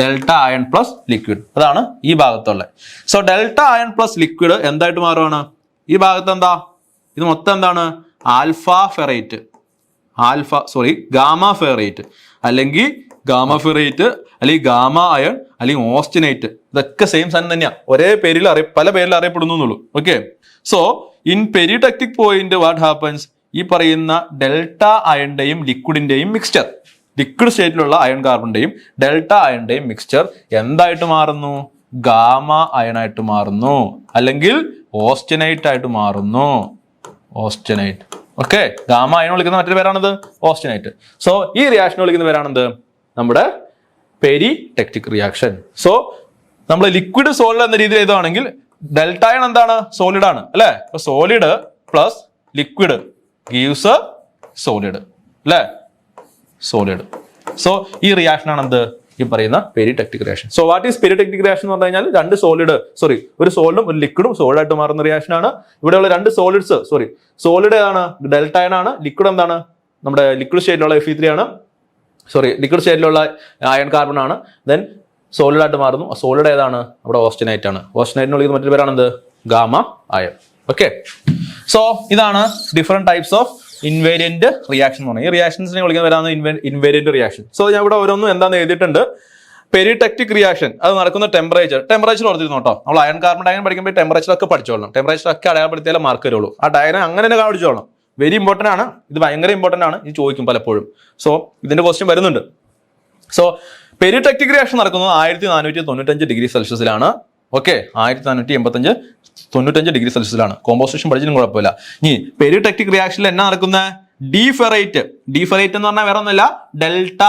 delta iron plus liquid, അതാണ് ഈ ഭാഗത്തുള്ള. So delta iron plus liquid എന്തായിട്ട് മാറുവാണ്? ഈ ഭാഗത്ത് എന്താ? ഇത് മൊത്തം എന്താണ്? ആൽഫ ഫെറൈറ്റ്, ഗാമ ഫെറൈറ്റ് അല്ലെങ്കിൽ ഗാമ ഫെറൈറ്റ് അല്ലെങ്കിൽ ഗാമ അയൺ അല്ലെങ്കിൽ ഓസ്റ്റിനേറ്റ്. ഇതൊക്കെ സെയിം സാധനം തന്നെയാണ്, ഒരേ പേരിൽ പല പേരിൽ അറിയപ്പെടുന്നു എന്നുള്ളൂ. Okay, so in peritectic point what happens? ഈ പറയുന്ന ഡെൽറ്റ അയണിന്റെയും ലിക്വിഡിന്റെയും മിക്സ്ചർ, ലിക്വിഡ് സ്റ്റേറ്റിലുള്ള അയൺ കാർബണിന്റെയും ഡെൽറ്റ അയണിന്റെയും മിക്സ്ചർ എന്തായിട്ട് മാറുന്നു? ഗാമ അയണായിട്ട് മാറുന്നു അല്ലെങ്കിൽ ഓസ്റ്റിനേറ്റ് ആയിട്ട് മാറുന്നു. ഓസ്റ്റിനേറ്റ്. ഓക്കെ, ഗാമ അയൺ വിളിക്കുന്ന മറ്റൊരു പേരാണിത് ഓസ്റ്റിനേറ്റ്. സോ ഈ റിയാക്ഷൻ വിളിക്കുന്ന പേരാണിത് നമ്മുടെ പെരിടെക്റ്റിക് റിയാക്ഷൻ. സോ നമ്മൾ ലിക്വിഡ് സോളിഡ് എന്ന രീതിയിൽ എഴുതുകയാണെങ്കിൽ ഡെൽറ്റ അയൺ എന്താണ്? സോളിഡ് ആണ് അല്ലെ? അപ്പൊ solid plus liquid gives solid അല്ലെ? സോളിഡ്. സോ ഈ റിയാക്ഷൻ ആണ് എന്ത്? ഈ പറയുന്ന peritectic reaction. So what is peritectic reaction എന്ന് പറഞ്ഞു കഴിഞ്ഞാൽ രണ്ട് ഒരു സോളിഡും ഒരു ലിക്വിഡും സോളിഡായിട്ട് മാറുന്ന റിയാക്ഷൻ ആണ്. ഇവിടെയുള്ള രണ്ട് സോളിഡ്സ്, സോളിഡ് ഏതാണ്? ഡെൽറ്റ അയൺ ആണ്. ലിക്വിഡ് എന്താണ്? നമ്മുടെ ലിക്വിഡ് സ്റ്റേറ്റിലുള്ള Fe3 ആണ്. ലിക്വിഡ് സ്റ്റേറ്റിലുള്ള അയൺ കാർബൺ ആണ്. ദെൻ സോളിഡായിട്ട് മാറുന്നു. സോളിഡ് ഏതാണ്? നമ്മുടെ ഓസ്റ്റിനേറ്റ് ആണ്. ഓസ്റ്റിനേറ്റിന് വിളിക്കുന്ന മറ്റൊരു പേരാണെന്ത്? Gamma iron. ഓക്കെ, സോ ഇതാണ് different types of invariant reaction എന്ന് പറഞ്ഞാൽ. ഈ റിയാക്ഷൻസിനെ വിളിക്കുന്ന പേരാണ് ഇൻവേരിയന്റ് റിയാക്ഷൻ. സോ ഞാൻ ഇവിടെ ഓരോന്നും എന്താണെന്ന് എഴുതിയിട്ടുണ്ട്. പെരിടെക്റ്റിക് റിയാക്ഷൻ അത് നടക്കുന്ന ടെമ്പറേച്ചർ ഓർത്തിരുന്നു കേട്ടോ. നമ്മൾ അയൺ കാർബൺ ഡയഗ്രം പഠിക്കുമ്പോൾ ടെമ്പറേച്ചർ ഒക്കെ പഠിച്ചോളണം. ടെമ്പറേച്ചർ ഒക്കെ അടയാളപ്പെടുത്തിയാലേ മാർക്ക് വരുള്ളൂ. ആ ഡയഗ്രം അങ്ങനെ തന്നെ കാണിച്ചോളണം. വെരി ഇമ്പോർട്ടന്റ് ആണ്, ഇത് ഭയങ്കര ഇമ്പോർട്ടന്റ് ആണ്. ഇത് ചോദിക്കും പലപ്പോഴും. സോ ഇതിന്റെ ക്വസ്റ്റ്യൻ വരുന്നുണ്ട്. സോ പെരിടെക്റ്റിക് റിയാക്ഷൻ നടക്കുന്നത് 1495 ഡിഗ്രി സെൽഷ്യസിലാണ്. ഓക്കെ, 1495 ഡിഗ്രി സെൽഷ്യസിലാണ്. കോമ്പോസിഷൻ പഠിച്ചിട്ടും കുഴപ്പമില്ല. ഇനി പെരിടെക്റ്റിക് റിയാക്ഷനിൽ എന്നാ നടക്കുന്നത്? ഡീഫെറൈറ്റ് എന്ന് പറഞ്ഞാൽ വേറെ ഒന്നുമില്ല, ഡെൽറ്റ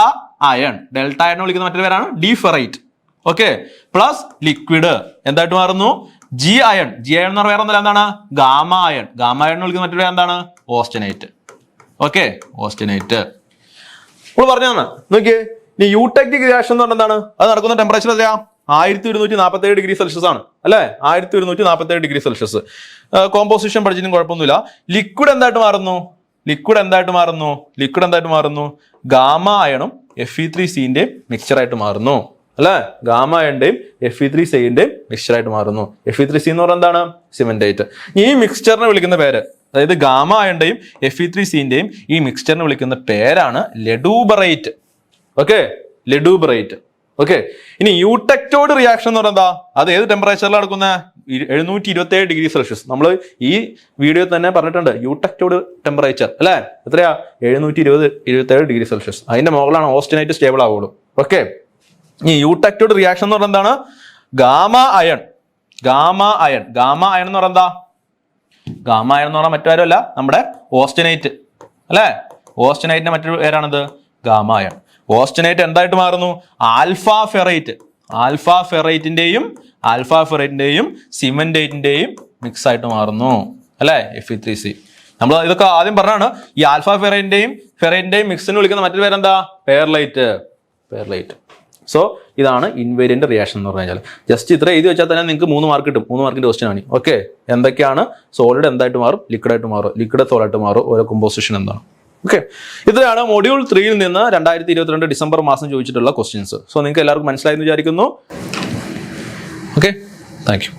അയൺ വിളിക്കുന്ന മറ്റൊരു പേരാണ് ഡീഫെറൈറ്റ്. ഓക്കെ, പ്ലസ് ലിക്വിഡ് എന്തായിട്ട് മാറുന്നു? ജി അയൺ എന്ന് പറഞ്ഞാൽ വേറെ ഒന്നുമില്ല, എന്താണ്? ഗാമ അയൺ വിളിക്കുന്ന മറ്റൊരു പേര് എന്താണ്? ഓസ്റ്റിനേറ്റ്. ഓക്കെ, ഓസ്റ്റിനേറ്റ് നമ്മൾ പറഞ്ഞതാണ്. നോക്കിയേ, ഇനി യൂടെക്റ്റിക് റിയാക്ഷൻ എന്ന് പറഞ്ഞാൽ എന്താണ്? അത് നടക്കുന്ന ടെമ്പറേച്ചർ എത്രയാ? 1247 ഡിഗ്രി സെൽഷ്യസ് ആണ് അല്ലെ? 1247 ഡിഗ്രി സെൽഷ്യസ്. കോമ്പോസിഷൻ പഠിച്ചിട്ടും കുഴപ്പമൊന്നുമില്ല. ലിക്വിഡ് എന്തായിട്ട് മാറുന്നു? ഗാമ അയണും Fe3Cന്റെയും മിക്സ്ചറായിട്ട് മാറുന്നു അല്ലെ? ഗാമ അയണിന്റെയും Fe3Cന്റെയും മിക്സ്ചറായിട്ട് മാറുന്നു. Fe3C എന്ന് പറഞ്ഞാൽ എന്താണ്? സിമന്റേറ്റ്. ഈ മിക്സ്ചറിനെ വിളിക്കുന്ന പേര്, അതായത് ഗാമ അയണിന്റെയും Fe3Cന്റെയും ഈ മിക്സ്ചറിനെ വിളിക്കുന്ന പേരാണ് ലെഡൂബറേറ്റ്. ഓക്കെ, ലെഡൂബറേറ്റ്. ഓക്കെ, ഇനി യൂടെക്റ്റോഡ് റിയാക്ഷൻ എന്ന് പറഞ്ഞാൽ അത് ഏത് ടെമ്പറേച്ചറിൽ നടക്കുന്ന? 727 ഡിഗ്രി സെൽഷ്യസ്. നമ്മൾ ഈ വീഡിയോ തന്നെ പറഞ്ഞിട്ടുണ്ട് യൂടെക്റ്റോഡ് ടെമ്പറേച്ചർ അല്ലെ? എത്രയാ? 727 ഡിഗ്രി സെൽഷ്യസ്. അതിന്റെ മുകളിലാണ് ഓസ്റ്റിനേറ്റ് സ്റ്റേബിൾ ആവുള്ളൂ. ഓക്കെ, ഈ യൂടെക്റ്റോഡ് റിയാക്ഷൻ എന്ന് പറഞ്ഞാൽ എന്താണ്? ഗാമ അയൺ എന്ന് പറഞ്ഞാൽ എന്താ? ഗാമ അയൺ എന്ന് പറഞ്ഞാൽ മറ്റാരുമല്ല, നമ്മുടെ ഓസ്റ്റിനേറ്റ് അല്ലെ? ഓസ്റ്റിനേറ്റിന്റെ മറ്റൊരു പേരാണിത് ഗാമ അയൺ. ഓസ്റ്റിനേറ്റ് എന്തായിട്ട് മാറുന്നു? ആൽഫ ഫെറൈറ്റിന്റെയും സിമന്റേറ്റിന്റെയും മിക്സ് ആയിട്ട് മാറുന്നു അല്ലെ? Fe3C. നമ്മൾ ഇതൊക്കെ ആദ്യം പറഞ്ഞാണ്. ഈ ആൽഫ ഫെറൈറ്റിന്റെയും മിക്സിന് വിളിക്കുന്ന മറ്റൊരു പേരെന്താ? പെയർലൈറ്റ്. സോ ഇതാണ് ഇൻവേരിയന്റ് റിയാക്ഷൻ എന്ന് പറഞ്ഞു കഴിഞ്ഞാൽ. ജസ്റ്റ് ഇത്ര എഴുതി വെച്ചാൽ തന്നെ നിങ്ങൾക്ക് 3 മാർക്ക് കിട്ടും. 3 മാർക്കിന്റെ ക്വസ്റ്റൻ ആണ്. ഓക്കെ, എന്തൊക്കെയാണ് സോളിഡ് എന്തായിട്ട് മാറും, ലിക്വിഡായിട്ട് മാറും, ലിക്വിഡ് സോളായിട്ട് മാറും, ഓരോ കോമ്പോസിഷൻ എന്താണ്. ഓക്കെ, ഇത്രയാണ് മൊഡ്യൂൾ 3യിൽ നിന്ന് 2022 ഡിസംബർ മാസം ചോദിച്ചിട്ടുള്ള ക്വസ്റ്റ്യൻസ്. സോ നിങ്ങൾക്ക് എല്ലാവർക്കും മനസ്സിലായെന്ന് വിചാരിക്കുന്നു. Okay, thank you.